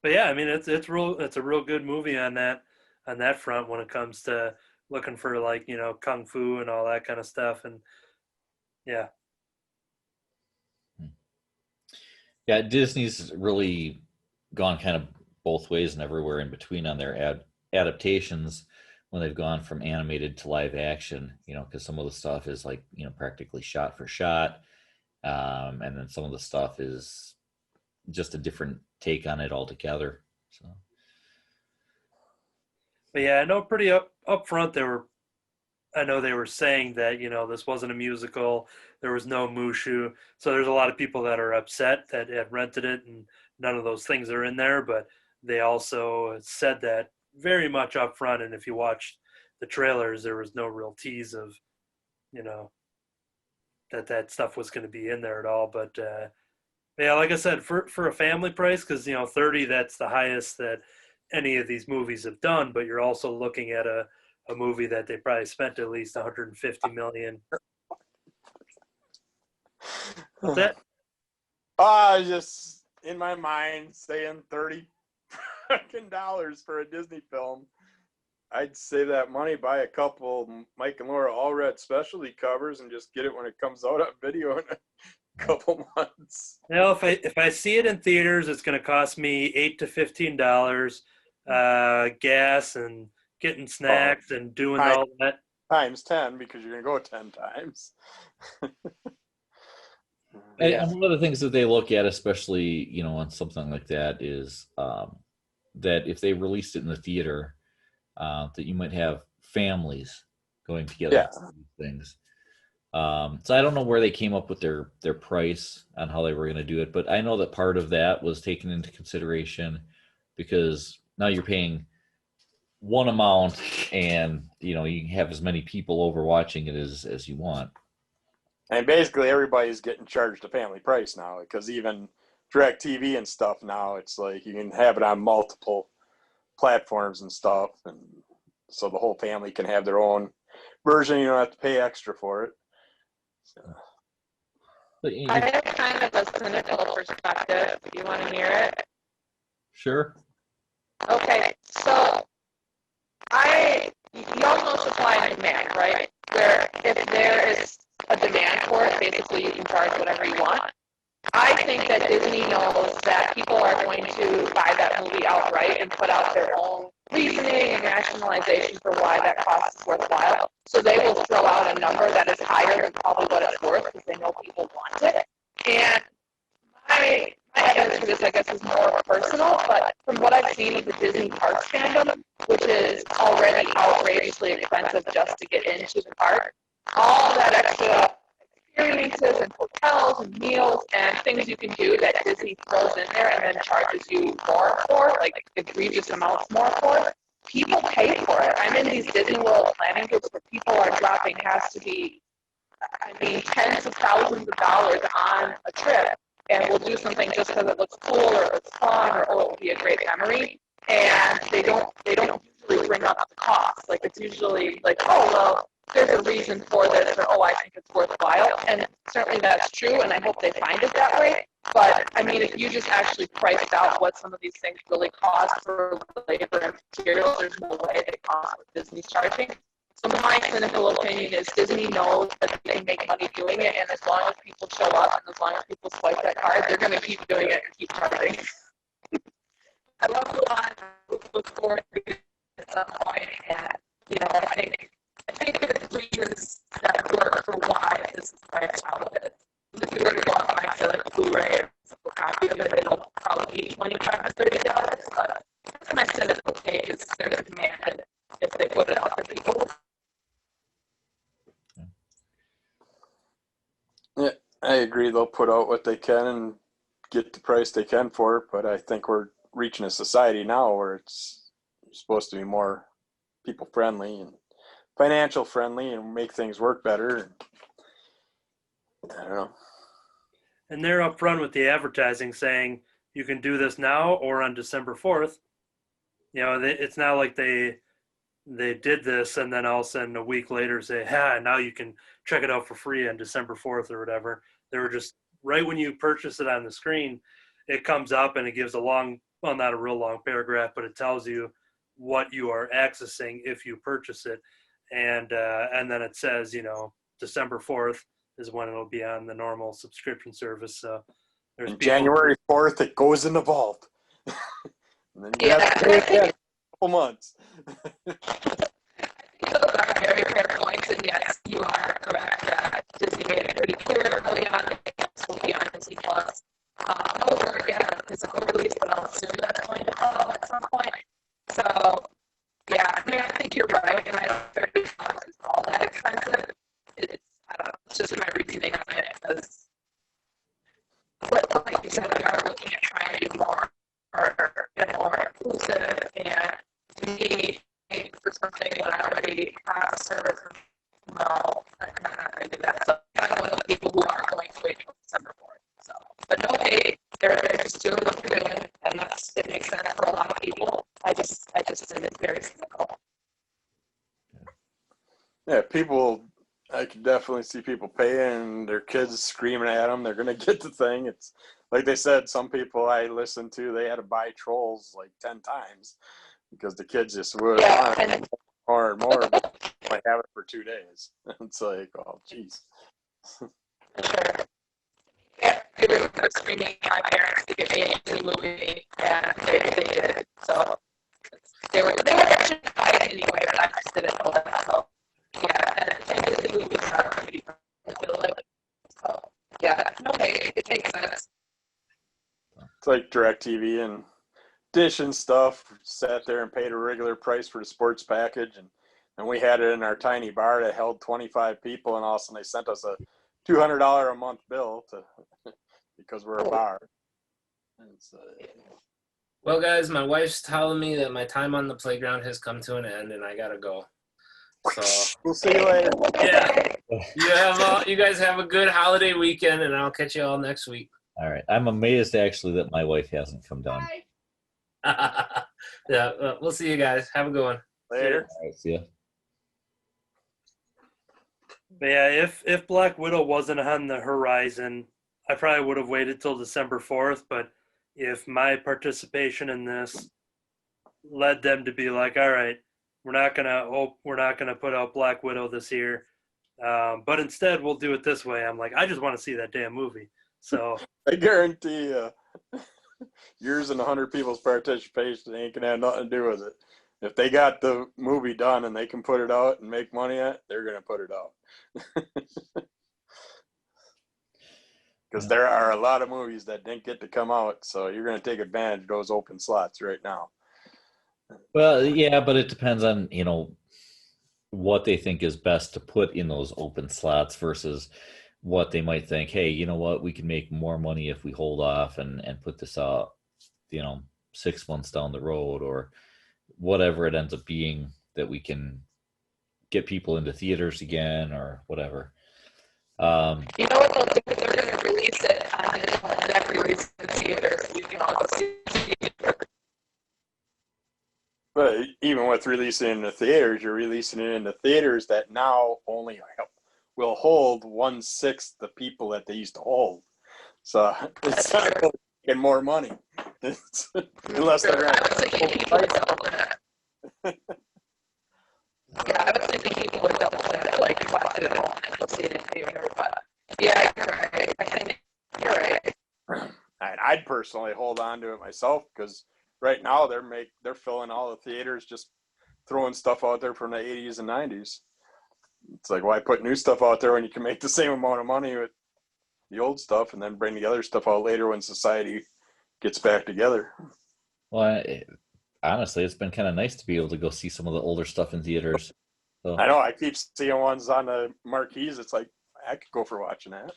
But yeah, I mean, it's a real good movie on that front when it comes to looking for like kung fu and all that kind of stuff. And yeah. Yeah, Disney's really gone kind of both ways and everywhere in between on their adaptations when they've gone from animated to live action, because some of the stuff is like, practically shot for shot. And then some of the stuff is just a different take on it altogether. So, but yeah, I know pretty up front I know they were saying that, this wasn't a musical. There was no Mushu. So there's a lot of people that are upset that had rented it and none of those things are in there. But they also said that very much up front. And if you watched the trailers, there was no real tease of, that stuff was going to be in there at all. But yeah, like I said, for a family price, because, 30, that's the highest that any of these movies have done. But you're also looking at a movie that they probably spent at least $150 million. What's that? I was just in my mind saying $30 for a Disney film. I'd save that money, buy a couple Mike and Laura Allred specialty covers, and just get it when it comes out on video in a couple months. If I see it in theaters, it's going to cost me $8 to $15, gas and getting snacks and doing all that. Times 10, because you're going to go 10 times. And one of the things that they look at, especially, on something like that, is that if they released it in the theater, that you might have families going together for these things. So I don't know where they came up with their price on how they were going to do it, but I know that part of that was taken into consideration because now you're paying one amount and you can have as many people over watching it as you want. And basically everybody's getting charged a family price now, because even DirecTV and stuff now, it's like you can have it on multiple platforms and stuff, and so the whole family can have their own version. You don't have to pay extra for it. So. I have kind of a cynical perspective. Do you want to hear it? Sure. Okay, so you all know supply and demand, right? Where if there is a demand for it, basically you can charge whatever you want. I think that Disney knows that people are going to buy that movie outright and put out their own reasoning and rationalization for why that cost is worthwhile. So they will throw out a number that is higher than probably what it's worth because they know people want it. And my evidence for this, I guess, is more personal, but from what I've seen with the Disney Parks fandom, which is already outrageously expensive just to get into the park, all that extra experiences and hotels and meals and things you can do that Disney throws in there and then charges you more for, like egregious amounts more for, people pay for it. I'm in these Disney World planning groups where people are dropping, has to be, tens of thousands of dollars on a trip, and we'll do something just because it looks cool or it's fun or it will be a great memory. And they don't usually bring up the cost. Like it's usually like, oh well, there's a reason for this, or oh, I think it's worthwhile. And certainly that's true, and I hope they find it that way. But I mean, if you just actually priced out what some of these things really cost for labor and materials, there's no way they cost what Disney's charging. So my cynical opinion is Disney knows that they make money doing it, and as long as people show up and as long as people swipe that card, they're going to keep doing it and keep charging. I love the line. Look forward to it at some point, and I think there's reasons that work for why this is priced how it is. If you were to go back to like Blu-ray or a copy of it, it'll probably be $25 to $30. But that's my cynical take is they're demanded if they put it out to people. Yeah, I agree. They'll put out what they can and get the price they can for it, but I think we're reaching a society now where it's supposed to be more people friendly and financial friendly and make things work better. I don't know. And they're upfront with the advertising saying you can do this now or on December 4th. It's not like they did this and then all of a sudden a week later say, now you can check it out for free on December 4th or whatever. They were just right when you purchase it on the screen, it comes up and it gives a long, well, not a real long paragraph, but it tells you what you are accessing if you purchase it. And then it says, December 4th is when it'll be on the normal subscription service. So there's January 4th, it goes in the vault. And then you have to pay it again in a couple months. Very fair points, and yes, you are correct. Disney made it pretty clear early on that it will be on Disney Plus. However, a physical release, but I'll assume that's going to follow at some point. So, yeah, I think you're right, and I don't think $30 is all that expensive. I don't know, it's just my reasoning on it, because, like you said, we are looking at trying to do more inclusive, and to me, for something that I already have a service, no, I'm not going to do that. So I don't know the people who are going to wait until December 4th. So, but no hate, they're just doing what they're doing, and it makes sense for a lot of people. I just think it's very cynical. Yeah, I can definitely see people paying, their kids screaming at them. They're going to get the thing. It's like they said, some people I listened to, they had to buy Trolls like 10 times because the kids just would more and more. But I have it for 2 days. It's like, oh, jeez. Yeah, they were screaming at my parents to get me into the movie, and they did. So they were actually buying it anyway, but I just didn't know that. So yeah, and the movies are pretty like, so yeah, no way, it makes sense. It's like DirecTV and Dish and stuff. Sat there and paid a regular price for the sports package, and we had it in our tiny bar that held 25 people, and all of a sudden they sent us a $200 a month bill because we're a bar. Well, guys, my wife's telling me that my time on the playground has come to an end, and I gotta go. So We'll see you later. yeah, you guys have a good holiday weekend, and I'll catch you all next week. All right. I'm amazed actually that my wife hasn't come down. Yeah, we'll see you guys. Have a good one. Later. All right, see ya. But yeah, if Black Widow wasn't on the horizon, I probably would have waited till December 4th. But if my participation in this led them to be like, all right, we're not gonna put out Black Widow this year, but instead we'll do it this way. I'm like, I just want to see that damn movie. So I guarantee you, yours and 100 people's participation ain't gonna have nothing to do with it. If they got the movie done and they can put it out and make money at it, they're gonna put it out. Because there are a lot of movies that didn't get to come out, so you're gonna take advantage of those open slots right now. Well, yeah, but it depends on, what they think is best to put in those open slots versus what they might think, hey, you know what, we can make more money if we hold off and put this out, 6 months down the road, or whatever it ends up being, that we can get people into theaters again or whatever. You know what they'll do? They're going to release it on digital and then release it in theaters. You can all go see it. But even with releasing it in the theaters, you're releasing it in the theaters that now only will hold 1/6 the people that they used to hold. So it's not really getting more money. Unless they're going to. Yeah, I was thinking people would double that, like watch it at home and go see it in theater. But yeah, you're right. I think you're right. I'd personally hold on to it myself because right now they're filling all the theaters, just throwing stuff out there from the 80s and 90s. It's like, why put new stuff out there when you can make the same amount of money with the old stuff and then bring the other stuff out later when society gets back together? Well, honestly, it's been kind of nice to be able to go see some of the older stuff in theaters. So. I know, I keep seeing ones on the marquees. It's like, I could go for watching that.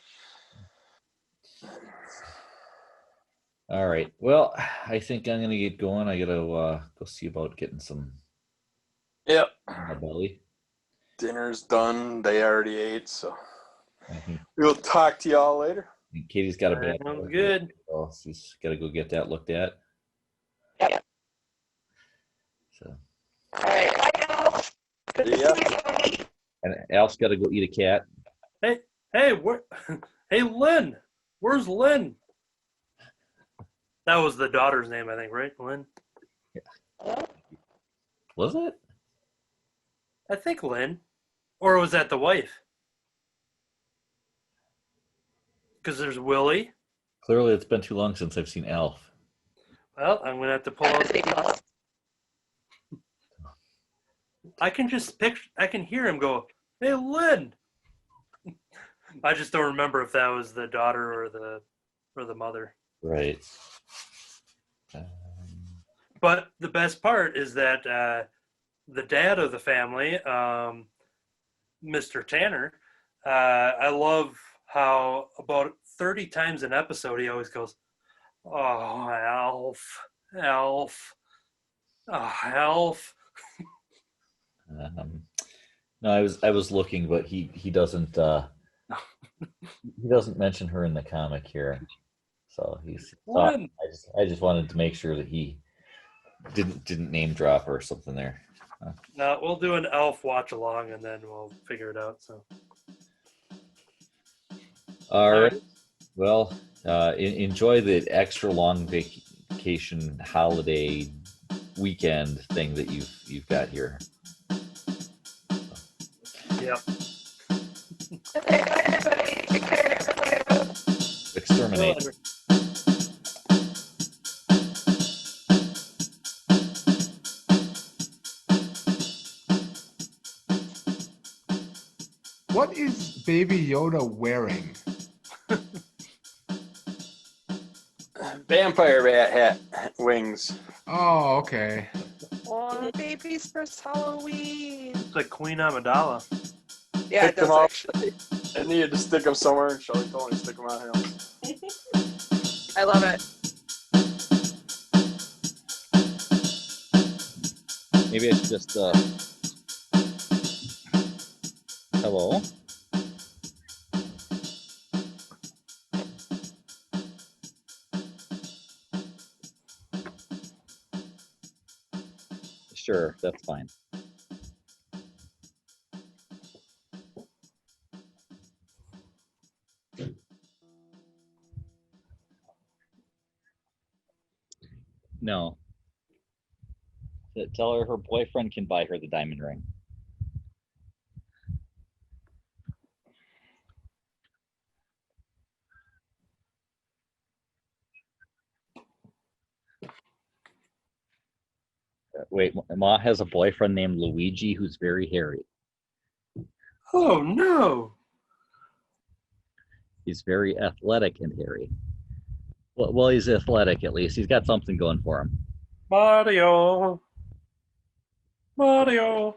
All right. Well, I think I'm going to get going. I got to go see about getting some. Yep. In my belly. Dinner's done. They already ate, so we'll talk to y'all later. Katie's got a bad. Sounds good. So she's got to go get that looked at. Yeah. So. All right. Bye, Alf. Yeah. And Alf's got to go eat a cat. Hey, hey, Lynn. Where's Lynn? That was the daughter's name, I think, right, Lynn? Yeah. Was it? I think Lynn. Or was that the wife? Because there's Willie. Clearly, it's been too long since I've seen Alf. Well, I'm going to have to pull out. I can just picture, I can hear him go, hey, Lynn. I just don't remember if that was the daughter or the mother. Right. But the best part is that the dad of the family, Mr. Tanner, I love how about 30 times an episode he always goes, oh, Alf, Alf, oh, Alf. No, I was looking, but he doesn't he doesn't mention her in the comic here. So I just wanted to make sure that he didn't name drop her or something there. No, we'll do an Elf watch along and then we'll figure it out. So. All right. Well, enjoy the extra long vacation holiday weekend thing that you've got here. Yep. Exterminate. What is Baby Yoda wearing? Vampire bat hat wings. Oh, okay. Oh, baby's first Halloween. It's like Queen Amidala. Yeah, Picked them up. I needed to stick them somewhere, and Shelly told me to stick them out here. I love it. Maybe I should just Hello. Sure, that's fine. No. Tell her her boyfriend can buy her the diamond ring. Wait, Ma has a boyfriend named Luigi who's very hairy. Oh no! He's very athletic and hairy. Well, he's athletic at least. He's got something going for him. Mario. Mario.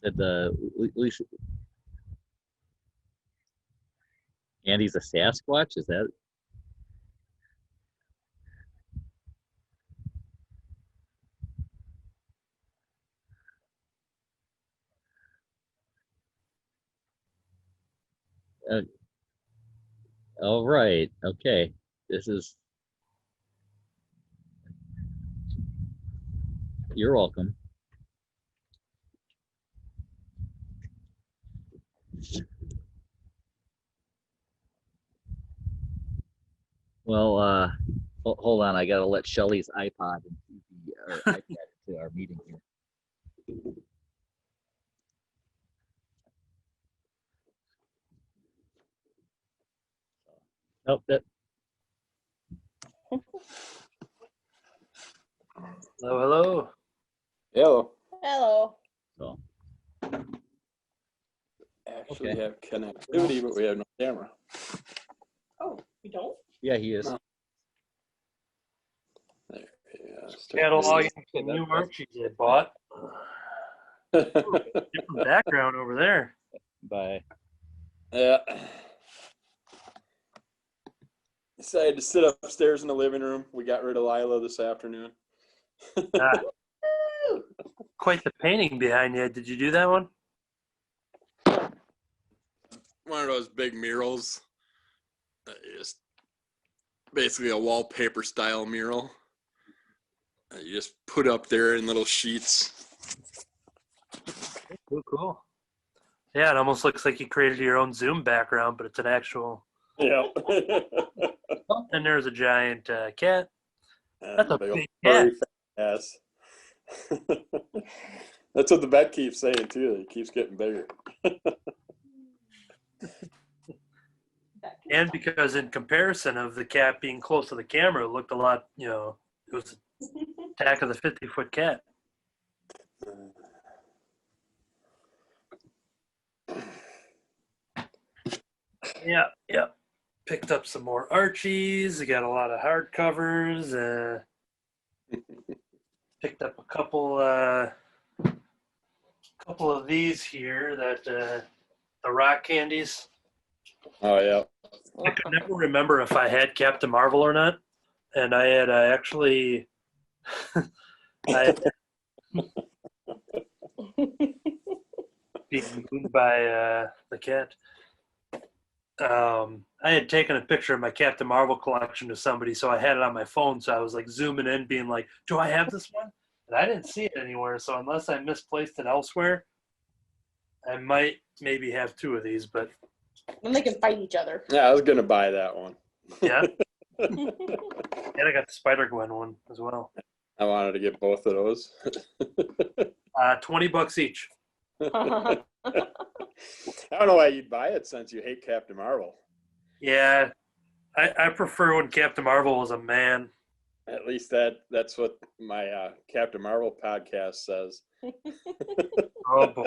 Said and he's a Sasquatch. Is that? All right. Okay. This is. You're welcome. Well, hold on. I gotta let Shelly's iPod and TV or iPad into our meeting here. Nope. Hello. Hello. Hello. So. Actually have connectivity, but we have no camera. Oh, you don't? Yeah, he is. No. Cataloging some new Archies I bought. Different background over there. Bye. Yeah. Decided to sit upstairs in the living room. We got rid of Lila this afternoon. Quite the painting behind you. Did you do that one? One of those big murals. Just basically a wallpaper style mural. You just put up there in little sheets. Cool. Yeah, it almost looks like you created your own Zoom background, but it's an actual. Yeah. Oh, and there's a giant cat. That's a big cat. cat. That's what the vet keeps saying too. It keeps getting bigger. And because in comparison of the cat being close to the camera, it looked a lot, it was Attack of the 50-foot cat. Yeah. Picked up some more Archies. I got a lot of hardcovers. Picked up a couple of these here that the rock candies. Oh yeah. I could never remember if I had Captain Marvel or not, and I had actually. Being moved by the cat. I had taken a picture of my Captain Marvel collection to somebody, so I had it on my phone. So I was like zooming in, being like, "Do I have this one?" And I didn't see it anywhere. So unless I misplaced it elsewhere, I might maybe have two of these. But then they can fight each other. Yeah, I was gonna buy that one. Yeah. And I got the Spider-Gwen one as well. I wanted to get both of those. $20 each. I don't know why you'd buy it since you hate Captain Marvel. Yeah, I prefer when Captain Marvel was a man. At least that's what my Captain Marvel podcast says. Oh boy!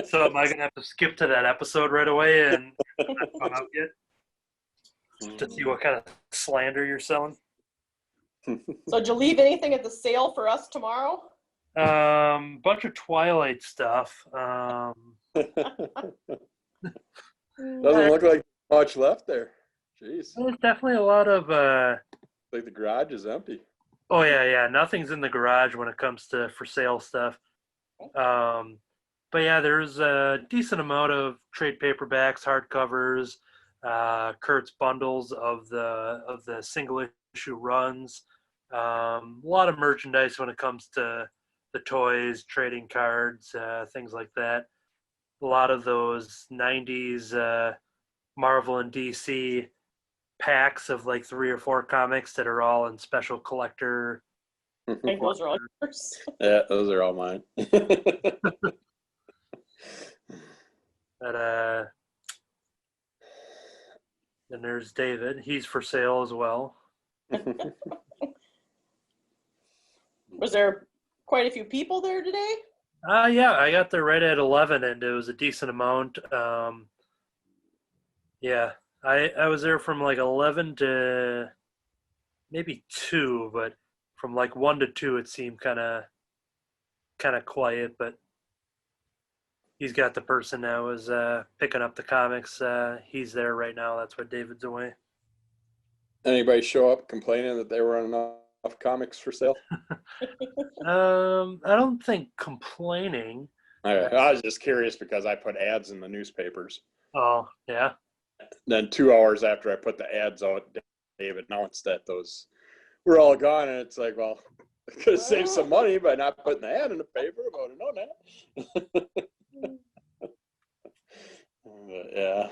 So am I gonna have to skip to that episode right away and not come out yet to see what kind of slander you're selling? So did you leave anything at the sale for us tomorrow? Bunch of Twilight stuff. Doesn't look like much left there. Jeez. There's definitely a lot of. Like the garage is empty. Oh yeah. Nothing's in the garage when it comes to for sale stuff. but yeah, there's a decent amount of trade paperbacks, hardcovers, Kurt's bundles of the single issue runs. A lot of merchandise when it comes to the toys, trading cards, things like that. A lot of those 90s Marvel and DC packs of like 3 or 4 comics that are all in special collector. I think those are all yours. Yeah, those are all mine. But then there's David. He's for sale as well. Was there quite a few people there today? Yeah, I got there right at 11, and it was a decent amount. Yeah, I was there from like 11 to maybe 2, but from like 1 to 2, it seemed kind of quiet. But he's got the person that was picking up the comics. He's there right now. That's why David's away. Anybody show up complaining that they were enough comics for sale? I don't think complaining. Okay. I was just curious because I put ads in the newspapers. Oh, yeah. Then 2 hours after I put the ads out, David announced that those were all gone, and it's like, well, I could have saved some money by not putting the ad in the paper. I would have known that. Yeah.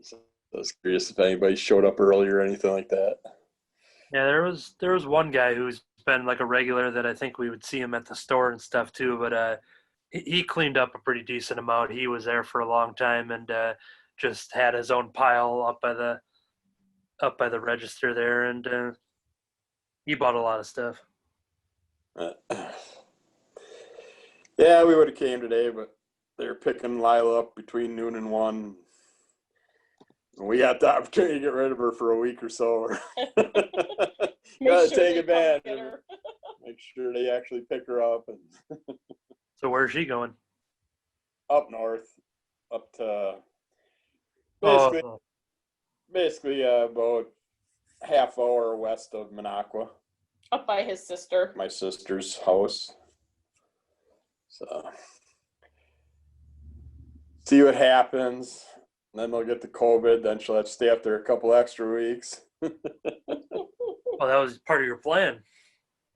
So I was curious if anybody showed up early or anything like that. Yeah, there was one guy who's been like a regular that I think we would see him at the store and stuff too, but he cleaned up a pretty decent amount. He was there for a long time and just had his own pile up by the register there, and he bought a lot of stuff. Yeah, we would have came today, but they were picking Lila up between noon and 1. We got the opportunity to get rid of her for a week or so. Gotta take advantage of her. Make sure they actually pick her up. And So where's she going? up north, up to basically about half hour west of Minocqua. Up by his sister. My sister's house. So see what happens. And then they'll get the COVID. Then she'll have to stay up there a couple extra weeks. Oh, that was part of your plan.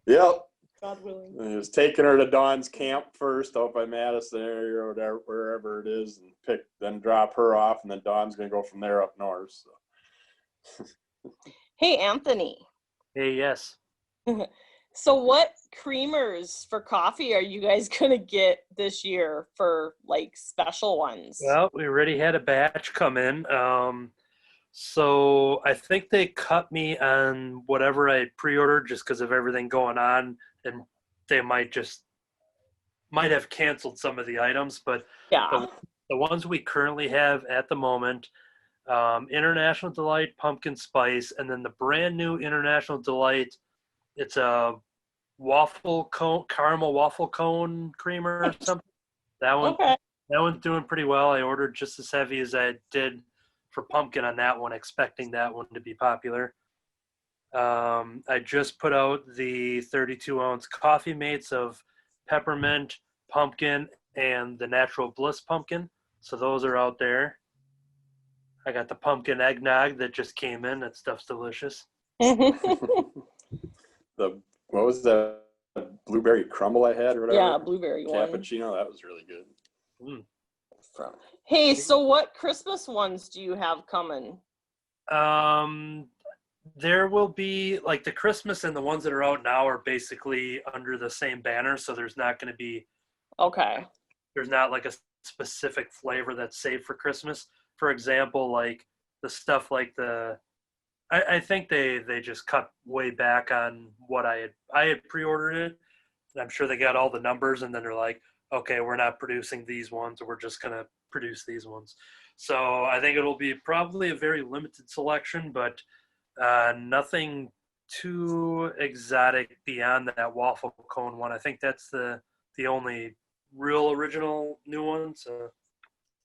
Yep. God willing. And he was taking her to Dawn's camp first out by Madison area or whatever, wherever it is, and then drop her off, and then Dawn's gonna go from there up north. So. Hey, Anthony. Hey, yes. So what creamers for coffee are you guys going to get this year for like special ones? Well, we already had a batch come in. So I think they cut me on whatever I pre-ordered just because of everything going on, and they might have canceled some of the items, but yeah, the ones we currently have at the moment, International Delight Pumpkin Spice, and then the brand new International Delight, it's a caramel waffle cone creamer or something. That one's doing pretty well. I ordered just as heavy as I did for pumpkin on that one, expecting that one to be popular. I just put out the 32-ounce coffee mates of peppermint, pumpkin, and the natural bliss pumpkin. So those are out there. I got the pumpkin eggnog that just came in. That stuff's delicious. What was the blueberry crumble I had or whatever? Yeah, blueberry cappuccino. That was really good. Hey, so what Christmas ones do you have coming? There will be, like, the Christmas and the ones that are out now are basically under the same banner, so there's not going to be there's not like a specific flavor that's saved for Christmas. For example, like the stuff like I think they just cut way back on what I had pre-ordered it, and I'm sure they got all the numbers, and then they're like, okay, we're not producing these ones, or we're just going to produce these ones. So I think it'll be probably a very limited selection, but nothing too exotic beyond that waffle cone one. I think that's the only real original new one. So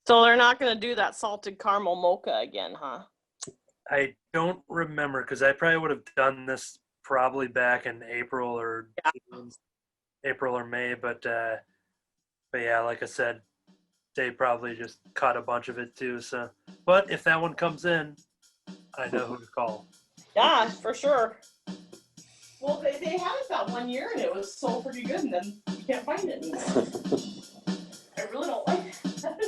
they're not going to do that salted caramel mocha again, huh? I don't remember, because I probably would have done this probably back in April or May, but But yeah, like I said, they probably just caught a bunch of it too. So, but if that one comes in, I know who to call. Yeah, for sure. Well, they had it that 1 year, and it was so pretty good, and then you can't find it anymore. I really don't like that.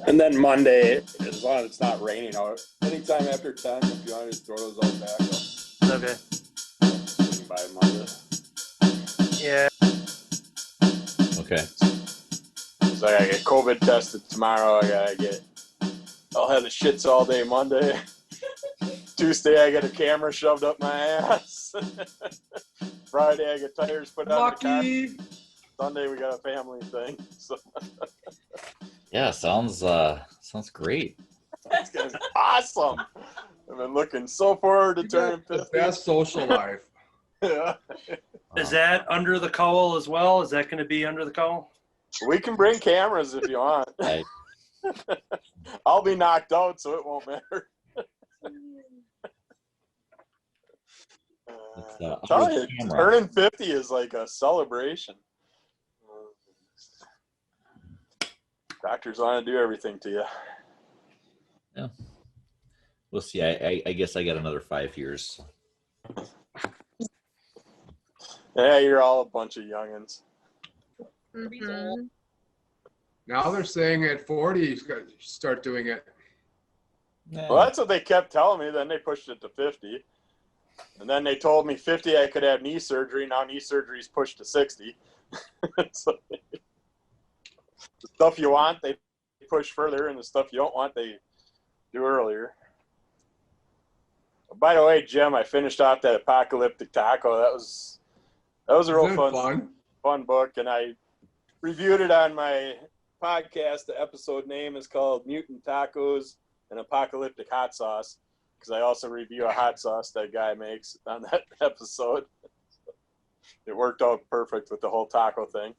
And then Monday, as long as it's not raining out, anytime after 10, if you want to just throw those out back. Okay. Swing by Monday. Yeah. Okay. So I gotta get COVID tested tomorrow. I'll have the shits all day Monday. Tuesday, I get a camera shoved up my ass. Friday, I get tires put on the car. Sunday, we got a family thing. So. Yeah, sounds great. It's gonna be awesome. I've been looking so forward to turning 50. The best social life. Yeah. Is that under the cowl as well? Is that going to be under the cowl? We can bring cameras if you want. Right. I'll be knocked out, so it won't matter. Tell you, turning 50 is like a celebration. Doctors want to do everything to you. Yeah. We'll see. I guess I got another 5 years. Yeah, you're all a bunch of youngins. Mm-hmm. Now they're saying at 40 you start doing it. Well, that's what they kept telling me. Then they pushed it to 50. And then they told me 50 I could have knee surgery. Now knee surgery's pushed to 60. So, the stuff you want, they push further, and the stuff you don't want, they do earlier. By the way, Jim, I finished off that Apocalyptic Taco. That was a real fun book, and I reviewed it on my podcast. The episode name is called Mutant Tacos and Apocalyptic Hot Sauce, because I also review a hot sauce that guy makes on that episode. It worked out perfect with the whole taco thing.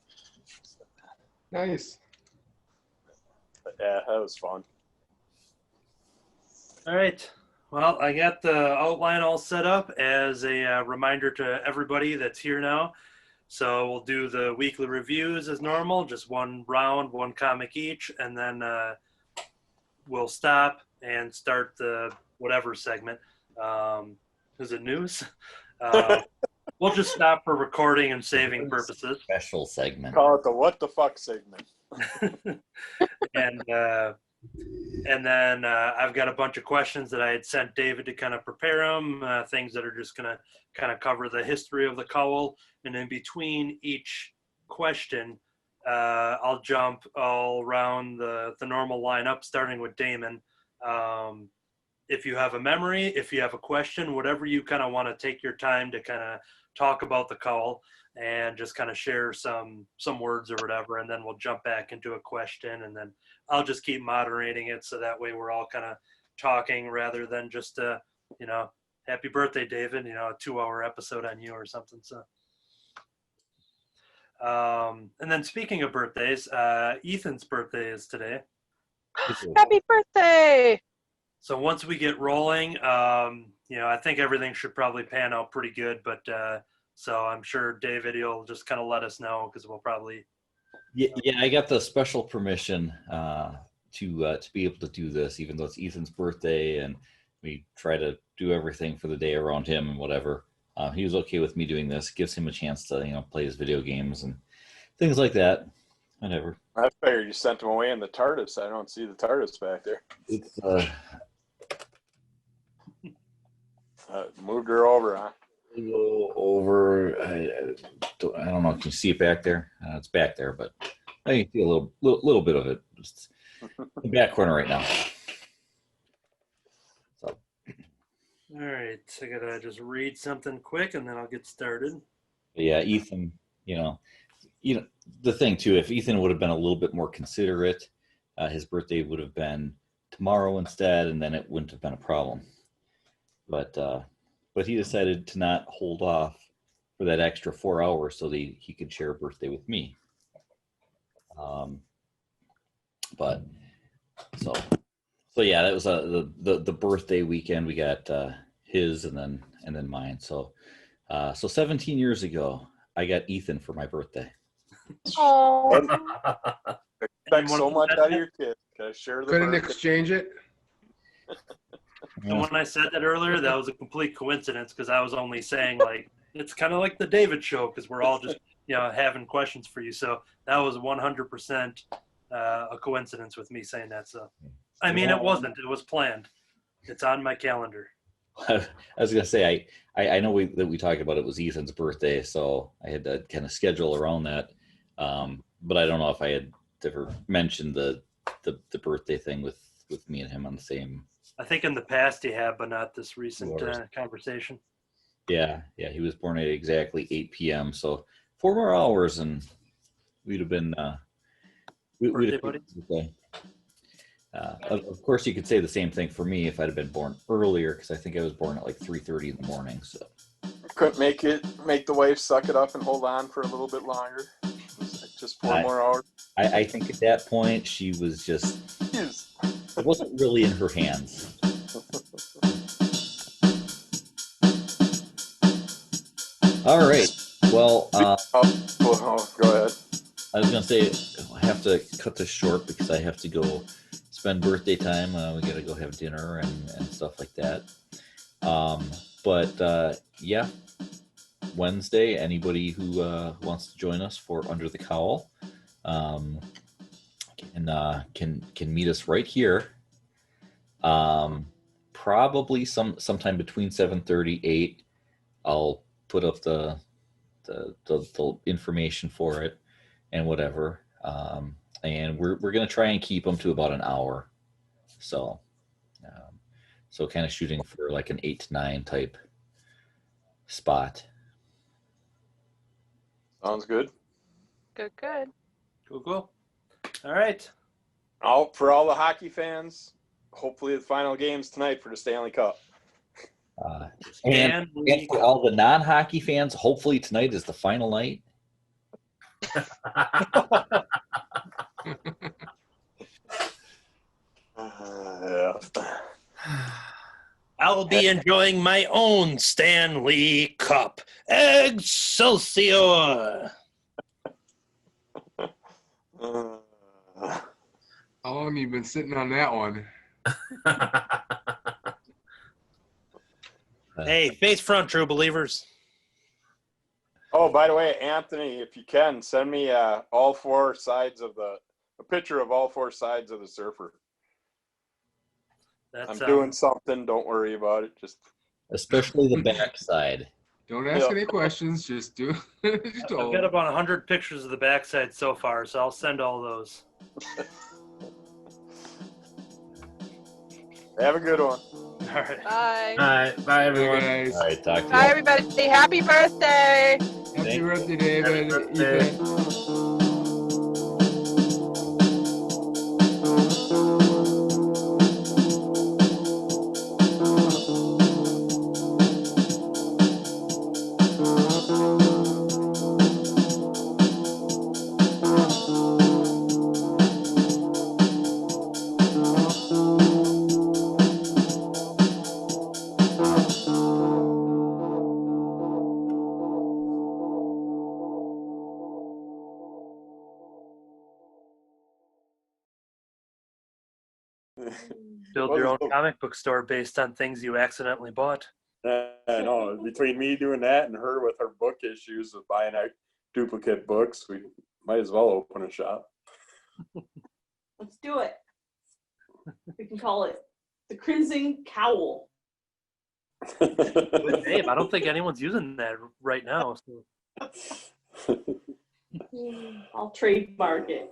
Nice. But yeah, that was fun. All right. Well, I got the outline all set up as a reminder to everybody that's here now. So we'll do the weekly reviews as normal, just one round, one comic each, and then we'll stop and start the whatever segment. Is it news? We'll just stop for recording and saving purposes. Special segment. Call it the what the fuck segment. And then I've got a bunch of questions that I had sent David to kind of prepare them, things that are just going to kind of cover the history of the cowl. And in between each question, I'll jump all around the normal lineup, starting with Damon. If you have a memory, if you have a question, whatever you kind of want to take your time to kind of talk about the cowl and just kind of share some words or whatever, and then we'll jump back into a question, and then I'll just keep moderating it so that way we're all kind of talking rather than just happy birthday, David, a 2-hour episode on you or something. So and then speaking of birthdays, Ethan's birthday is today. Happy birthday! So once we get rolling, I think everything should probably pan out pretty good, but so I'm sure David, you'll just kind of let us know, because we'll probably. Yeah, I got the special permission to be able to do this, even though it's Ethan's birthday, and we try to do everything for the day around him and whatever. He was okay with me doing this. Gives him a chance to play his video games and things like that. Whatever. I figured you sent him away in the TARDIS. I don't see the TARDIS back there. It's moved her over, huh? Go over. I don't know. Can you see it back there? It's back there, but I can see a little bit of it. Just in the back corner right now. So. All right, I gotta just read something quick, and then I'll get started. Yeah, Ethan. The thing too. If Ethan would have been a little bit more considerate, his birthday would have been tomorrow instead, and then it wouldn't have been a problem. But he decided to not hold off for that extra 4 hours so that he could share a birthday with me. So yeah, that was the birthday weekend. We got his and then mine. So 17 years ago, I got Ethan for my birthday. Oh. Expect so much out of your kids. Gotta share the Couldn't birthday. exchange it. And when I said that earlier, that was a complete coincidence because I was only saying like it's kind of like the David show because we're all just having questions for you. So that was 100% a coincidence with me saying that. So I mean, it wasn't. It was planned. It's on my calendar. I was gonna say I know that we talked about it was Ethan's birthday, so I had to kind of schedule around that. But I don't know if I had ever mentioned the birthday thing with me and him on the same. I think in the past you have, but not this recent conversation. Yeah, he was born at exactly 8 p.m. So 4 more hours, and we'd have been. We'd have been of course, you could say the same thing for me if I'd have been born earlier, because I think I was born at like 3:30 in the morning. So couldn't make the wife suck it up and hold on for a little bit longer. Just 4 more hours. I think at that point she was just. It wasn't really in her hands. All right. Well, go ahead. I was gonna say I have to cut this short because I have to go spend birthday time. We gotta go have dinner and stuff like that. But yeah, Wednesday. Anybody who wants to join us for Under the Cowl, can meet us right here. Probably sometime between 7:30 8. I'll put up the information for it and whatever. And we're gonna try and keep them to about an hour. So kind of shooting for like an 8 to 9 type spot. Sounds good. Good. Cool. All right. For all the hockey fans, hopefully the final game's tonight for the Stanley Cup. And for all the non-hockey fans, hopefully tonight is the final night. I'll be enjoying my own Stanley Cup. Excelsior! How long have you been sitting on that one? Hey, face front, true believers. Oh, by the way, Anthony, if you can, send me a picture of all 4 sides of the surfer. I'm doing something. Don't worry about it. Just especially the back side. Don't ask any questions. Just do. I've got about 100 pictures of the backside so far, so I'll send all those. Have a good one. All right. Bye. All right. Bye, everyone. Guys. All right. Talk to you. Bye, everybody. Happy birthday. Happy birthday, David. Happy birthday. Ethan. Build your own comic book store based on things you accidentally bought. I know. Between me doing that and her with her book issues of buying out duplicate books, we might as well open a shop. Let's do it. We can call it the Crimson Cowl. Good name. I don't think anyone's using that right now. So. I'll trademark it.